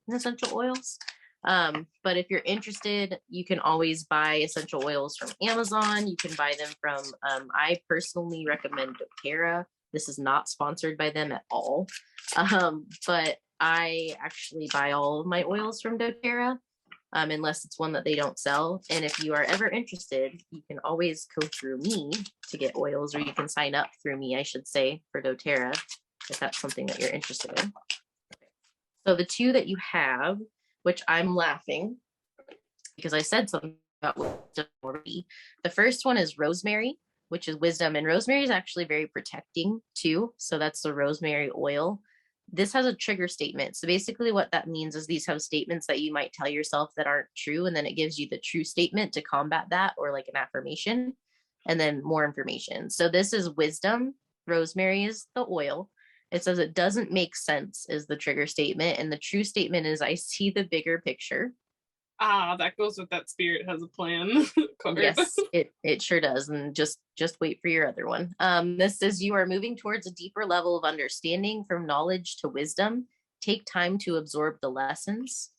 [SPEAKER 1] in essential oils. But if you're interested, you can always buy essential oils from Amazon. You can buy them from, I personally recommend doTERRA. This is not sponsored by them at all. But I actually buy all of my oils from doTERRA, unless it's one that they don't sell. And if you are ever interested, you can always go through me to get oils, or you can sign up through me, I should say, for doTERRA, if that's something that you're interested in. So the two that you have, which I'm laughing because I said something about wisdom already. The first one is rosemary, which is wisdom. And rosemary is actually very protecting too. So that's the rosemary oil. This has a trigger statement. So basically what that means is these have statements that you might tell yourself that aren't true. And then it gives you the true statement to combat that, or like an affirmation, and then more information. So this is wisdom. Rosemary is the oil. It says it doesn't make sense is the trigger statement. And the true statement is I see the bigger picture.
[SPEAKER 2] Ah, that goes with that spirit has a plan.
[SPEAKER 1] Yes, it sure does. And just wait for your other one. This says you are moving towards a deeper level of understanding, from knowledge to wisdom. Take time to absorb the lessons.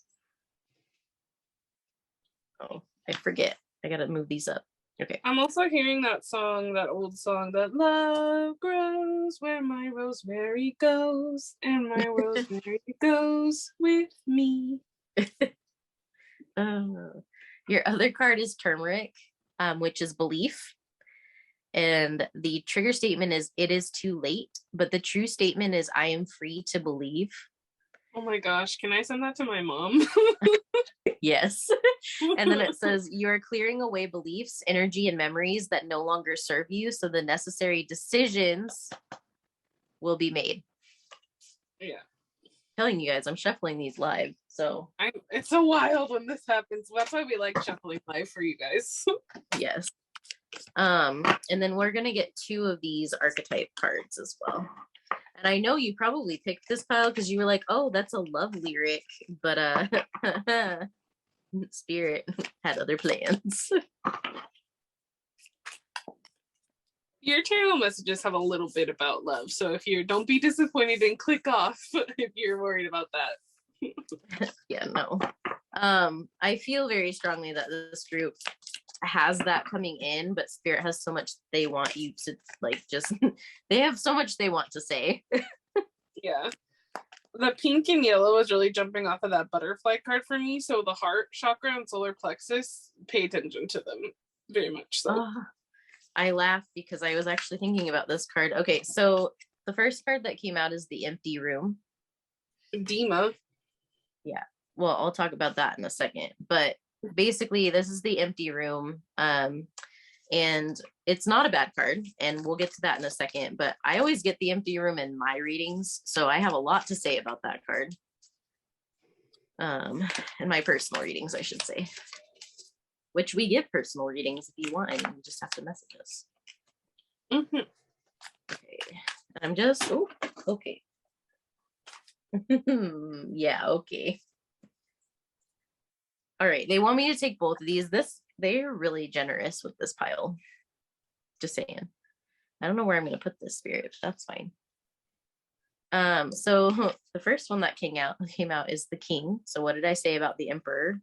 [SPEAKER 1] Oh, I forget. I gotta move these up. Okay.
[SPEAKER 2] I'm also hearing that song, that old song, that love grows where my rosemary goes, and my rosemary goes with me.
[SPEAKER 1] Your other card is turmeric, which is belief. And the trigger statement is it is too late, but the true statement is I am free to believe.
[SPEAKER 2] Oh my gosh, can I send that to my mom?
[SPEAKER 1] Yes. And then it says you are clearing away beliefs, energy, and memories that no longer serve you, so the necessary decisions will be made.
[SPEAKER 2] Yeah.
[SPEAKER 1] I'm telling you guys, I'm shuffling these live. So
[SPEAKER 2] it's so wild when this happens. That's why we like shuffling live for you guys.
[SPEAKER 1] Yes. And then we're gonna get two of these archetype cards as well. And I know you probably picked this pile because you were like, oh, that's a love lyric, but Spirit had other plans.
[SPEAKER 2] Your channel messages have a little bit about love, so if you don't be disappointed and click off if you're worried about that.
[SPEAKER 1] Yeah, no. I feel very strongly that this group has that coming in, but Spirit has so much they want you to like just they have so much they want to say.
[SPEAKER 2] Yeah. The pink and yellow is really jumping off of that butterfly card for me. So the heart chakra and solar plexus, pay attention to them very much. So
[SPEAKER 1] I laugh because I was actually thinking about this card. Okay, so the first card that came out is the empty room.
[SPEAKER 2] Dima.
[SPEAKER 1] Yeah. Well, I'll talk about that in a second. But basically, this is the empty room. And it's not a bad card, and we'll get to that in a second, but I always get the empty room in my readings, so I have a lot to say about that card. In my personal readings, I should say, which we give personal readings if you want, and you just have to message us.
[SPEAKER 2] Mm-hmm.
[SPEAKER 1] Okay, I'm just, oh, okay. Yeah, okay. All right, they want me to take both of these. They're really generous with this pile. Just saying. I don't know where I'm going to put this, Spirit, but that's fine. So the first one that came out is the King. So what did I say about the Emperor?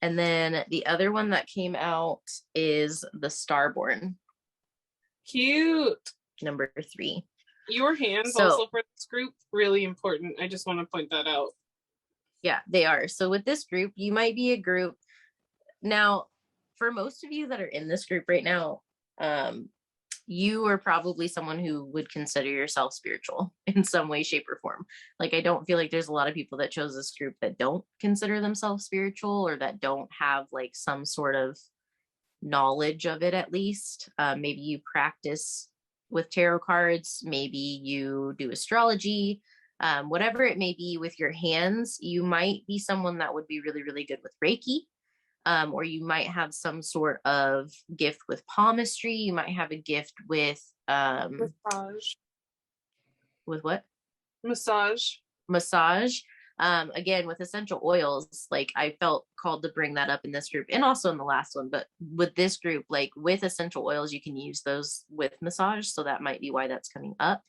[SPEAKER 1] And then the other one that came out is the Starborn.
[SPEAKER 2] Cute.
[SPEAKER 1] Number 3.
[SPEAKER 2] Your hands also for this group, really important. I just want to point that out.
[SPEAKER 1] Yeah, they are. So with this group, you might be a group. Now, for most of you that are in this group right now, you are probably someone who would consider yourself spiritual in some way, shape, or form. Like, I don't feel like there's a lot of people that chose this group that don't consider themselves spiritual, or that don't have like some sort of knowledge of it, at least. Maybe you practice with tarot cards, maybe you do astrology, whatever it may be with your hands. You might be someone that would be really, really good with Reiki. Or you might have some sort of gift with palmistry. You might have a gift with
[SPEAKER 2] massage.
[SPEAKER 1] With what?
[SPEAKER 2] Massage.
[SPEAKER 1] massage. Again, with essential oils, like I felt called to bring that up in this group and also in the last one, but with this group, like with essential oils, you can use those with massage. So that might be why that's coming up.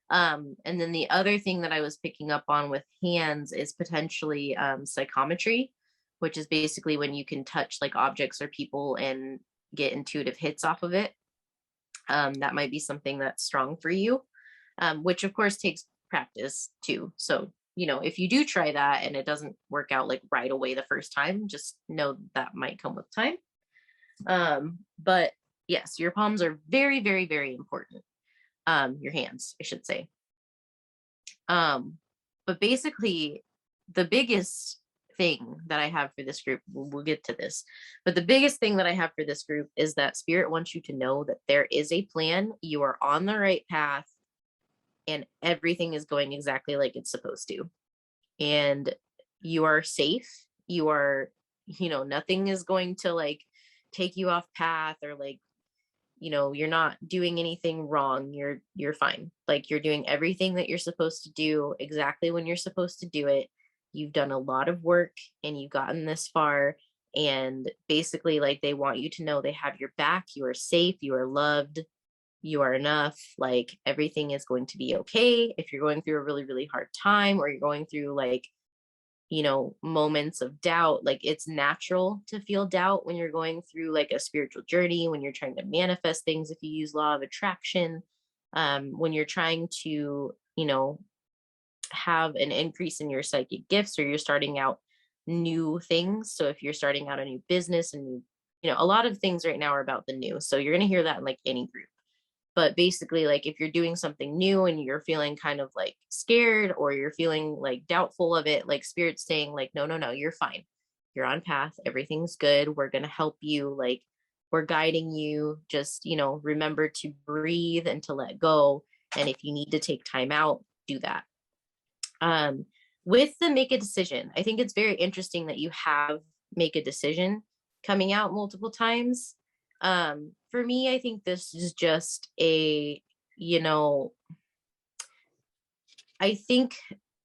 [SPEAKER 1] And then the other thing that I was picking up on with hands is potentially psychometry, which is basically when you can touch like objects or people and get intuitive hits off of it. That might be something that's strong for you, which of course takes practice too. So, if you do try that and it doesn't work out like right away the first time, just know that might come with time. But yes, your palms are very, very, very important. Your hands, I should say. But basically, the biggest thing that I have for this group, we'll get to this, but the biggest thing that I have for this group is that Spirit wants you to know that there is a plan, you are on the right path, and everything is going exactly like it's supposed to. And you are safe. You are, nothing is going to like take you off path or like, you're not doing anything wrong. You're fine. Like you're doing everything that you're supposed to do exactly when you're supposed to do it. You've done a lot of work and you've gotten this far. And basically, like they want you to know they have your back. You are safe. You are loved. You are enough. Like everything is going to be okay. If you're going through a really, really hard time or you're going through like, moments of doubt, like it's natural to feel doubt when you're going through like a spiritual journey, when you're trying to manifest things, if you use law of attraction, when you're trying to, have an increase in your psychic gifts or you're starting out new things. So if you're starting out a new business and a lot of things right now are about the new. So you're going to hear that in like any group. But basically, like if you're doing something new and you're feeling kind of like scared or you're feeling like doubtful of it, like Spirit's saying like, no, no, no, you're fine. You're on path. Everything's good. We're going to help you. Like we're guiding you. Just, remember to breathe and to let go. And if you need to take time out, do that. With the make a decision, I think it's very interesting that you have make a decision coming out multiple times. For me, I think this is just I think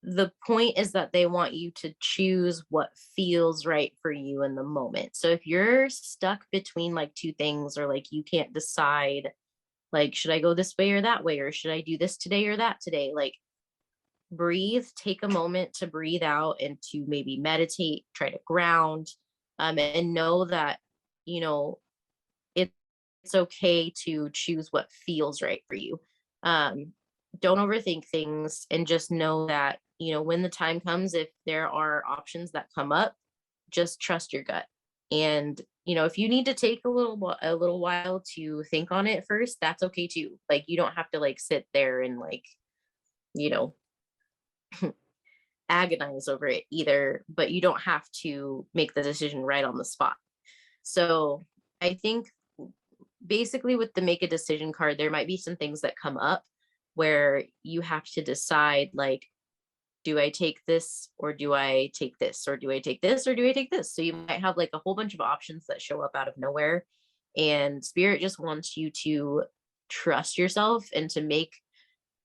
[SPEAKER 1] the point is that they want you to choose what feels right for you in the moment. So if you're stuck between like two things or like you can't decide, like, should I go this way or that way, or should I do this today or that today? Like, breathe, take a moment to breathe out and to maybe meditate, try to ground, and know that, it's okay to choose what feels right for you. Don't overthink things and just know that, when the time comes, if there are options that come up, just trust your gut. And, if you need to take a little while to think on it first, that's okay too. Like you don't have to like sit there and like, you know, agonize over it either, but you don't have to make the decision right on the spot. So I think basically with the make a decision card, there might be some things that come up where you have to decide like, do I take this or do I take this or do I take this or do I take this? So you might have like a whole bunch of options that show up out of nowhere. And Spirit just wants you to trust yourself and to make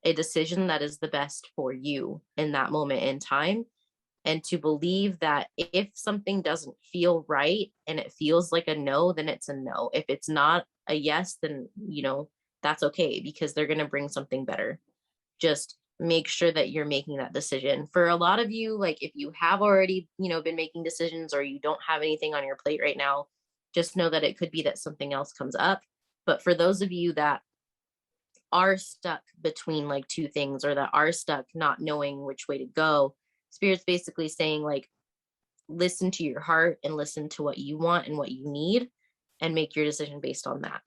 [SPEAKER 1] a decision that is the best for you in that moment in time. And to believe that if something doesn't feel right and it feels like a no, then it's a no. If it's not a yes, then, that's okay because they're going to bring something better. Just make sure that you're making that decision. For a lot of you, like if you have already, been making decisions or you don't have anything on your plate right now, just know that it could be that something else comes up. But for those of you that are stuck between like two things or that are stuck not knowing which way to go, Spirit's basically saying like, listen to your heart and listen to what you want and what you need and make your decision based on that.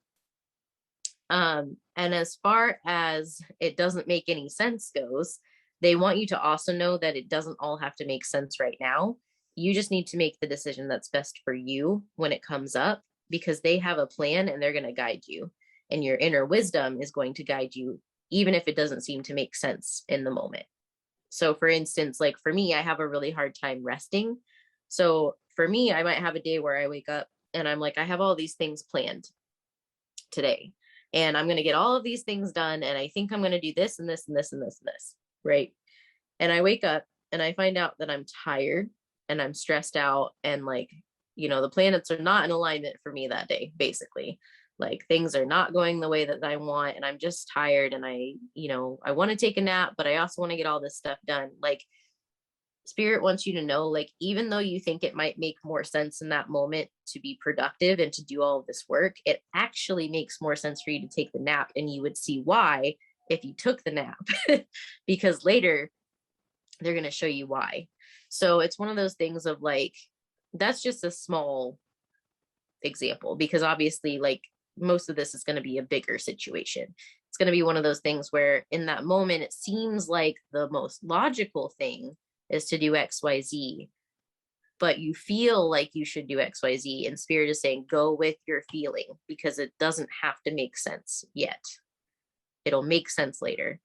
[SPEAKER 1] And as far as it doesn't make any sense goes, they want you to also know that it doesn't all have to make sense right now. You just need to make the decision that's best for you when it comes up because they have a plan and they're going to guide you. And your inner wisdom is going to guide you, even if it doesn't seem to make sense in the moment. So for instance, like for me, I have a really hard time resting. So for me, I might have a day where I wake up and I'm like, I have all these things planned today and I'm going to get all of these things done. And I think I'm going to do this and this and this and this and this. Right. And I wake up and I find out that I'm tired and I'm stressed out, and like, the planets are not in alignment for me that day, basically. Like things are not going the way that I want, and I'm just tired, and I want to take a nap, but I also want to get all this stuff done. Like Spirit wants you to know, like, even though you think it might make more sense in that moment to be productive and to do all of this work, it actually makes more sense for you to take the nap. And you would see why if you took the nap, because later they're going to show you why. So it's one of those things of like, that's just a small example, because obviously, like, most of this is going to be a bigger situation. It's going to be one of those things where in that moment, it seems like the most logical thing is to do XYZ, but you feel like you should do XYZ, and Spirit is saying, go with your feeling, because it doesn't have to make sense yet. It'll make sense later.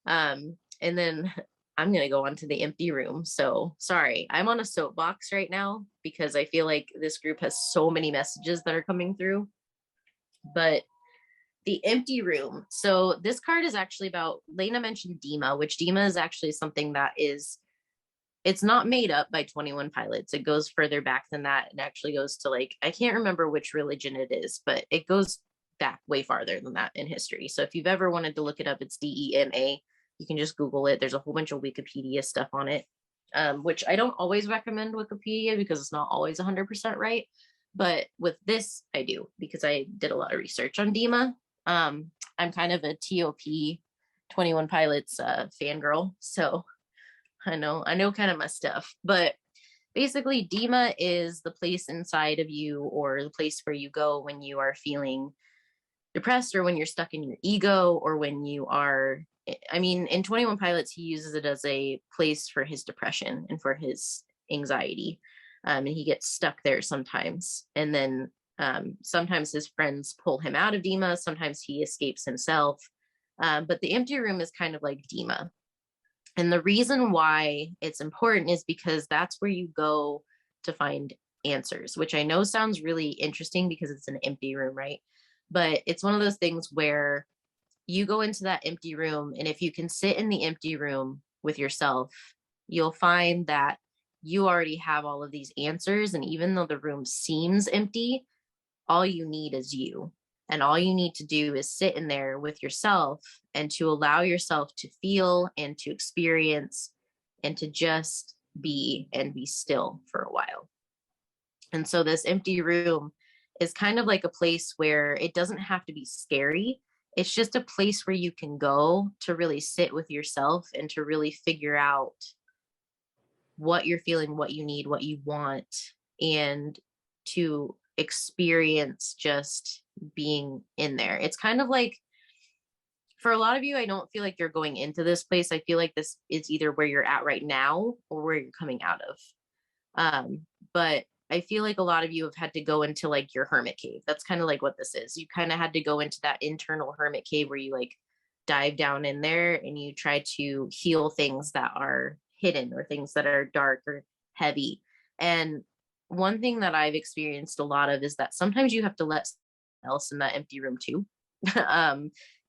[SPEAKER 1] And then I'm going to go on to the empty room. So sorry, I'm on a soapbox right now because I feel like this group has so many messages that are coming through. But the empty room. So this card is actually about, Laina mentioned Dima, which Dima is actually something that it's not made up by 21 Pilots. It goes further back than that. It actually goes to, like, I can't remember which religion it is, but it goes back way farther than that in history. So if you've ever wanted to look it up, it's Dema. You can just Google it. There's a whole bunch of Wikipedia stuff on it, which I don't always recommend Wikipedia because it's not always 100% right. But with this, I do, because I did a lot of research on Dima. I'm kind of a TOP 21 Pilots fangirl, so I know kind of my stuff. But basically, Dima is the place inside of you, or the place where you go when you are feeling depressed, or when you're stuck in your ego, or when you are, I mean, in 21 Pilots, he uses it as a place for his depression and for his anxiety. And he gets stuck there sometimes. And then sometimes his friends pull him out of Dima. Sometimes he escapes himself. But the empty room is kind of like Dima. And the reason why it's important is because that's where you go to find answers, which I know sounds really interesting because it's an empty room, right? But it's one of those things where you go into that empty room, and if you can sit in the empty room with yourself, you'll find that you already have all of these answers. And even though the room seems empty, all you need is you. And all you need to do is sit in there with yourself and to allow yourself to feel and to experience and to just be and be still for a while. And so this empty room is kind of like a place where it doesn't have to be scary. It's just a place where you can go to really sit with yourself and to really figure out what you're feeling, what you need, what you want, and to experience just being in there. It's kind of like, for a lot of you, I don't feel like you're going into this place. I feel like this is either where you're at right now or where you're coming out of. But I feel like a lot of you have had to go into like your hermit cave. That's kind of like what this is. You kind of had to go into that internal hermit cave where you like dive down in there and you try to heal things that are hidden or things that are dark or heavy. And one thing that I've experienced a lot of is that sometimes you have to let someone else in that empty room too.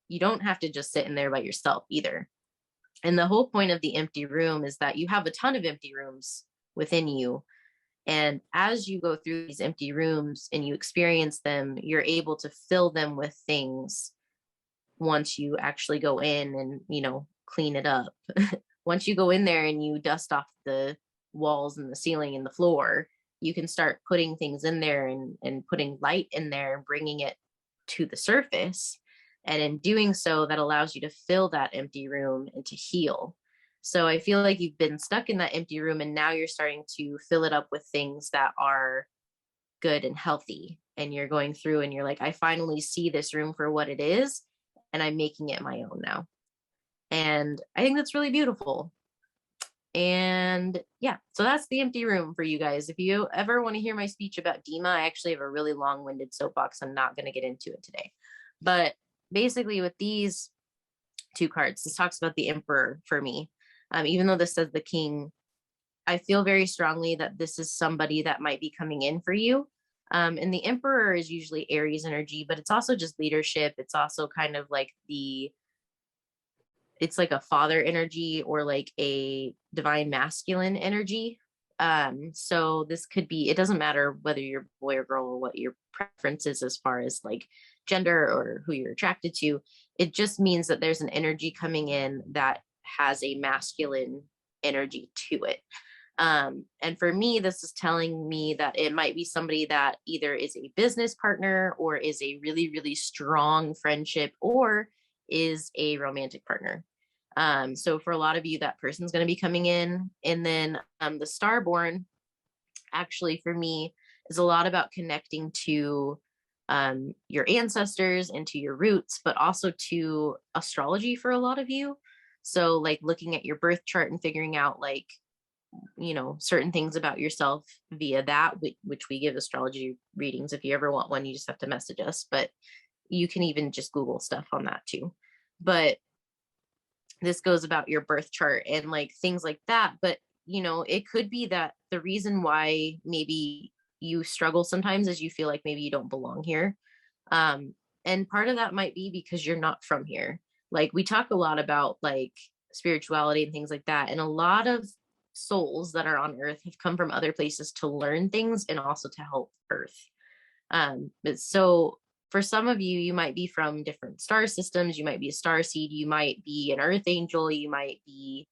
[SPEAKER 1] You don't have to just sit in there by yourself either. And the whole point of the empty room is that you have a ton of empty rooms within you. And as you go through these empty rooms and you experience them, you're able to fill them with things once you actually go in and, clean it up. Once you go in there and you dust off the walls and the ceiling and the floor, you can start putting things in there and putting light in there and bringing it to the surface. And in doing so, that allows you to fill that empty room and to heal. So I feel like you've been stuck in that empty room and now you're starting to fill it up with things that are good and healthy. And you're going through and you're like, I finally see this room for what it is, and I'm making it my own now. And I think that's really beautiful. And yeah, so that's the empty room for you guys. If you ever want to hear my speech about Dima, I actually have a really long-winded soapbox. I'm not going to get into it today. But basically with these two cards, this talks about the Emperor for me. Even though this says the King, I feel very strongly that this is somebody that might be coming in for you. And the Emperor is usually Aries energy, but it's also just leadership. It's also kind of like it's like a father energy or like a divine masculine energy. So this could be, it doesn't matter whether you're boy or girl or what your preference is as far as like gender or who you're attracted to. It just means that there's an energy coming in that has a masculine energy to it. And for me, this is telling me that it might be somebody that either is a business partner or is a really, really strong friendship or is a romantic partner. So for a lot of you, that person's going to be coming in. And then the Starborn, actually, for me, is a lot about connecting to your ancestors and to your roots, but also to astrology for a lot of you. So like looking at your birth chart and figuring out like, you know, certain things about yourself via that, which we give astrology readings. If you ever want one, you just have to message us, but you can even just Google stuff on that too. But this goes about your birth chart and like things like that. But, you know, it could be that the reason why maybe you struggle sometimes is you feel like maybe you don't belong here. And part of that might be because you're not from here. Like we talk a lot about like spirituality and things like that. And a lot of souls that are on earth have come from other places to learn things and also to help earth. But so for some of you, you might be from different star systems, you might be a star seed, you might be an earth angel, you might be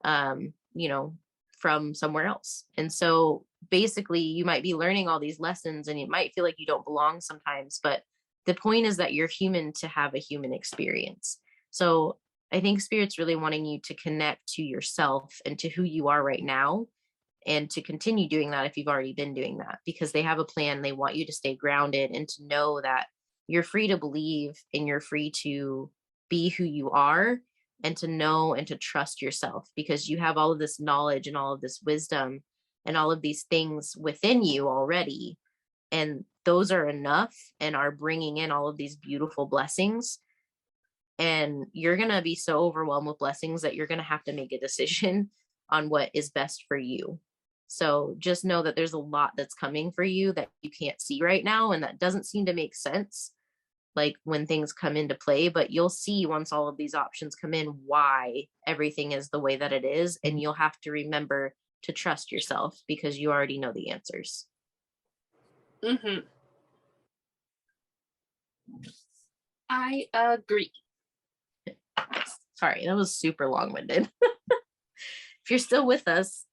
[SPEAKER 1] you know, from somewhere else. And so basically you might be learning all these lessons and you might feel like you don't belong sometimes, but the point is that you're human to have a human experience. So I think spirit's really wanting you to connect to yourself and to who you are right now, and to continue doing that if you've already been doing that, because they have a plan. They want you to stay grounded and to know that you're free to believe and you're free to be who you are, and to know and to trust yourself, because you have all of this knowledge and all of this wisdom and all of these things within you already. And those are enough and are bringing in all of these beautiful blessings. And you're going to be so overwhelmed with blessings that you're going to have to make a decision on what is best for you. So just know that there's a lot that's coming for you that you can't see right now. And that doesn't seem to make sense, like when things come into play, but you'll see once all of these options come in, why everything is the way that it is. And you'll have to remember to trust yourself because you already know the answers.
[SPEAKER 2] Mm-hmm. I agree.
[SPEAKER 1] Sorry, that was super long-winded. If you're still with us,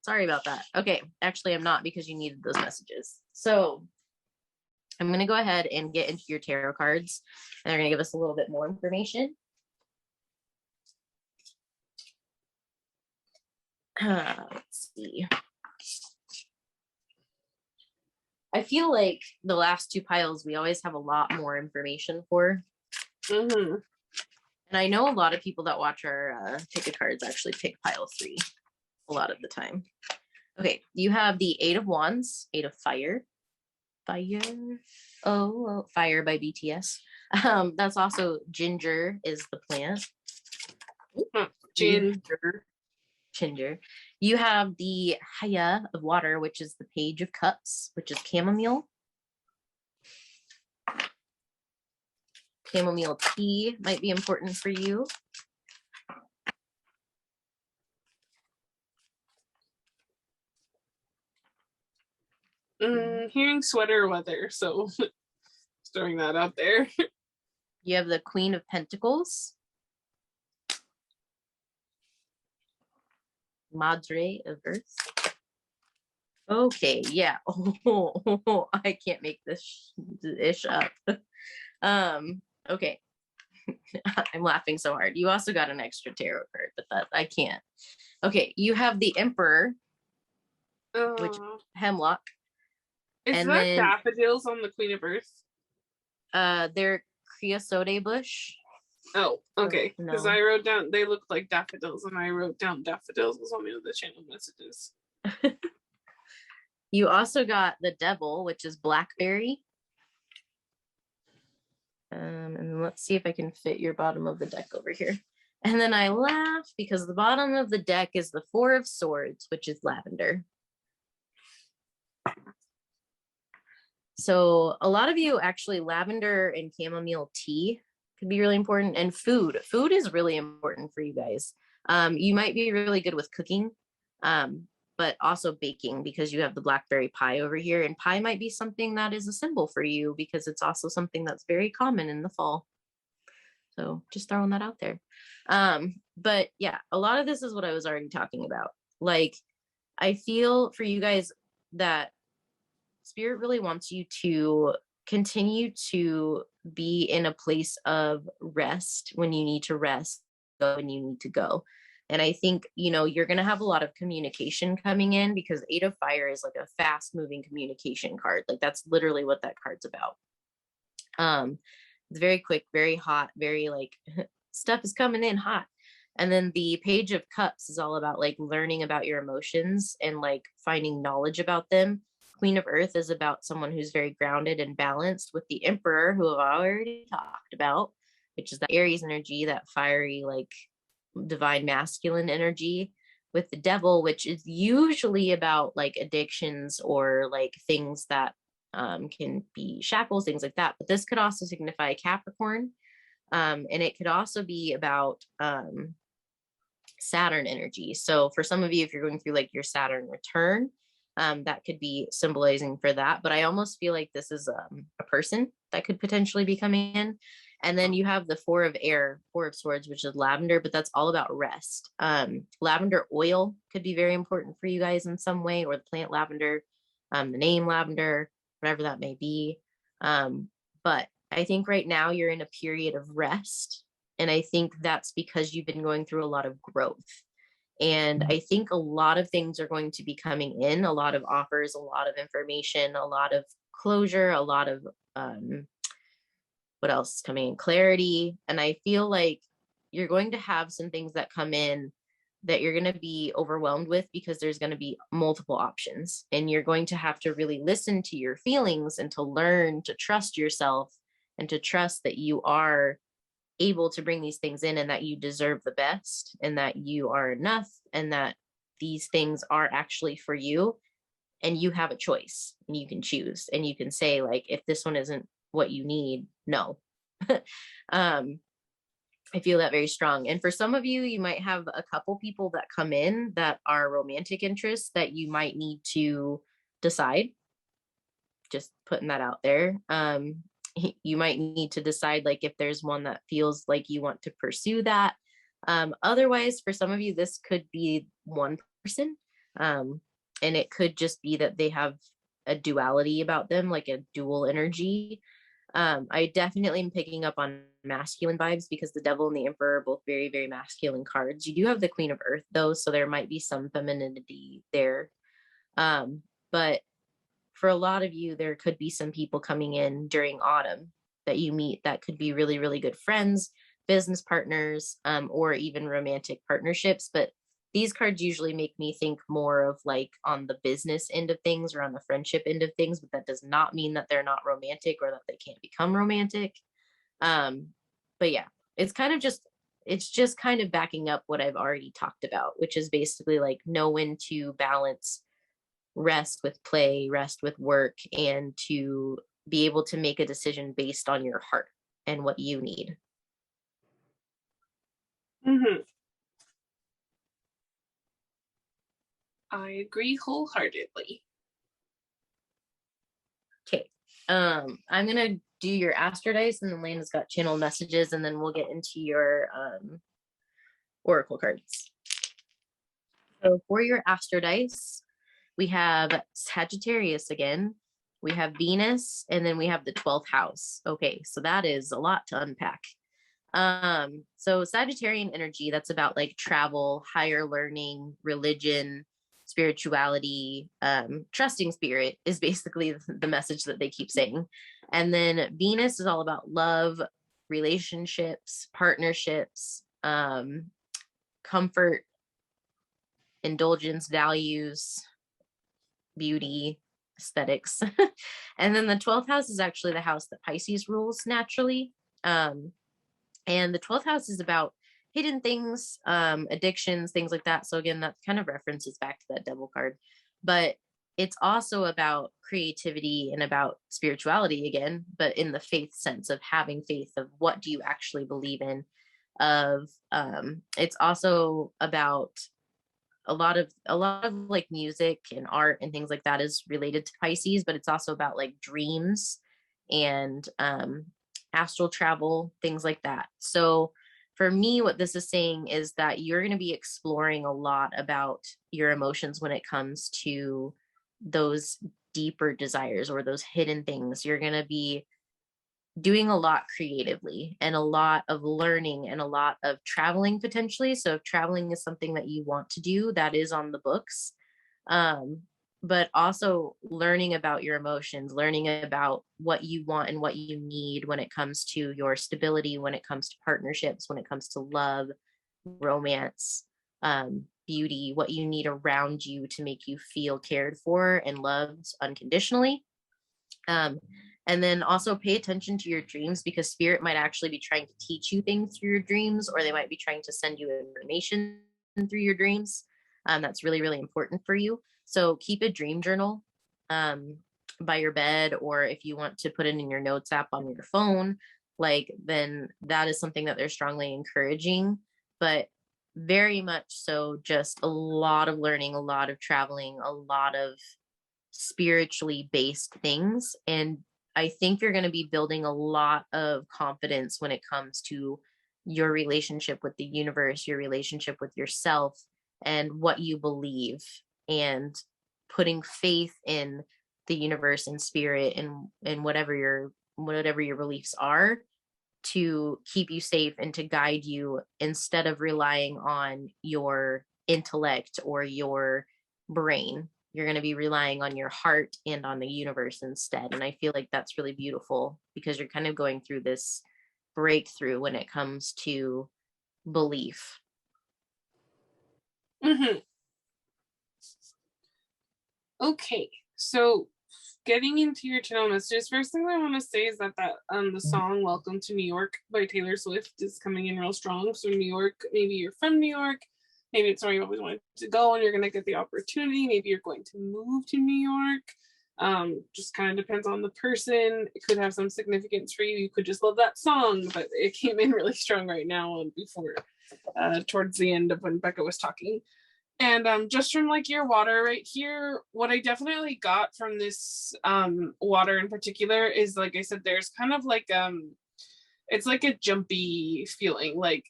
[SPEAKER 1] sorry about that. Okay, actually I'm not, because you needed those messages. So I'm going to go ahead and get into your tarot cards, and they're going to give us a little bit more information. Let's see. I feel like the last two piles, we always have a lot more information for.
[SPEAKER 2] Mm-hmm.
[SPEAKER 1] And I know a lot of people that watch our ticket cards actually pick pile 3 a lot of the time. Okay, you have the 8 of Wands, 8 of Fire. Oh, Fire by BTS. That's also Ginger is the plant. Ginger. You have the Haya of Water, which is the Page of Cups, which is chamomile. Chamomile tea might be important for you.
[SPEAKER 2] Hearing sweater weather, so throwing that out there.
[SPEAKER 1] You have the Queen of Pentacles. Madre of Earth. Okay, yeah. Oh, I can't make this ish up. Okay. I'm laughing so hard. You also got an extra tarot card, but that I can't. Okay, you have the Emperor, which hemlock.
[SPEAKER 2] Is
[SPEAKER 1] and
[SPEAKER 2] that
[SPEAKER 1] then
[SPEAKER 2] daffodils on the Queen of Earth?
[SPEAKER 1] They're creosote bush.
[SPEAKER 2] Oh, okay. Because
[SPEAKER 1] No.
[SPEAKER 2] I wrote down, they look like daffodils, and I wrote down daffodils as one of the channel messages.
[SPEAKER 1] You also got the Devil, which is blackberry. And let's see if I can fit your bottom of the deck over here. And then I laugh because the bottom of the deck is the 4 of Swords, which is lavender. So a lot of you actually, lavender and chamomile tea could be really important. And food is really important for you guys. You might be really good with cooking, but also baking, because you have the blackberry pie over here, and pie might be something that is a symbol for you because it's also something that's very common in the fall. So just throwing that out there. But yeah, a lot of this is what I was already talking about. Like, I feel for you guys that Spirit really wants you to continue to be in a place of rest when you need to rest, go when you need to go. And I think, you're going to have a lot of communication coming in, because Eight of Fire is like a fast moving communication card. Like, that's literally what that card's about. It's very quick, very hot, very like stuff is coming in hot. And then the Page of Cups is all about like learning about your emotions and like finding knowledge about them. Queen of Earth is about someone who's very grounded and balanced, with the Emperor, who I've already talked about, which is the Aries energy, that fiery, like divine masculine energy, with the Devil, which is usually about like addictions or like things that can be shackles, things like that. But this could also signify Capricorn. And it could also be about Saturn energy. So for some of you, if you're going through like your Saturn return, that could be symbolizing for that. But I almost feel like this is a person that could potentially be coming in. And then you have the Four of Swords, which is lavender, but that's all about rest. Lavender oil could be very important for you guys in some way, or the plant lavender, the name lavender, whatever that may be. But I think right now you're in a period of rest. And I think that's because you've been going through a lot of growth. And I think a lot of things are going to be coming in, a lot of offers, a lot of information, a lot of closure, a lot of, what else is coming in? Clarity. And I feel like you're going to have some things that come in that you're going to be overwhelmed with, because there's going to be multiple options, and you're going to have to really listen to your feelings and to learn to trust yourself and to trust that you are able to bring these things in, and that you deserve the best, and that you are enough, and that these things are actually for you, and you have a choice, and you can choose, and you can say like, if this one isn't what you need, no. I feel that very strong. And for some of you, you might have a couple people that come in that are romantic interests that you might need to decide. Just putting that out there. You might need to decide like if there's one that feels like you want to pursue that. Otherwise, for some of you, this could be one person. And it could just be that they have a duality about them, like a dual energy. I definitely am picking up on masculine vibes, because the Devil and the Emperor are both very, very masculine cards. You do have the Queen of Earth though, so there might be some femininity there. But for a lot of you, there could be some people coming in during autumn that you meet that could be really, really good friends, business partners, or even romantic partnerships. But these cards usually make me think more of like on the business end of things or on the friendship end of things, but that does not mean that they're not romantic or that they can't become romantic. But yeah, it's just kind of backing up what I've already talked about, which is basically like know when to balance rest with play, rest with work, and to be able to make a decision based on your heart and what you need.
[SPEAKER 2] Mm-hmm. I agree wholeheartedly.
[SPEAKER 1] Okay. I'm gonna do your astro dice, and then Laina's got channel messages, and then we'll get into your oracle cards. So for your astro dice, we have Sagittarius again, we have Venus, and then we have the 12th house. Okay, so that is a lot to unpack. So Sagittarian energy, that's about like travel, higher learning, religion, spirituality, trusting spirit is basically the message that they keep saying. And then Venus is all about love, relationships, partnerships, comfort, indulgence, values, beauty, aesthetics. And then the 12th house is actually the house that Pisces rules naturally. And the 12th house is about hidden things, addictions, things like that. So again, that kind of references back to that Devil card. But it's also about creativity and about spirituality again, but in the faith sense of having faith of what do you actually believe in. It's also about a lot of like music and art and things like that is related to Pisces, but it's also about like dreams and astral travel, things like that. So for me, what this is saying is that you're going to be exploring a lot about your emotions when it comes to those deeper desires or those hidden things. You're going to be doing a lot creatively and a lot of learning and a lot of traveling potentially. So if traveling is something that you want to do, that is on the books. Um, but also learning about your emotions, learning about what you want and what you need when it comes to your stability, when it comes to partnerships, when it comes to love, romance, beauty, what you need around you to make you feel cared for and loved unconditionally. Um, and then also pay attention to your dreams, because spirit might actually be trying to teach you things through your dreams, or they might be trying to send you information through your dreams. That's really, really important for you. So keep a dream journal um, by your bed, or if you want to put it in your notes app on your phone, like then that is something that they're strongly encouraging. But very much so, just a lot of learning, a lot of traveling, a lot of spiritually based things. And I think you're going to be building a lot of confidence when it comes to your relationship with the universe, your relationship with yourself, and what you believe, and putting faith in the universe and spirit and whatever your beliefs are, to keep you safe and to guide you, instead of relying on your intellect or your brain. You're going to be relying on your heart and on the universe instead. And I feel like that's really beautiful, because you're kind of going through this breakthrough when it comes to belief.
[SPEAKER 2] Mm-hmm. Okay, so getting into your channel messages, first thing I want to say is that the song "Welcome to New York" by Taylor Swift is coming in real strong. So New York, maybe you're from New York, maybe it's where you always wanted to go and you're gonna get the opportunity. Maybe you're going to move to New York. Just kind of depends on the person. It could have some significance for you. You could just love that song, but it came in really strong right now before towards the end of when Bekah was talking. And just from like your water right here, what I definitely got from this water in particular is, like I said, there's kind of like it's like a jumpy feeling, like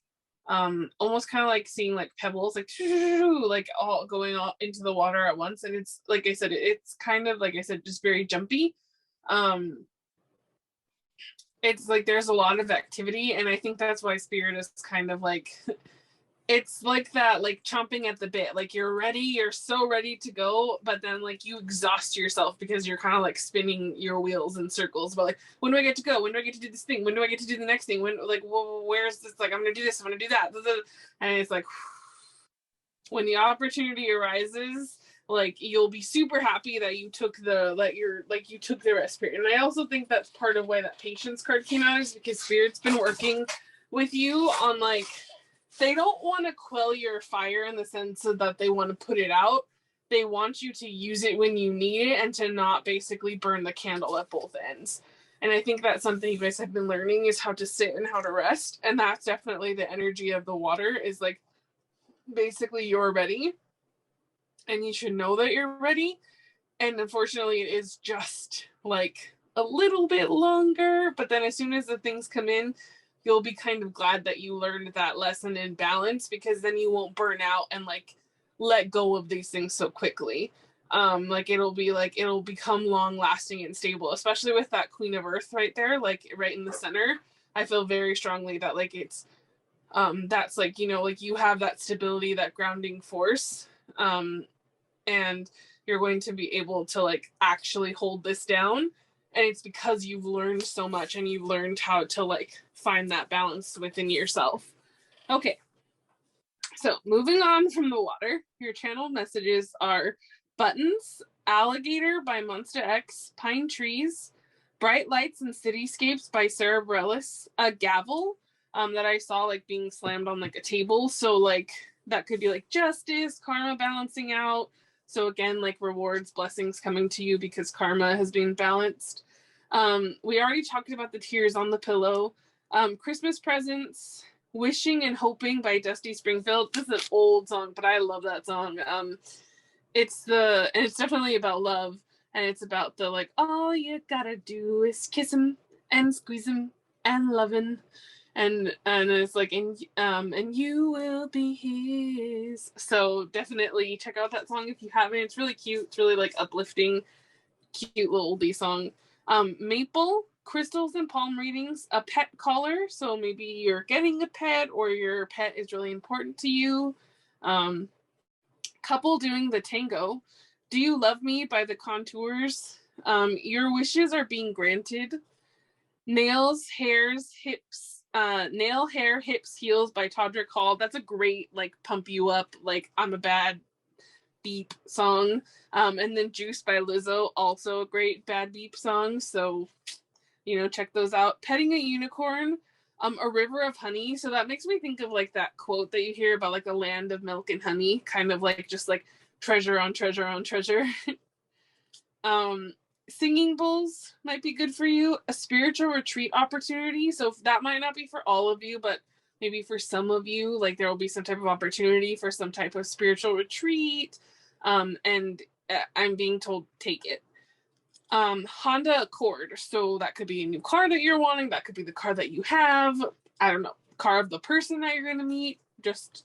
[SPEAKER 2] almost kind of like seeing like pebbles like all going all into the water at once. And it's like I said, it's kind of like I said, just very jumpy. It's like there's a lot of activity, and I think that's why spirit is kind of like it's like that, like chomping at the bit, like you're ready, you're so ready to go, but then like you exhaust yourself because you're kind of like spinning your wheels in circles. But like, when do I get to go? When do I get to do this thing? When do I get to do the next thing? When, like, well, where's this? Like, I'm gonna do this, I'm gonna do that, and it's like when the opportunity arises, like you'll be super happy that you took you took the rest period. And I also think that's part of why that patience card came out, is because spirit's been working with you on like, they don't want to quell your fire in the sense of that they want to put it out. They want you to use it when you need it and to not basically burn the candle at both ends. And I think that's something you guys have been learning, is how to sit and how to rest. And that's definitely the energy of the water, is like basically you're ready and you should know that you're ready. And unfortunately, it is just like a little bit longer. But then as soon as the things come in, you'll be kind of glad that you learned that lesson in balance, because then you won't burn out and like let go of these things so quickly. Like it'll become long lasting and stable, especially with that Queen of Earth right there, like right in the center. I feel very strongly that like it's that's like, you know, like you have that stability, that grounding force, and you're going to be able to like actually hold this down. And it's because you've learned so much and you've learned how to like find that balance within yourself. Okay, so moving on from the water, your channel messages are Buttons, Alligator by Monsta X, Pine Trees, Bright Lights and Cityscapes by Sarah Bareilles, a gavel that I saw like being slammed on like a table. So like that could be like justice, karma balancing out, So again, like rewards, blessings coming to you because karma has been balanced. We already talked about the tears on the pillow. Christmas presents, Wishing and Hoping by Dusty Springfield. This is an old song, but I love that song. It's definitely about love, and it's about the like, all you gotta do is kiss him and squeeze him and love him, and it's like, and you will be his. So definitely check out that song if you haven't. It's really cute. It's really like uplifting, cute little oldie song. Maple, crystals and palm readings, a pet caller. So maybe you're getting a pet or your pet is really important to you. Couple doing the tango. Do You Love Me by the Contours. Your wishes are being granted. Nails, hairs, hips, nail, hair, hips, heels by Todrick Hall. That's a great like pump you up, like I'm a bad beep song. And then Juice by Lizzo, also a great bad beep song. So, check those out. Petting a Unicorn, A River of Honey. So that makes me think of like that quote that you hear about like a land of milk and honey, kind of like just like treasure on treasure on treasure. Singing bowls might be good for you. A spiritual retreat opportunity. So that might not be for all of you, but maybe for some of you, like there will be some type of opportunity for some type of spiritual retreat. And I'm being told, take it. Honda Accord. So that could be a new car that you're wanting. That could be the car that you have. I don't know. Car of the person that you're going to meet. Just,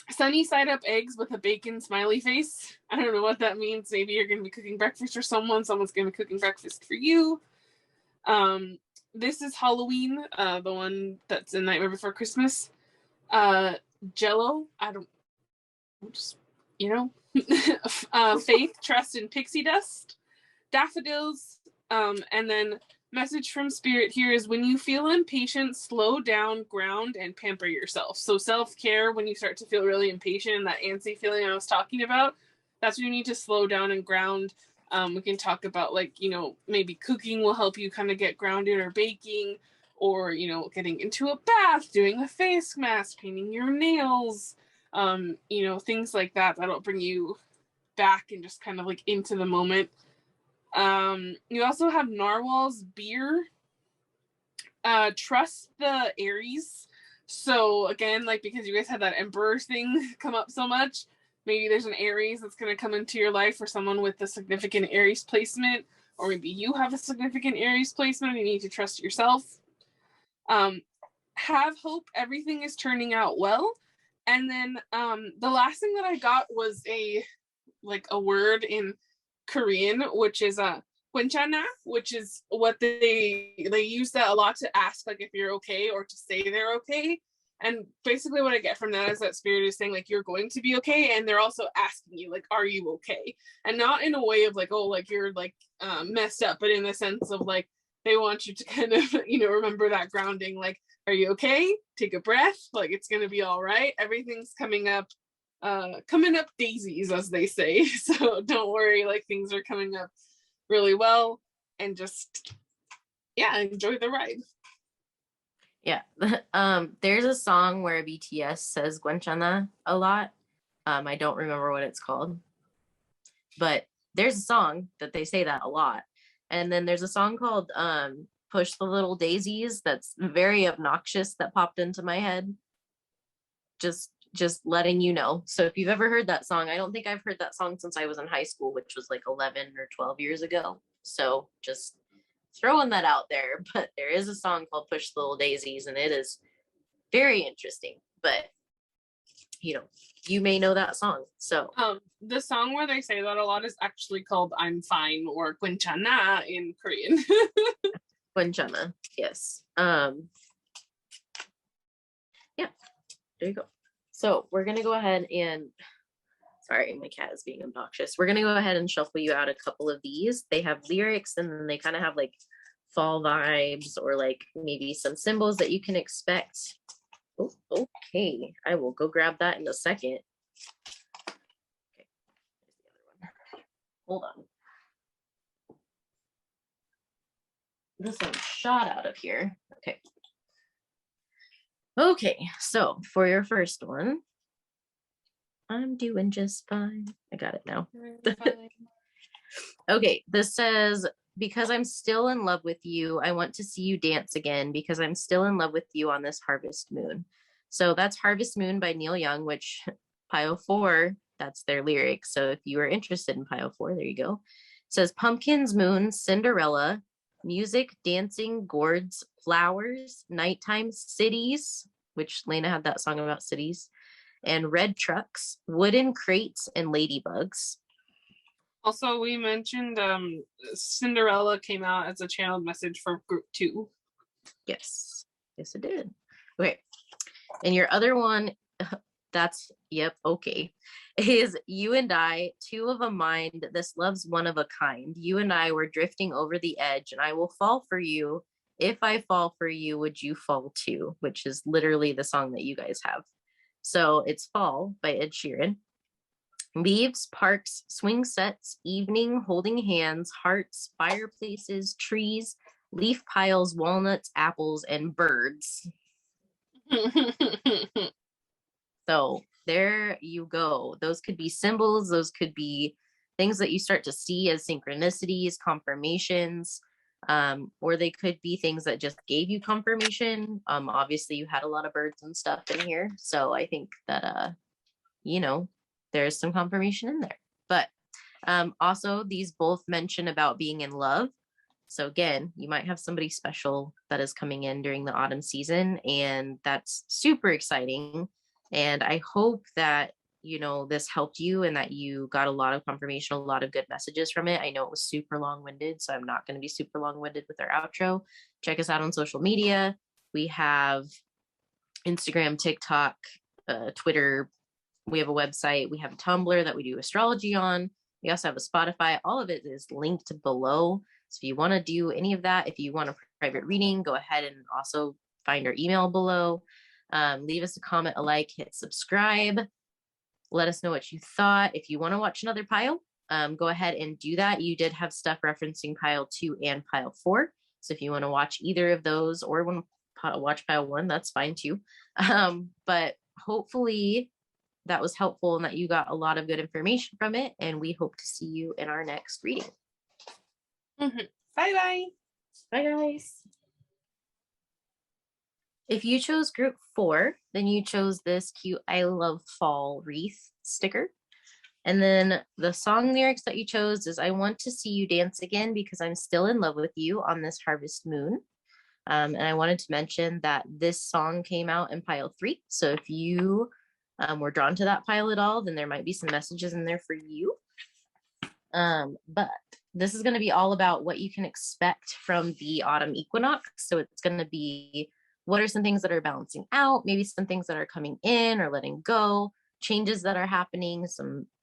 [SPEAKER 2] sunny side up eggs with a bacon smiley face. I don't know what that means. Maybe you're going to be cooking breakfast for someone. Someone's going to be cooking breakfast for you. This is Halloween, the one that's in Nightmare Before Christmas. Jello. I don't, just, faith, trust, and pixie dust. Daffodils. And then message from spirit here is, when you feel impatient, slow down, ground, and pamper yourself. So self-care, when you start to feel really impatient and that antsy feeling I was talking about, that's when you need to slow down and ground. We can talk about like, maybe cooking will help you kind of get grounded, or baking, or, getting into a bath, doing a face mask, painting your nails, things like that. That'll bring you back and just kind of like into the moment. You also have Narwhal's Beer. Trust the Aries. So again, like because you guys had that Emperor thing come up so much, maybe there's an Aries that's going to come into your life, or someone with a significant Aries placement, or maybe you have a significant Aries placement and you need to trust yourself. Have hope, everything is turning out well. And then the last thing that I got was a word in Korean, which is "괜찮아," which is what they use that a lot to ask like if you're okay, or to say they're okay. And basically what I get from that is that spirit is saying like you're going to be okay, and they're also asking you like, are you okay? And not in a way of like, oh, like you're like messed up, but in the sense of like they want you to kind of remember that grounding, like, are you okay? Take a breath, like it's gonna be all right. Everything's coming up daisies, as they say. So don't worry, like things are coming up really well, and just enjoy the ride.
[SPEAKER 1] Yeah. There's a song where BTS says "괜찮아" a lot. I don't remember what it's called, but there's a song that they say that a lot. And then there's a song called "Push the Little Daisies" that's very obnoxious that popped into my head. Just letting you know. So if you've ever heard that song, I don't think I've heard that song since I was in high school, which was like 11 or 12 years ago. So just throwing that out there. But there is a song called "Push the Little Daisies," and it is very interesting. But you may know that song. So
[SPEAKER 2] the song where they say that a lot is actually called "I'm Fine" or "괜찮아" in Korean.
[SPEAKER 1] "괜찮아," yes. Yeah, there you go. So we're going to go ahead and, sorry, my cat is being obnoxious. We're going to go ahead and shuffle you out a couple of these. They have lyrics, and then they kind of have like fall vibes, or like maybe some symbols that you can expect. Oh, okay. I will go grab that in a second. Okay. Here's the other one. Hold on. This one shot out of here. Okay. Okay, so for your first one, I'm doing just fine. I got it now.
[SPEAKER 2] Fine.
[SPEAKER 1] Okay, this says, because I'm still in love with you, I want to see you dance again because I'm still in love with you on this harvest moon. So that's Harvest Moon by Neil Young, which pile 4, that's their lyric. So if you are interested in pile 4, there you go. It says pumpkins, moon, Cinderella, music, dancing, gourds, flowers, nighttime, cities, which Laina had that song about cities, and red trucks, wooden crates, and ladybugs.
[SPEAKER 2] Also, we mentioned Cinderella came out as a channeled message for group 2.
[SPEAKER 1] Yes. Yes, it did. Okay. And your other one, that's, yep, okay, is you and I, two of a mind, this love's one of a kind. You and I were drifting over the edge, and I will fall for you. If I fall for you, would you fall too? Which is literally the song that you guys have. So it's Fall by Ed Sheeran. Leaves, parks, swing sets, evening, holding hands, hearts, fireplaces, trees, leaf piles, walnuts, apples, and birds. So there you go. Those could be symbols. Those could be things that you start to see as synchronicities, confirmations, or they could be things that just gave you confirmation. Obviously, you had a lot of birds and stuff in here. So I think that, you know, there's some confirmation in there. But also, these both mention about being in love. So again, you might have somebody special that is coming in during the autumn season, and that's super exciting. And I hope that, you know, this helped you and that you got a lot of confirmation, a lot of good messages from it. I know it was super long-winded, so I'm not going to be super long-winded with our outro. Check us out on social media. We have Instagram, TikTok, Twitter. We have a website. We have a Tumblr that we do astrology on. We also have a Spotify. All of it is linked below. So if you want to do any of that, if you want a private reading, go ahead and also find our email below. Leave us a comment, a like, hit subscribe. Let us know what you thought. If you want to watch another pile, go ahead and do that. You did have stuff referencing pile 2 and pile 4. So if you want to watch either of those or want to watch pile 1, that's fine too. But hopefully that was helpful and that you got a lot of good information from it. And we hope to see you in our next reading.
[SPEAKER 2] Bye-bye.
[SPEAKER 1] Bye, guys. If you chose group 4, then you chose this cute I Love Fall wreath sticker. And then the song lyrics that you chose is I want to see you dance again because I'm still in love with you on this harvest moon. And I wanted to mention that this song came out in pile 3. So if you were drawn to that pile at all, then there might be some messages in there for you. But this is going to be all about what you can expect from the autumn equinox. So it's going to be what are some things that are balancing out, maybe some things that are coming in or letting go, changes that are happening,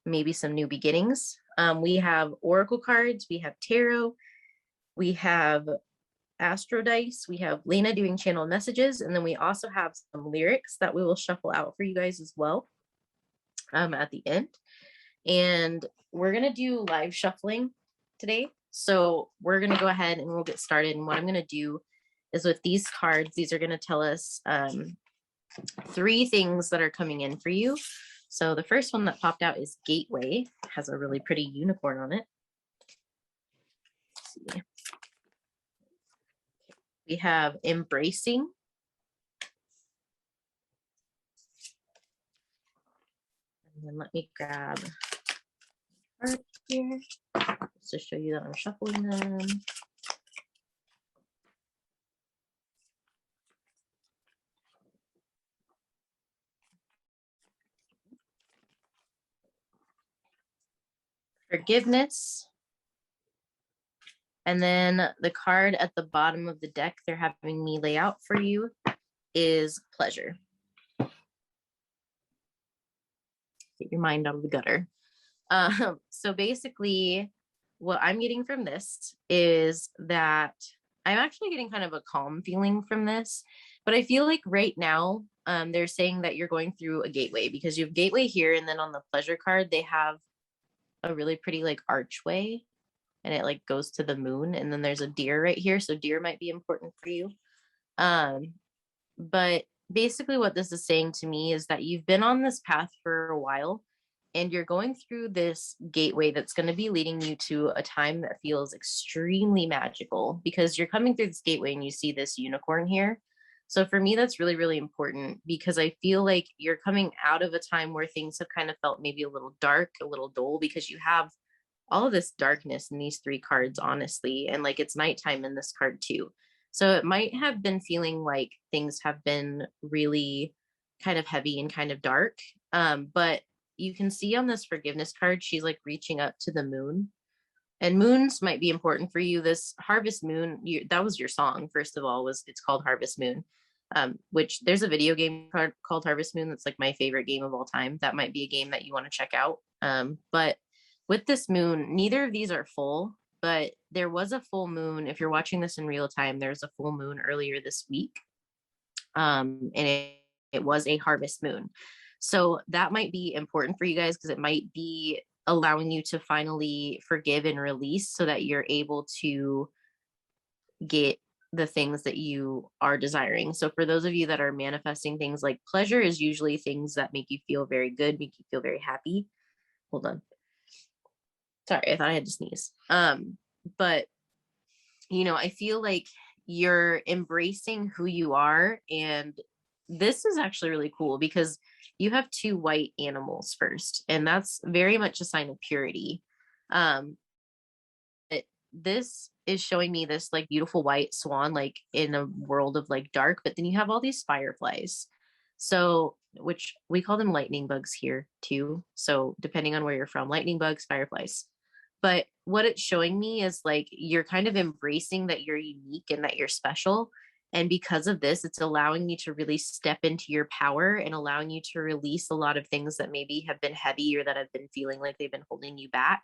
[SPEAKER 1] maybe some new beginnings. We have oracle cards, we have tarot, we have astro dice, we have Laina doing channel messages, and then we also have some lyrics that we will shuffle out for you guys as well at the end. And we're going to do live shuffling today. So we're going to go ahead and we'll get started. And what I'm going to do is with these cards, these are going to tell us 3 things that are coming in for you. So the first one that popped out is Gateway. It has a really pretty unicorn on it. Let's see. We have Embracing. And then let me grab cards here just to show you that I'm shuffling them. Forgiveness. And then the card at the bottom of the deck they're having me lay out for you is Pleasure. Get your mind out of the gutter. So basically, what I'm getting from this is that I'm actually getting kind of a calm feeling from this, but I feel like right now they're saying that you're going through a gateway because you have gateway here, and then on the pleasure card they have a really pretty like archway, and it like goes to the moon, and then there's a deer right here, so deer might be important for you. But basically what this is saying to me is that you've been on this path for a while. and you're going through this gateway that's going to be leading you to a time that feels extremely magical, because you're coming through this gateway and you see this unicorn here. So for me, that's really, really important, because I feel like you're coming out of a time where things have kind of felt maybe a little dark, a little dull, because you have all of this darkness in these three cards, honestly. And like it's nighttime in this card too. So it might have been feeling like things have been really kind of heavy and kind of dark. But you can see on this forgiveness card, she's like reaching up to the moon. And moons might be important for you. This harvest moon, that was your song, first of all, was it's called Harvest Moon. Which there's a video game called Harvest Moon that's like my favorite game of all time. That might be a game that you want to check out. But with this moon, neither of these are full, but there was a full moon. If you're watching this in real time, there's a full moon earlier this week. And it was a harvest moon. So that might be important for you guys, because it might be allowing you to finally forgive and release so that you're able to get the things that you are desiring. So for those of you that are manifesting things, like pleasure is usually things that make you feel very good, make you feel very happy. Hold on. Sorry, I thought I had to sneeze. But I feel like you're embracing who you are, and this is actually really cool because you have two white animals first, and that's very much a sign of purity. This is showing me this like beautiful white swan, like in a world of like dark, but then you have all these fireflies. So, which we call them lightning bugs here too. So depending on where you're from, lightning bugs, fireflies. But what it's showing me is like you're kind of embracing that you're unique and that you're special. And because of this, it's allowing you to really step into your power and allowing you to release a lot of things that maybe have been heavy or that have been feeling like they've been holding you back.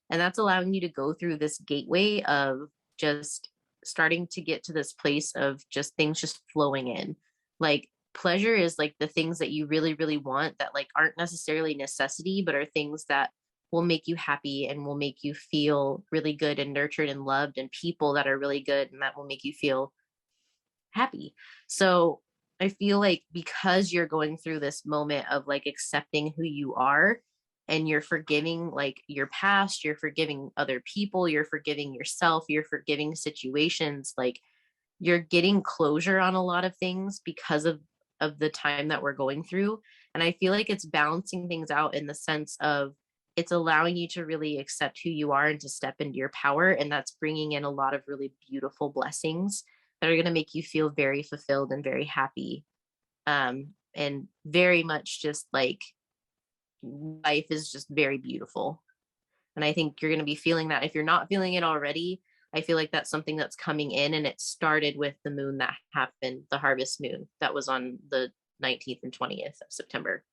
[SPEAKER 1] And that's allowing you to go through this gateway of just starting to get to this place of just things just flowing in. Like pleasure is like the things that you really, really want that like aren't necessarily necessity, but are things that will make you happy and will make you feel really good and nurtured and loved, and people that are really good and that will make you feel happy. So I feel like because you're going through this moment of like accepting who you are, and you're forgiving like your past, you're forgiving other people, you're forgiving yourself, you're forgiving situations, like you're getting closure on a lot of things because of the time that we're going through. And I feel like it's balancing things out in the sense of it's allowing you to really accept who you are and to step into your power, and that's bringing in a lot of really beautiful blessings that are going to make you feel very fulfilled and very happy, and very much just like life is just very beautiful. And I think you're going to be feeling that. If you're not feeling it already, I feel like that's something that's coming in, and it started with the moon that happened, the harvest moon that was on the 19th and 20th of September.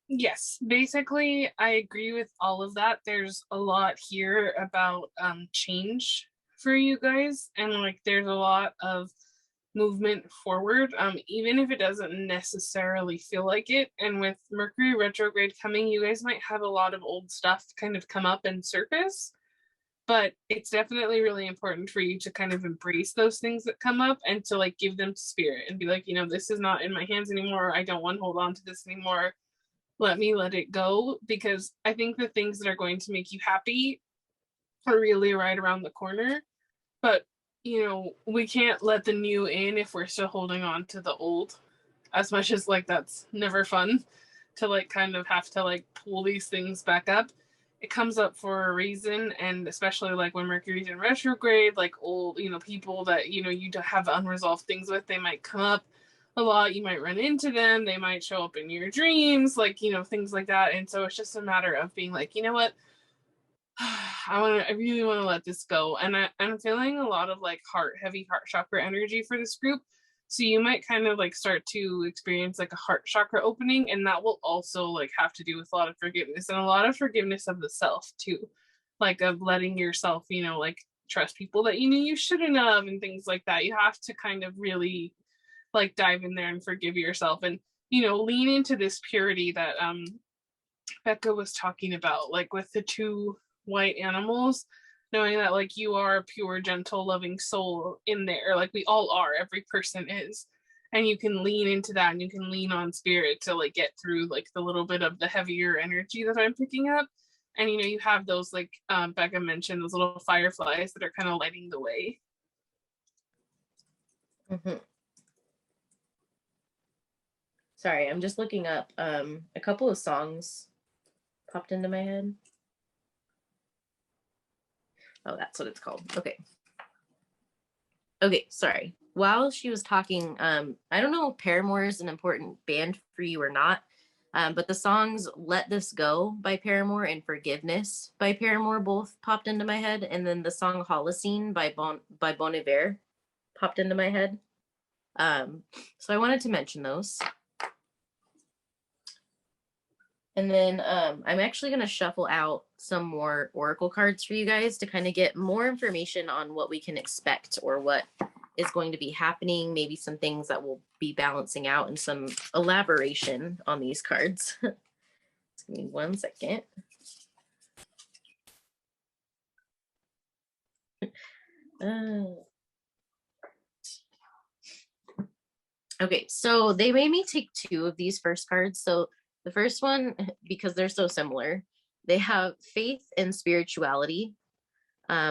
[SPEAKER 2] Yes, basically I agree with all of that. There's a lot here about change for you guys, and like there's a lot of movement forward, even if it doesn't necessarily feel like it. And with Mercury retrograde coming, you guys might have a lot of old stuff kind of come up and surface, but it's definitely really important for you to kind of embrace those things that come up and to like give them to spirit and be like, this is not in my hands anymore. I don't want to hold on to this anymore. Let it go, because I think the things that are going to make you happy are really right around the corner. But we can't let the new in if we're still holding on to the old, as much as like that's never fun to like kind of have to like pull these things back up. It comes up for a reason, and especially like when Mercury's in retrograde, like old people that you have unresolved things with, they might come up a lot. You might run into them, they might show up in your dreams, like things like that. And so it's just a matter of being like, what, I really want to let this go. And I'm feeling a lot of like heavy heart chakra energy for this group. So you might kind of like start to experience like a heart chakra opening, and that will also like have to do with a lot of forgiveness, and a lot of forgiveness of the self too, like of letting yourself, like trust people that you shouldn't have, and things like that. You have to kind of really like dive in there and forgive yourself, and lean into this purity that Bekah was talking about, like with the two white animals, knowing that like you are a pure, gentle, loving soul in there, like we all are, every person is. and you can lean into that, and you can lean on spirit to like get through like the little bit of the heavier energy that I'm picking up. And you know, you have those, like Bekah mentioned, those little fireflies that are kind of lighting the way.
[SPEAKER 1] Mm-hmm. Sorry, I'm just looking up a couple of songs popped into my head. Oh, that's what it's called. Okay. Okay, sorry. While she was talking, I don't know if Paramore is an important band for you or not, but the songs Let This Go by Paramore and Forgiveness by Paramore both popped into my head. And then the song Holocene by Bon Iver popped into my head. So I wanted to mention those. And then I'm actually going to shuffle out some more oracle cards for you guys to kind of get more information on what we can expect or what is going to be happening, maybe some things that will be balancing out, and some elaboration on these cards. Just give me 1 second. Okay, so they made me take 2 of these first cards. So the first one, because they're so similar, they have faith and spirituality,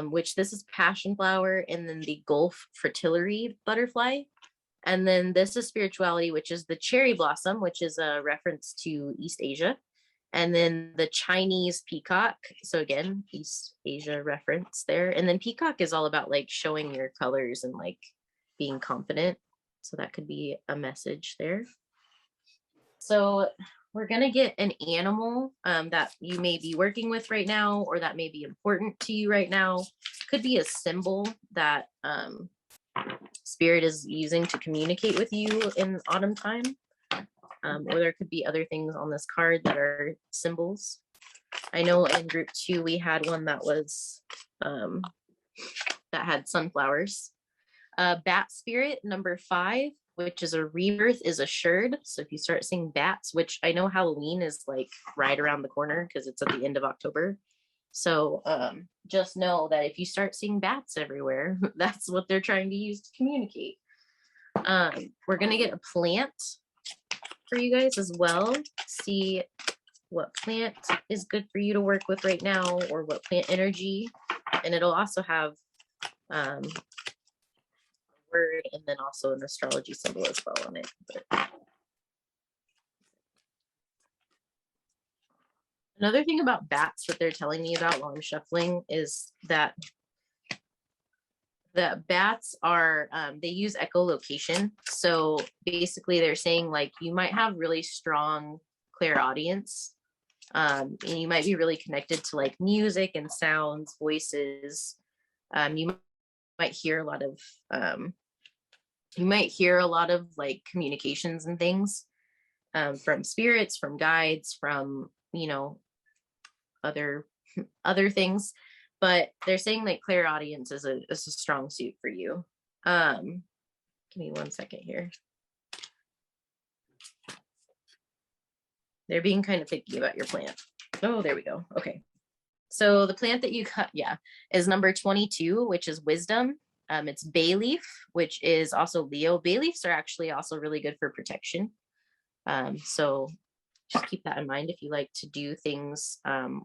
[SPEAKER 1] which this is passion flower, and then the Gulf fritillary butterfly. And then this is spirituality, which is the cherry blossom, which is a reference to East Asia. And then the Chinese peacock. So again, East Asia reference there. And then peacock is all about like showing your colors and like being confident. So that could be a message there. So we're going to get an animal that you may be working with right now, or that may be important to you right now. Could be a symbol that spirit is using to communicate with you in autumn time. Or there could be other things on this card that are symbols. I know in group 2, we had one that was, that had sunflowers. Bat spirit, number 5, which is a rebirth, is assured. So if you start seeing bats, which I know Halloween is like right around the corner because it's at the end of October. So just know that if you start seeing bats everywhere, that's what they're trying to use to communicate. We're going to get a plant for you guys as well. See what plant is good for you to work with right now, or what plant energy. And it'll also have a word and then also an astrology symbol as well on it. But another thing about bats that they're telling me about while I'm shuffling is that the bats are, they use echolocation. So basically they're saying like, you might have really strong clairaudience, and you might be really connected to like music and sounds, voices. You might hear a lot of like communications and things from spirits, from guides, from, you know, other things. But they're saying that clairaudience is a strong suit for you. Give me 1 second here. They're being kind of picky about your plant. Oh, there we go. Okay. So the plant that you cut, is number 22, which is wisdom. It's bay leaf, which is also Leo. Bay leaves are actually also really good for protection. So just keep that in mind if you like to do things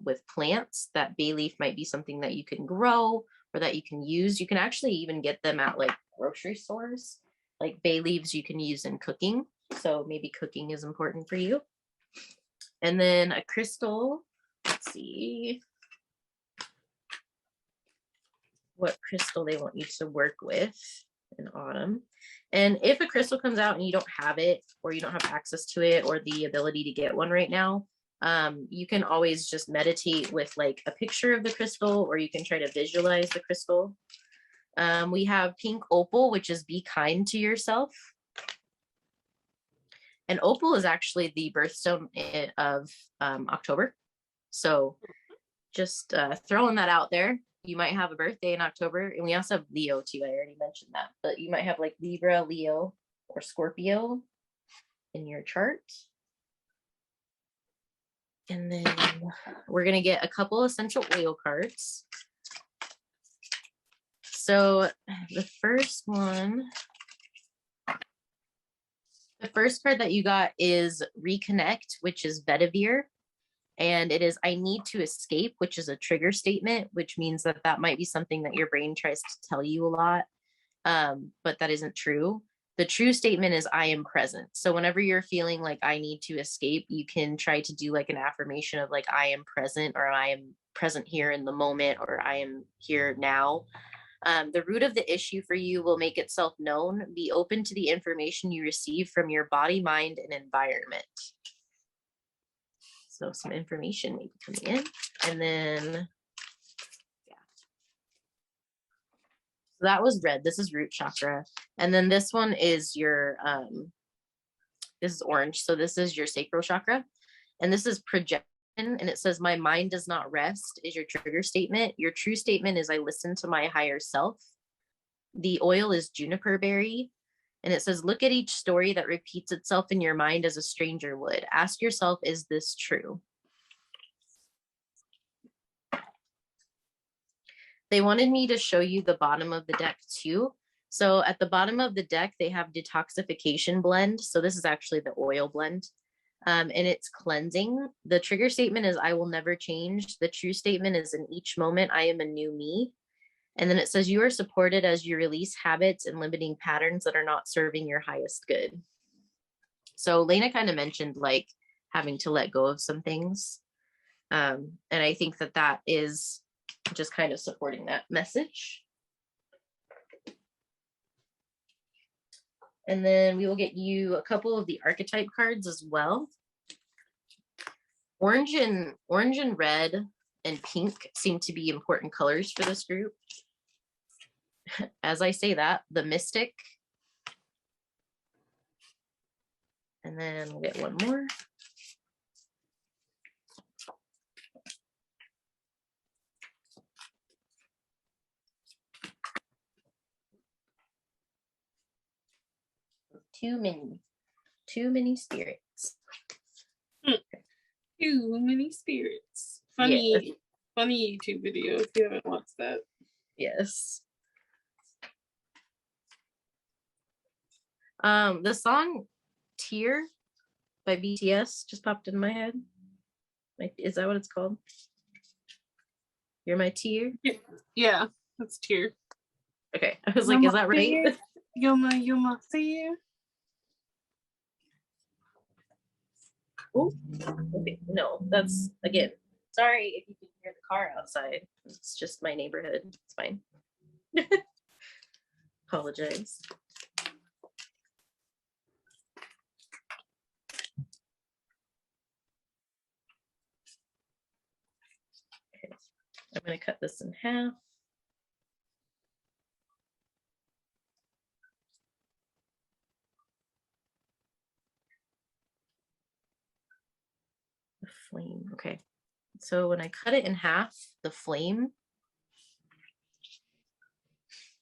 [SPEAKER 1] with plants. That bay leaf might be something that you can grow or that you can use. You can actually even get them at like grocery stores. Like bay leaves you can use in cooking. So maybe cooking is important for you. And then a crystal. Let's see what crystal they want you to work with in autumn. And if a crystal comes out and you don't have it, or you don't have access to it, or the ability to get one right now, you can always just meditate with like a picture of the crystal, or you can try to visualize the crystal. We have pink opal, which is be kind to yourself. And opal is actually the birthstone of October. So just throwing that out there. You might have a birthday in October, and we also have Leo too. I already mentioned that, but you might have like Libra, Leo, or Scorpio in your chart. And then we're going to get a couple essential oil cards. So the first one The first card that you got is Reconnect, which is Bedivere. And it is, I need to escape, which is a trigger statement, which means that that might be something that your brain tries to tell you a lot. But that isn't true. The true statement is I am present. So whenever you're feeling like I need to escape, you can try to do like an affirmation of like, I am present, or I am present here in the moment, or I am here now. The root of the issue for you will make itself known. Be open to the information you receive from your body, mind, and environment. So some information may be coming in. And then, yeah. So that was red. This is root chakra. And then this one is your, this is orange. So this is your sacral chakra. And this is projection. And it says, my mind does not rest is your trigger statement. Your true statement is I listen to my higher self. The oil is juniper berry. And it says, look at each story that repeats itself in your mind as a stranger would. Ask yourself, is this true? They wanted me to show you the bottom of the deck too. So at the bottom of the deck, they have detoxification blend. So this is actually the oil blend. And it's cleansing. The trigger statement is I will never change. The true statement is in each moment, I am a new me. And then it says you are supported as you release habits and limiting patterns that are not serving your highest good. So Laina kind of mentioned like having to let go of some things. And I think that that is just kind of supporting that message. And then we will get you a couple of the archetype cards as well. Orange and red and pink seem to be important colors for this group. As I say that, the Mystic. And then we'll get one more. Too many spirits.
[SPEAKER 2] Too many spirits. Funny YouTube video if you haven't watched that.
[SPEAKER 1] Yes. The song Tear by BTS just popped in my head. Like, is that what it's called? You're my tear?
[SPEAKER 2] Yeah, that's Tear.
[SPEAKER 1] Okay. I was like, is that right?
[SPEAKER 2] You're my fear.
[SPEAKER 1] Oh, okay. No, that's again. Sorry if you can hear the car outside. It's just my neighborhood. It's fine. Apologize. Okay. I'm going to cut this in half. The flame. Okay. So when I cut it in half, the flame,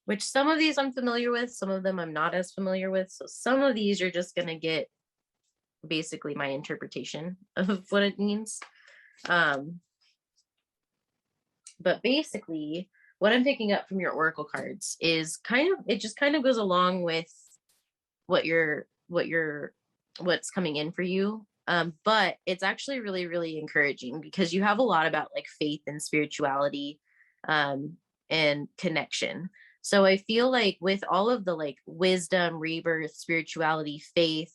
[SPEAKER 1] which some of these I'm familiar with, some of them I'm not as familiar with. So some of these you're just going to get basically my interpretation of what it means. But basically what I'm picking up from your oracle cards is it just kind of goes along with what's coming in for you. But it's actually really, really encouraging because you have a lot about like faith and spirituality, and connection. So I feel like with all of the like wisdom, rebirth, spirituality, faith,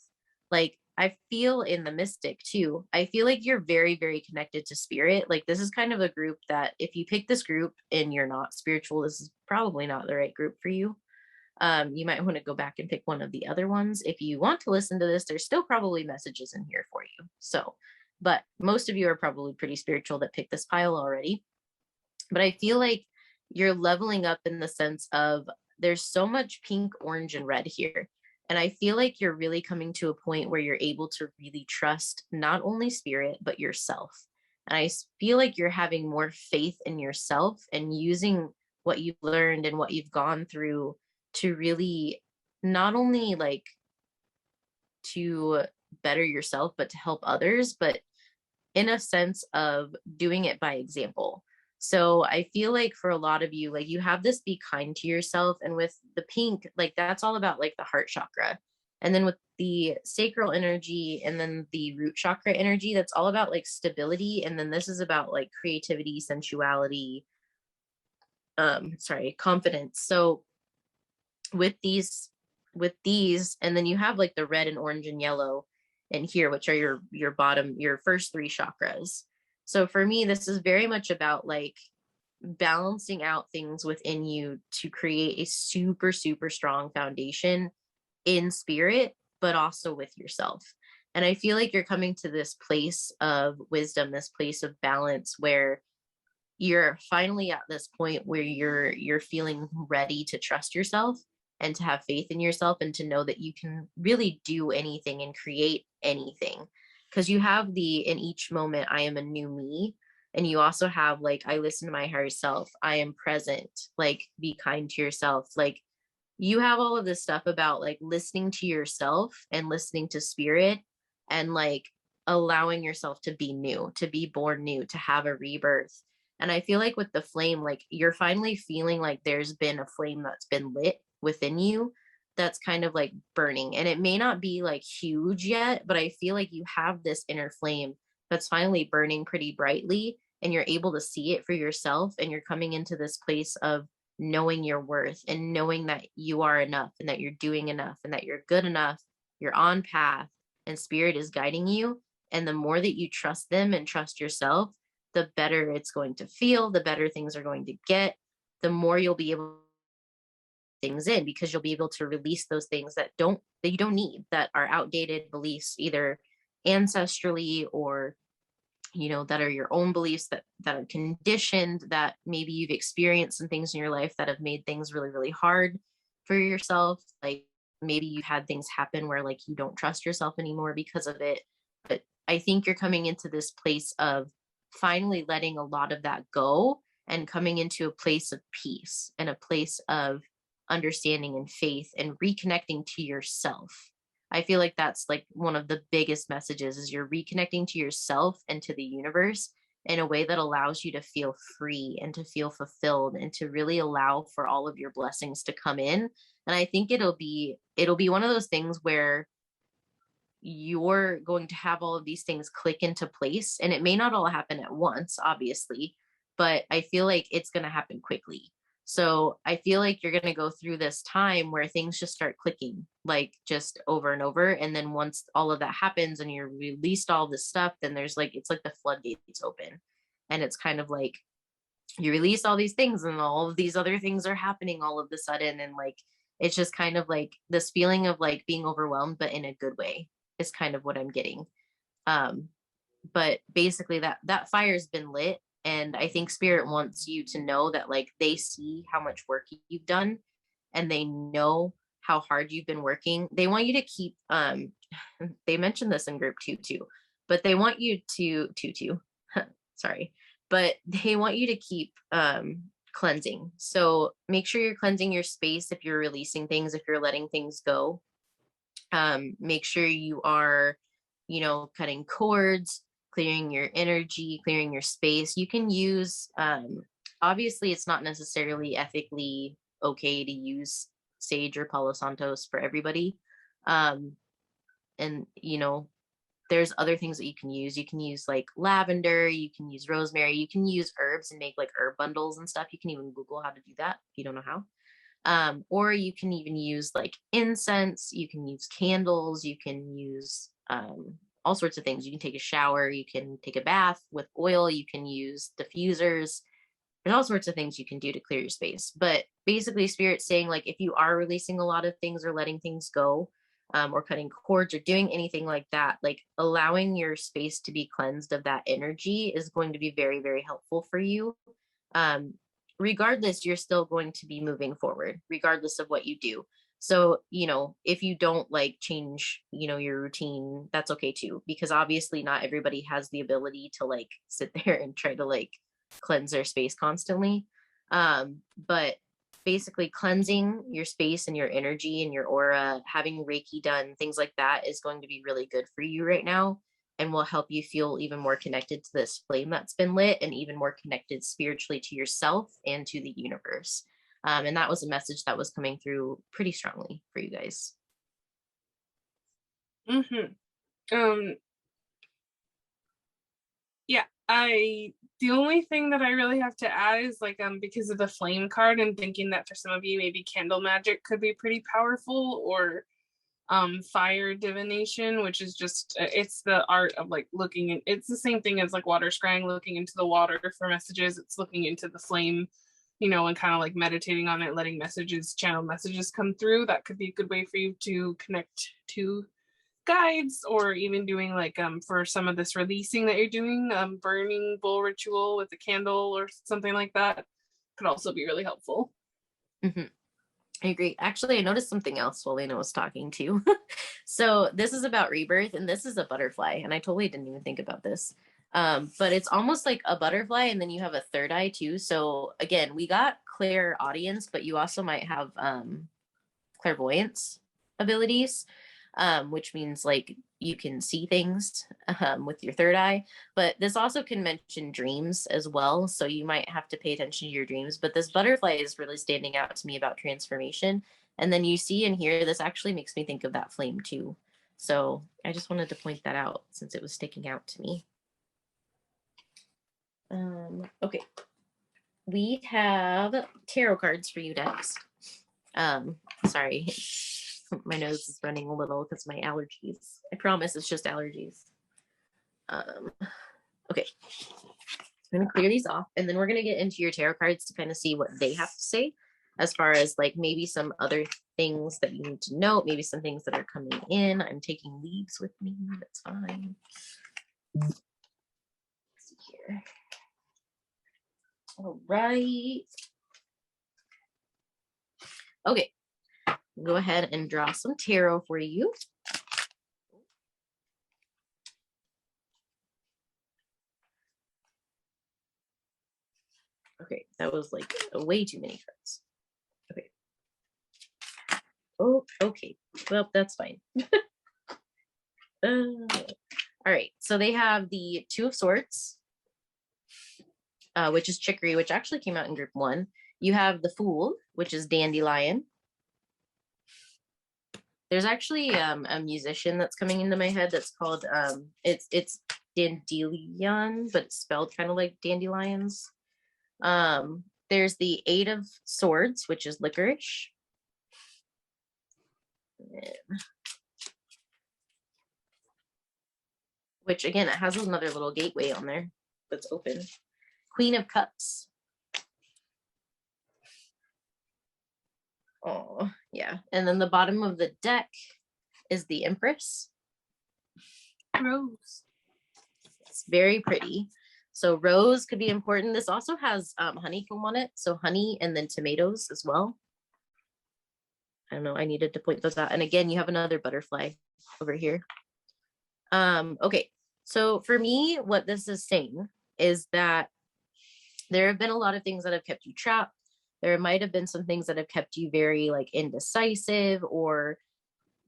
[SPEAKER 1] like I feel in the Mystic too. I feel like you're very, very connected to spirit. Like this is kind of a group that if you pick this group and you're not spiritual, this is probably not the right group for you. You might want to go back and pick one of the other ones. If you want to listen to this, there's still probably messages in here for you. So, but most of you are probably pretty spiritual that picked this pile already. But I feel like you're leveling up in the sense of there's so much pink, orange, and red here. And I feel like you're really coming to a point where you're able to really trust not only spirit, but yourself. And I feel like you're having more faith in yourself and using what you've learned and what you've gone through to really not only like to better yourself, but to help others, but in a sense of doing it by example. So I feel like for a lot of you, like you have this be kind to yourself. And with the pink, like that's all about like the heart chakra. And then with the sacral energy and then the root chakra energy, that's all about like stability. And then this is about like creativity, sensuality, confidence. So with these, and then you have like the red and orange and yellow in here, which are your bottom, your first three chakras. So for me, this is very much about like balancing out things within you to create a super, super strong foundation in spirit, but also with yourself. And I feel like you're coming to this place of wisdom, this place of balance where you're finally at this point where you're feeling ready to trust yourself and to have faith in yourself and to know that you can really do anything and create anything, because you have the in each moment I am a new me, and you also have like I listen to my higher self, I am present, like be kind to yourself, like you have all of this stuff about like listening to yourself and listening to spirit and like allowing yourself to be new, to be born new, to have a rebirth. And I feel like with the flame, like you're finally feeling like there's been a flame that's been lit within you that's kind of like burning. And it may not be like huge yet, but I feel like you have this inner flame that's finally burning pretty brightly and you're able to see it for yourself. And you're coming into this place of knowing your worth and knowing that you are enough and that you're doing enough and that you're good enough, you're on path, and spirit is guiding you. And the more that you trust them and trust yourself, the better it's going to feel, the better things are going to get, the more you'll be able things in, because you'll be able to release those things that you don't need, that are outdated beliefs, either ancestrally or that are your own beliefs that are conditioned, that maybe you've experienced some things in your life that have made things really, really hard for yourself. Like maybe you've had things happen where like you don't trust yourself anymore because of it. But I think you're coming into this place of finally letting a lot of that go and coming into a place of peace and a place of understanding and faith and reconnecting to yourself. I feel like that's like one of the biggest messages is you're reconnecting to yourself and to the universe in a way that allows you to feel free and to feel fulfilled and to really allow for all of your blessings to come in. And I think it'll be one of those things where you're going to have all of these things click into place, and it may not all happen at once, obviously, but I feel like it's going to happen quickly. So I feel like you're going to go through this time where things just start clicking, like just over and over. And then once all of that happens and you're released all this stuff, then there's like, it's like the floodgates open. And it's kind of like you release all these things and all of these other things are happening all of a sudden. And like, it's just kind of like this feeling of like being overwhelmed, but in a good way is kind of what I'm getting. Um, but basically that fire's been lit, and I think spirit wants you to know that like they see how much work you've done and they know how hard you've been working. They want you to keep they mentioned this in group 2 too, but they want you to sorry, but they want you to keep cleansing. So make sure you're cleansing your space if you're releasing things, if you're letting things go. Make sure you are cutting cords, clearing your energy, clearing your space. You can use obviously it's not necessarily ethically okay to use sage or palo santos for everybody. And there's other things that you can use. You can use like lavender, you can use rosemary, you can use herbs and make like herb bundles and stuff. You can even Google how to do that if you don't know how. Or you can even use like incense, you can use candles, you can use all sorts of things. You can take a shower, you can take a bath with oil, you can use diffusers. There's all sorts of things you can do to clear your space. But basically, Spirit's saying like if you are releasing a lot of things or letting things go, or cutting cords or doing anything like that, like allowing your space to be cleansed of that energy is going to be very, very helpful for you. Um, Regardless, you're still going to be moving forward, regardless of what you do. So, if you don't like change, your routine, that's okay too, because obviously not everybody has the ability to like sit there and try to like cleanse their space constantly. But basically cleansing your space and your energy and your aura, having Reiki done, things like that is going to be really good for you right now and will help you feel even more connected to this flame that's been lit and even more connected spiritually to yourself and to the universe. And that was a message that was coming through pretty strongly for you guys.
[SPEAKER 2] Mm-hmm. Um, yeah, the only thing that I really have to add is like because of the flame card and thinking that for some of you maybe candle magic could be pretty powerful, or fire divination, which is just it's the art of like looking in, it's the same thing as like water scrying, looking into the water for messages. It's looking into the flame, and kind of like meditating on it, letting channel messages come through. That could be a good way for you to connect to guides, or even doing like for some of this releasing that you're doing, burning bowl ritual with a candle or something like that could also be really helpful.
[SPEAKER 1] Mm-hmm. I agree. Actually, I noticed something else while Laina was talking too. So this is about rebirth, and this is a butterfly, and I totally didn't even think about this. But it's almost like a butterfly, and then you have a third eye too. So again, we got clear audience, but you also might have clairvoyance abilities, which means like you can see things with your third eye. But this also can mention dreams as well. So you might have to pay attention to your dreams. But this butterfly is really standing out to me about transformation. And then you see and hear, this actually makes me think of that flame too. So I just wanted to point that out since it was sticking out to me. Okay. We have tarot cards for you next. Sorry. My nose is running a little because my allergies. I promise it's just allergies. Okay. I'm going to clear these off, and then we're going to get into your tarot cards to kind of see what they have to say as far as like maybe some other things that you need to note, maybe some things that are coming in. I'm taking leaves with me. That's fine. Let's see here. All right. Okay. Go ahead and draw some tarot for you. Okay, that was like way too many cards. Okay. Oh, okay. Well, that's fine. All right, so they have the Two of Swords, which is Chicory, which actually came out in group 1. You have the Fool, which is Dandelion. There's actually a musician that's coming into my head that's called it's Dandelion, but it's spelled kind of like dandelions. There's the Eight of Swords, which is Licorice. Which again, it has another little gateway on there that's open. Queen of Cups. Oh, yeah. And then the bottom of the deck is the Empress.
[SPEAKER 2] Rose.
[SPEAKER 1] It's very pretty. So rose could be important. This also has honeycomb on it. So honey and then tomatoes as well. I don't know. I needed to point those out. And again, you have another butterfly over here. Okay. So for me, what this is saying is that there have been a lot of things that have kept you trapped. There might have been some things that have kept you very like indecisive or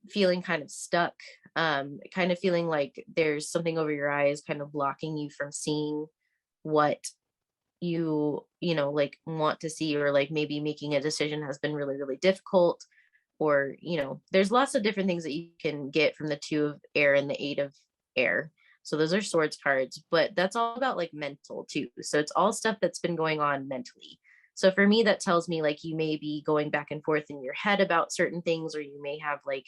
[SPEAKER 1] feeling kind of stuck, kind of feeling like there's something over your eyes kind of blocking you from seeing what you like want to see, or like maybe making a decision has been really, really difficult, or there's lots of different things that you can get from the Two of Air and the Eight of Air. So those are swords cards, but that's all about like mental too. So it's all stuff that's been going on mentally. So for me, that tells me like you may be going back and forth in your head about certain things, or you may have like,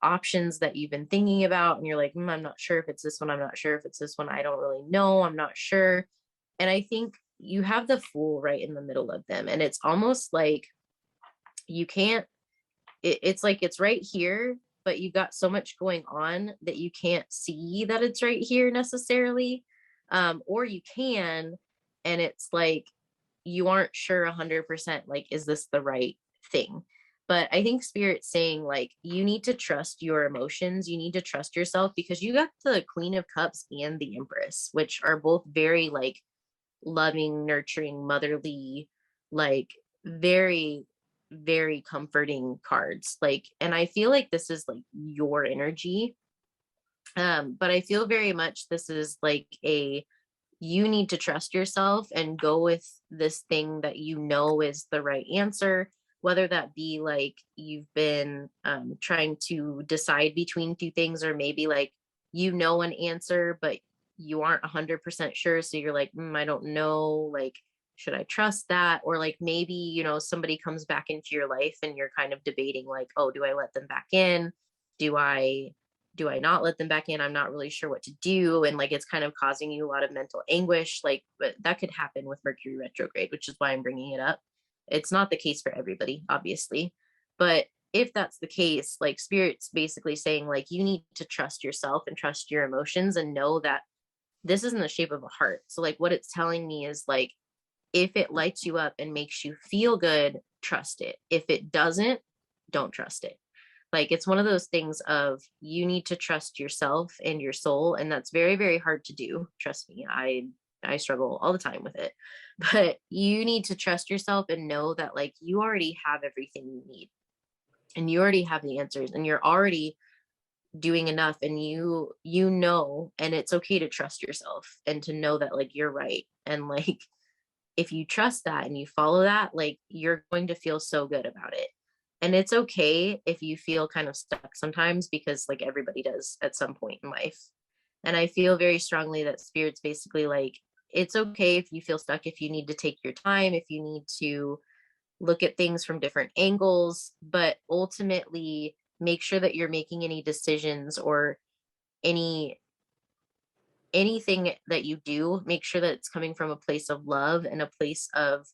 [SPEAKER 1] options that you've been thinking about, and you're like, I'm not sure if it's this one. I'm not sure if it's this one. I don't really know. I'm not sure. And I think you have the Fool right in the middle of them. And it's almost like you can't, it's like it's right here, but you've got so much going on that you can't see that it's right here necessarily. Or you can, and it's like you aren't sure 100%, like, is this the right thing? But I think Spirit's saying like you need to trust your emotions. You need to trust yourself, because you got the Queen of Cups and the Empress, which are both very like loving, nurturing, motherly, like very, very comforting cards. Like, and I feel like this is like your energy. But I feel very much this is like you need to trust yourself and go with this thing that is the right answer. whether that be like you've been trying to decide between two things, or maybe like you know an answer but you aren't 100% sure, so you're like, I don't know, like should I trust that? Or like maybe, you know, somebody comes back into your life and you're kind of debating like, oh, do I let them back in? Do I not let them back in? I'm not really sure what to do. And like it's kind of causing you a lot of mental anguish. Like, but that could happen with Mercury retrograde, which is why I'm bringing it up. It's not the case for everybody, obviously. But if that's the case, like spirit's basically saying like you need to trust yourself and trust your emotions and know that this is in the shape of a heart. So like what it's telling me is like if it lights you up and makes you feel good, trust it. If it doesn't, don't trust it. Like it's one of those things of you need to trust yourself and your soul, and that's very, very hard to do. Trust me, I struggle all the time with it. But you need to trust yourself and know that like you already have everything you need, and you already have the answers, and you're already doing enough, and you know, and it's okay to trust yourself and to know that like you're right. And like if you trust that and you follow that, like you're going to feel so good about it. And it's okay if you feel kind of stuck sometimes, because like everybody does at some point in life. And I feel very strongly that spirit's basically like, it's okay if you feel stuck, if you need to take your time, if you need to look at things from different angles, but ultimately make sure that you're making any decisions or any anything that you do, make sure that it's coming from a place of love and a place of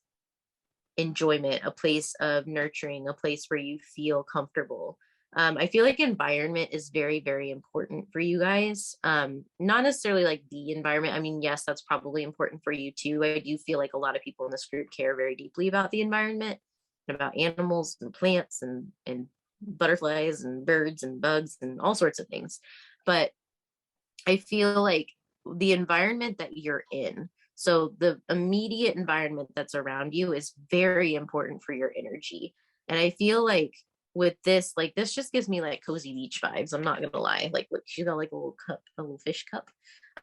[SPEAKER 1] enjoyment, a place of nurturing, a place where you feel comfortable. I feel like environment is very, very important for you guys. Not necessarily like the environment. I mean, yes, that's probably important for you too. I do feel like a lot of people in this group care very deeply about the environment, and about animals and plants and butterflies and birds and bugs and all sorts of things. But I feel like the environment that you're in, so the immediate environment that's around you, is very important for your energy. And I feel like this just gives me like cozy beach vibes. I'm not gonna lie. Like, look, she's got like a little cup, a little fish cup.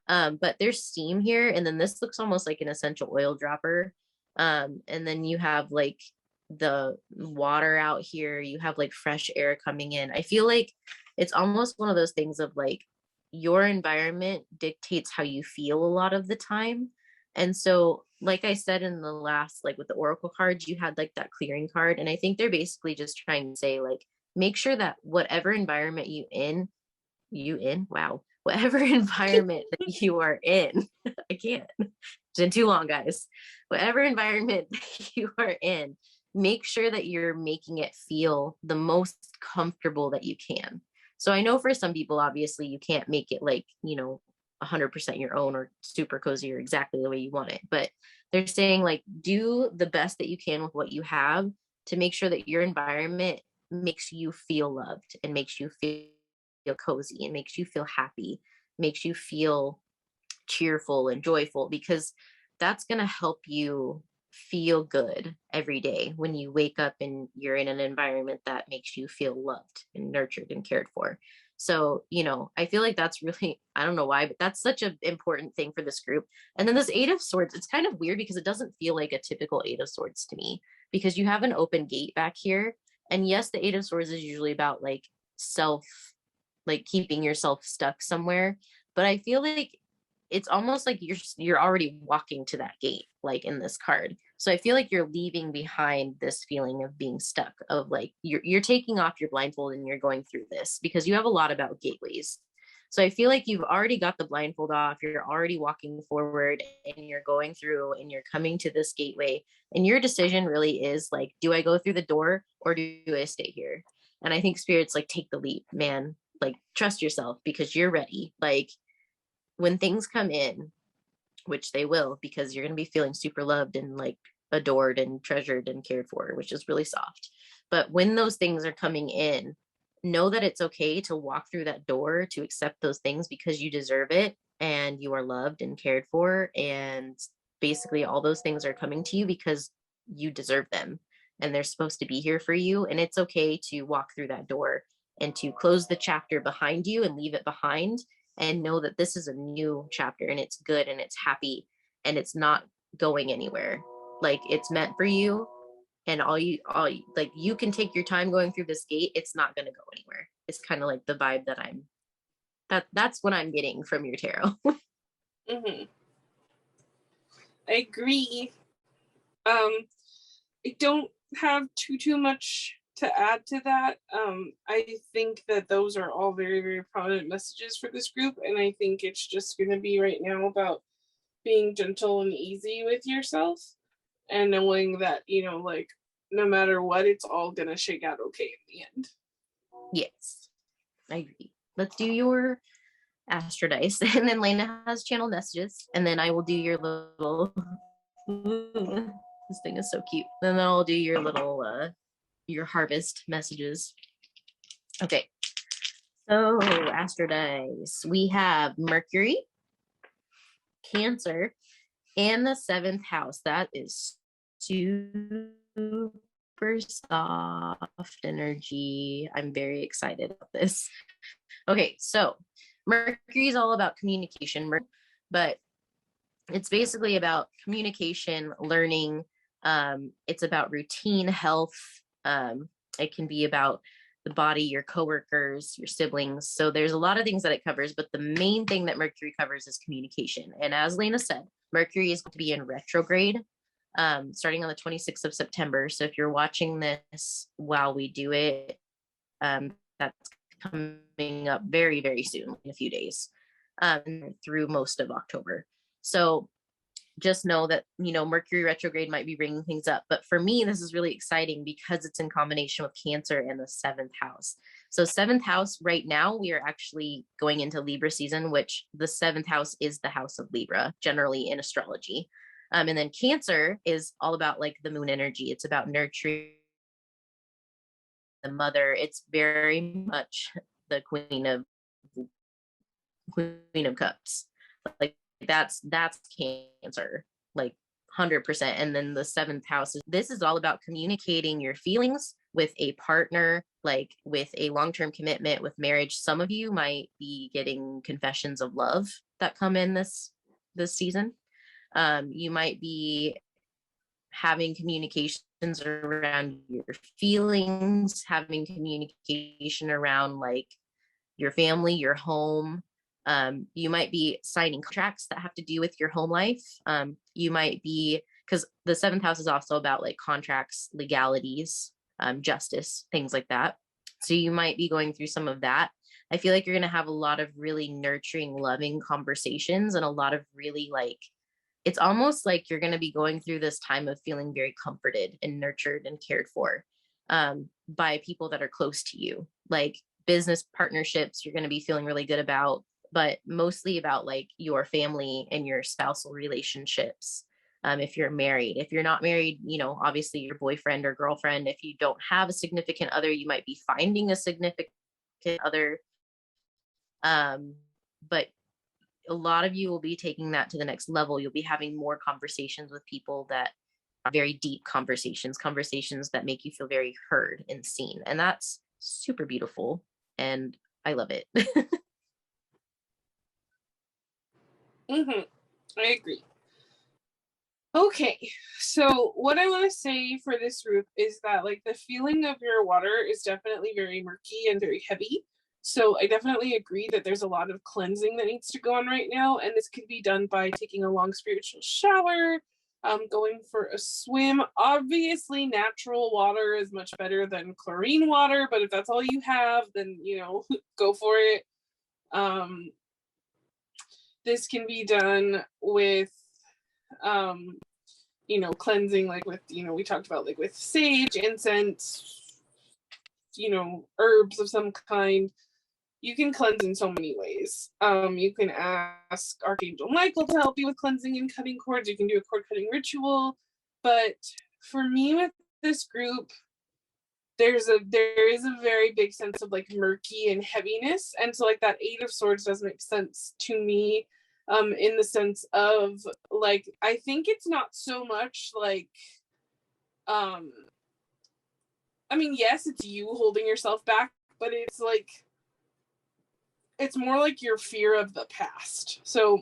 [SPEAKER 1] But there's steam here, and then this looks almost like an essential oil dropper. And then you have like the water out here. You have like fresh air coming in. I feel like it's almost one of those things of like your environment dictates how you feel a lot of the time. And so, like I said in the last, like with the oracle cards, you had like that clearing card. And I think they're basically just trying to say, like, make sure that whatever environment wow, whatever environment that you are in, I can't, it's been too long, guys. Whatever environment that you are in, make sure that you're making it feel the most comfortable that you can. So I know for some people, obviously, you can't make it like, 100% your own or super cozy or exactly the way you want it. But they're saying like, do the best that you can with what you have to make sure that your environment makes you feel loved and makes you feel cozy and makes you feel happy, makes you feel cheerful and joyful, because that's going to help you feel good every day when you wake up and you're in an environment that makes you feel loved and nurtured and cared for. So, I feel like that's really, I don't know why, but that's such an important thing for this group. And then this Eight of Swords, it's kind of weird because it doesn't feel like a typical Eight of Swords to me, because you have an open gate back here. And yes, the Eight of Swords is usually about like self, like keeping yourself stuck somewhere. But I feel like it's almost like you're already walking to that gate, like in this card. So I feel like you're leaving behind this feeling of being stuck, of like you're taking off your blindfold and you're going through this, because you have a lot about gateways. So I feel like you've already got the blindfold off, you're already walking forward, and you're going through and you're coming to this gateway, and your decision really is like, do I go through the door or do I stay here? And I think spirit's like, take the leap, man. Like, trust yourself because you're ready. Like, when things come in, which they will, because you're going to be feeling super loved and like adored and treasured and cared for, which is really soft. But when those things are coming in, know that it's okay to walk through that door, to accept those things, because you deserve it and you are loved and cared for. And basically, all those things are coming to you because you deserve them and they're supposed to be here for you. And it's okay to walk through that door and to close the chapter behind you and leave it behind, and know that this is a new chapter and it's good and it's happy and it's not going anywhere. Like, it's meant for you and like, you can take your time going through this gate. It's not going to go anywhere. It's kind of like the vibe that's what I'm getting from your tarot.
[SPEAKER 2] Mm-hmm. I agree. I don't have too much to add to that. I think that those are all very, very prominent messages for this group, and I think it's just going to be right now about being gentle and easy with yourself, and knowing that, you know, like, no matter what, it's all going to shake out okay in the end.
[SPEAKER 1] Yes, I agree. Let's do your Astro Dice, and then Laina has channel messages, and then I will do your little. Ooh, this thing is so cute. And then I'll do your little your harvest messages. Okay. So Astro Dice, we have Mercury, Cancer, and the 7th house. That is super soft energy. I'm very excited about this. Okay, so Mercury is all about communication, but it's basically about communication, learning. It's about routine, health. It can be about the body, your coworkers, your siblings. So there's a lot of things that it covers, but the main thing that Mercury covers is communication. And as Laina said, Mercury is going to be in retrograde starting on the 26th of September. So if you're watching this while we do it, that's coming up very, very soon, in a few days, through most of October. So just know that, you know, Mercury retrograde might be bringing things up. But for me, this is really exciting because it's in combination with Cancer and the 7th house. So 7th house, right now, we are actually going into Libra season, which the 7th house is the house of Libra, generally in astrology. And then Cancer is all about like the moon energy. It's about nurturing the mother. It's very much the Queen of Cups. Like that's Cancer, like 100%. And then the 7th house this is all about communicating your feelings with a partner, like with a long-term commitment, with marriage. Some of you might be getting confessions of love that come in this season. You might be having communications around your feelings, having communication around like your family, your home. You might be signing contracts that have to do with your home life. You might be, because the 7th house is also about like contracts, legalities, justice, things like that. So you might be going through some of that. I feel like you're going to have a lot of really nurturing, loving conversations, and a lot of really like, it's almost like you're going to be going through this time of feeling very comforted and nurtured and cared for by people that are close to you. Like business partnerships, you're going to be feeling really good about, but mostly about like your family and your spousal relationships. If you're married, if you're not married, you know, obviously your boyfriend or girlfriend. If you don't have a significant other, you might be finding a significant other. But a lot of you will be taking that to the next level. You'll be having more conversations with people that are very deep conversations that make you feel very heard and seen. And that's super beautiful. And I love it.
[SPEAKER 2] Mm-hmm. I agree. Okay, so what I want to say for this group is that like the feeling of your water is definitely very murky and very heavy. So I definitely agree that there's a lot of cleansing that needs to go on right now, and this could be done by taking a long spiritual shower, going for a swim. Obviously, natural water is much better than chlorine water, but if that's all you have, then, you know, go for it. This can be done with, you know, cleansing, like with, you know, we talked about like with sage, incense, you know, herbs of some kind. You can cleanse in so many ways. You can ask Archangel Michael to help you with cleansing and cutting cords. You can do a cord cutting ritual. But for me with this group, there is a very big sense of like murky and heaviness. And so like that 8 of Swords does make sense to me, in the sense of like, I think it's not so much like, I mean, yes, it's you holding yourself back, but it's like, it's more like your fear of the past. So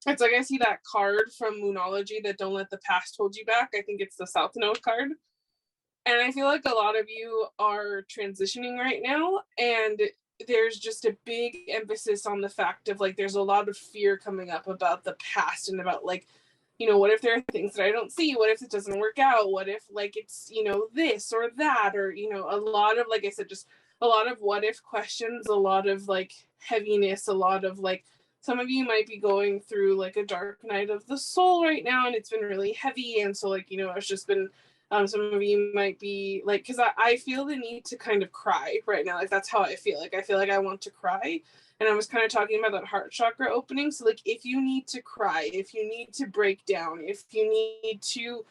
[SPEAKER 2] it's like, I see that card from Moonology, that don't let the past hold you back. I think it's the South Node card. And I feel like a lot of you are transitioning right now, and there's just a big emphasis on the fact of like there's a lot of fear coming up about the past and about like, you know, what if there are things that I don't see? What if it doesn't work out? What if like it's, you know, this or that, or, you know, a lot of, like I said, just a lot of what if questions, a lot of like heaviness, a lot of like, some of you might be going through like a dark night of the soul right now, and it's been really heavy. And so like, you know, it's just been, some of you might be like, because I feel the need to kind of cry right now. Like that's how I feel. Like I feel like I want to cry. And I was kind of talking about that heart chakra opening. So like if you need to cry, if you need to break down, if you need to,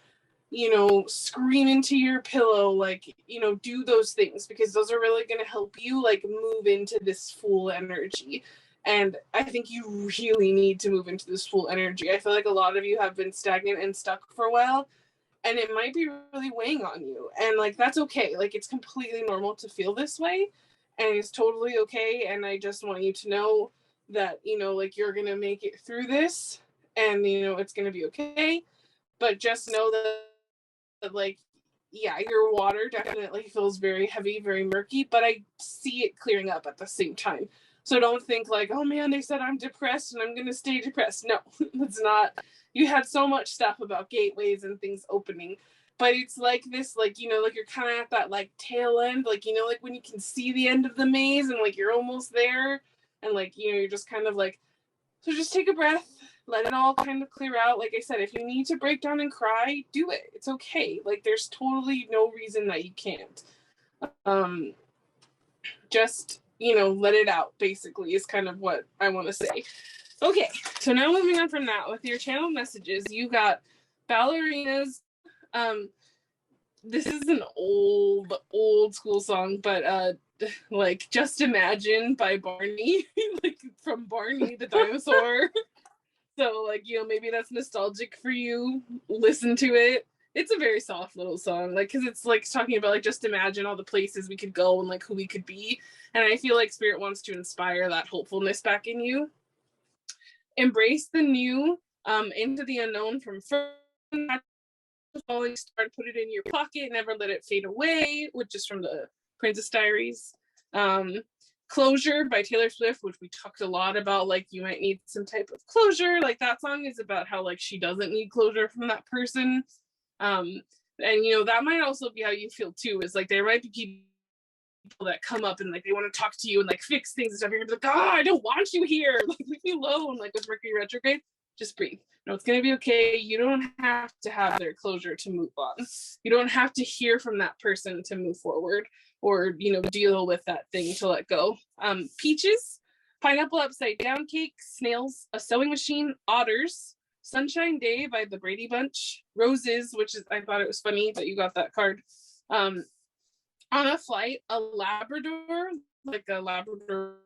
[SPEAKER 2] you know, scream into your pillow, like, you know, do those things, because those are really going to help you like move into this full energy. And I think you really need to move into this full energy. I feel like a lot of you have been stagnant and stuck for a while, and it might be really weighing on you, and like that's okay. Like it's completely normal to feel this way, and it's totally okay. And I just want you to know that, you know, like you're gonna make it through this, and you know it's gonna be okay. But just know that like, yeah, your water definitely feels very heavy, very murky, but I see it clearing up at the same time. So don't think like, oh man, they said I'm depressed and I'm gonna stay depressed. No, it's not. You had so much stuff about gateways and things opening, but it's like this, like, you know, like you're kind of at that like tail end, like, you know, like when you can see the end of the maze and like you're almost there, and like, you know, you're just kind of like, so just take a breath, let it all kind of clear out. Like I said, if you need to break down and cry, do it. It's okay. Like there's totally no reason that you can't. Just, you know, let it out, basically, is kind of what I want to say. Okay, so now moving on from that, with your channel messages, you got ballerinas. This is an old school song, but like Just Imagine by Barney, like from Barney the dinosaur. So like, you know, maybe that's nostalgic for you. Listen to it. It's a very soft little song, like, because it's like talking about like just imagine all the places we could go and like who we could be. And I feel like spirit wants to inspire that hopefulness back in you. Embrace the new, into the unknown from falling star, put it in your pocket, never let it fade away, which is from the Princess Diaries. Closure by Taylor Swift, which we talked a lot about, like you might need some type of closure. Like that song is about how like she doesn't need closure from that person. And you know, that might also be how you feel too, is like there might be people that come up and like they want to talk to you and like fix things and stuff. You're gonna be like, oh, I don't want you here. Like leave me alone. Like with Mercury retrograde, just breathe. No, it's gonna be okay. You don't have to have their closure to move on. You don't have to hear from that person to move forward, or, you know, deal with that thing to let go. Peaches, pineapple upside down cake, snails, a sewing machine, otters, Sunshine Day by the Brady Bunch, roses, which is, I thought it was funny that you got that card. On a flight, a Labrador, like a Labrador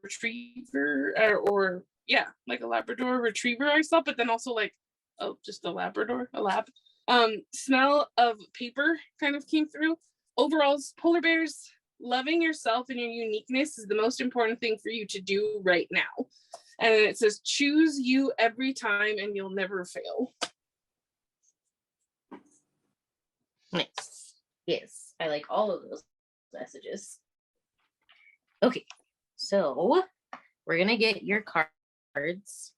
[SPEAKER 2] retriever, or yeah, like a Labrador retriever I saw, but then also like, oh, just a Labrador, a lab. Smell of paper kind of came through. Overalls, polar bears, loving yourself and your uniqueness is the most important thing for you to do right now. And it says, choose you every time and you'll never fail.
[SPEAKER 1] Nice. Yes, I like all of those messages. Okay, so we're gonna get your cards.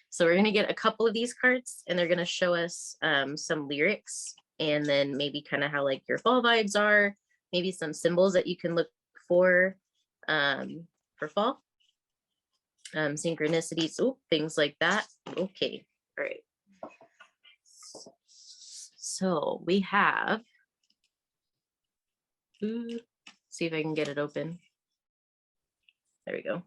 [SPEAKER 1] So we're gonna get a couple of these cards, and they're gonna show us some lyrics, and then maybe kind of how like your fall vibes are, maybe some symbols that you can look for fall, synchronicities, things like that. Okay, all right. So we have, see if I can get it open. There we go.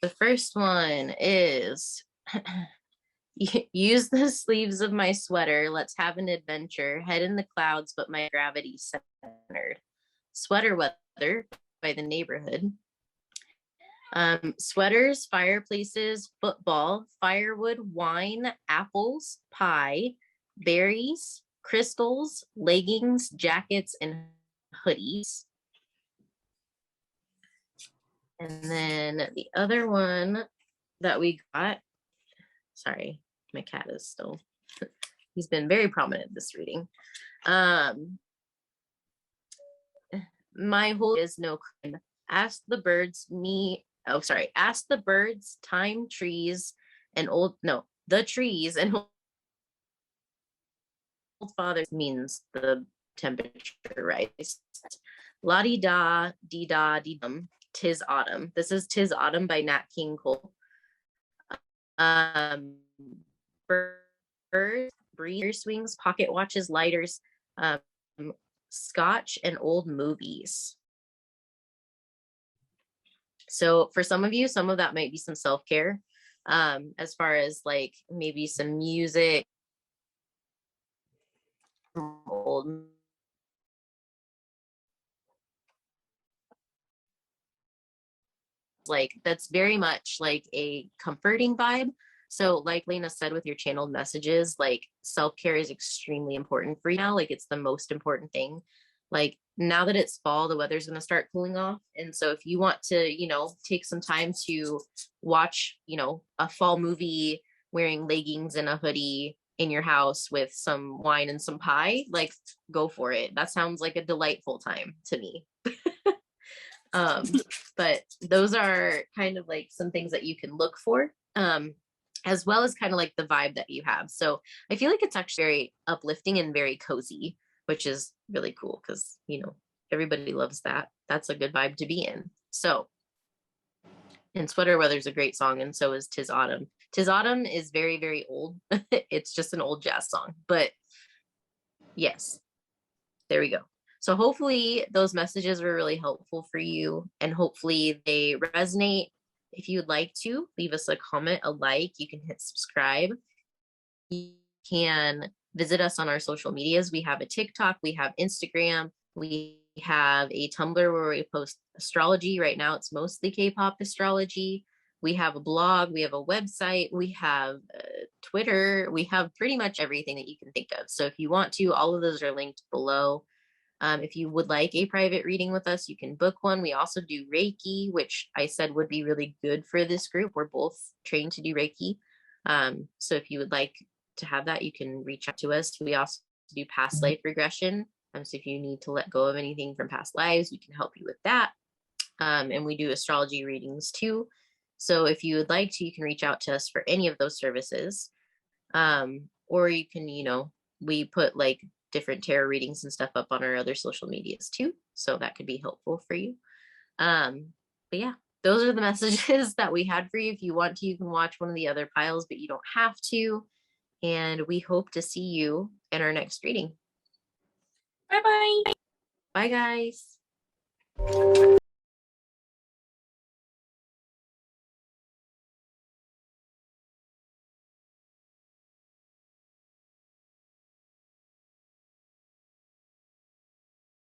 [SPEAKER 1] The first one is, use the sleeves of my sweater. Let's have an adventure. Head in the clouds, but my gravity centered. Sweater weather by the neighborhood. Sweaters, fireplaces, football, firewood, wine, apples, pie, berries, crystals, leggings, jackets, and hoodies. And then the other one that we got, sorry, my cat is still He's been very prominent this reading. My whole is no crime. Ask the birds, ask the birds, time, trees, and the trees and old fathers means the temperature rise. La-di-da, dee-da, dee-dum, 'tis autumn. This is 'Tis Autumn by Nat King Cole. Birds, breeze swings, pocket watches, lighters, scotch, and old movies. So for some of you, some of that might be some self-care, as far as like maybe some music, old like that's very much like a comforting vibe. So like Laina said with your channeled messages, like self-care is extremely important for you now. Like it's the most important thing. Like now that it's fall, the weather's going to start cooling off. And so if you want to, take some time to watch, a fall movie wearing leggings and a hoodie in your house with some wine and some pie, like go for it. That sounds like a delightful time to me. But those are kind of like some things that you can look for, as well as kind of like the vibe that you have. So I feel like it's actually very uplifting and very cozy, which is really cool because, everybody loves that. That's a good vibe to be in. So, and Sweater Weather's a great song, and so is 'Tis Autumn. 'Tis Autumn is very, very old. It's just an old jazz song, but yes, there we go. So hopefully those messages were really helpful for you, and hopefully they resonate. If you'd like to leave us a comment, a like, you can hit subscribe. You can visit us on our social medias. We have a TikTok, we have Instagram, we have a Tumblr where we post astrology. Right now it's mostly K-pop astrology. We have a blog, we have a website, we have Twitter, we have pretty much everything that you can think of. So if you want to, all of those are linked below. If you would like a private reading with us, you can book one. We also do Reiki, which I said would be really good for this group. We're both trained to do Reiki. So if you would like to have that, you can reach out to us. We also do past life regression. So if you need to let go of anything from past lives, we can help you with that. And we do astrology readings too. So if you would like to, you can reach out to us for any of those services. Or you can, we put like different tarot readings and stuff up on our other social medias too. So that could be helpful for you. But yeah, those are the messages that we had for you. If you want to, you can watch one of the other piles, but you don't have to. And we hope to see you in our next reading.
[SPEAKER 2] Bye-bye.
[SPEAKER 1] Bye, guys.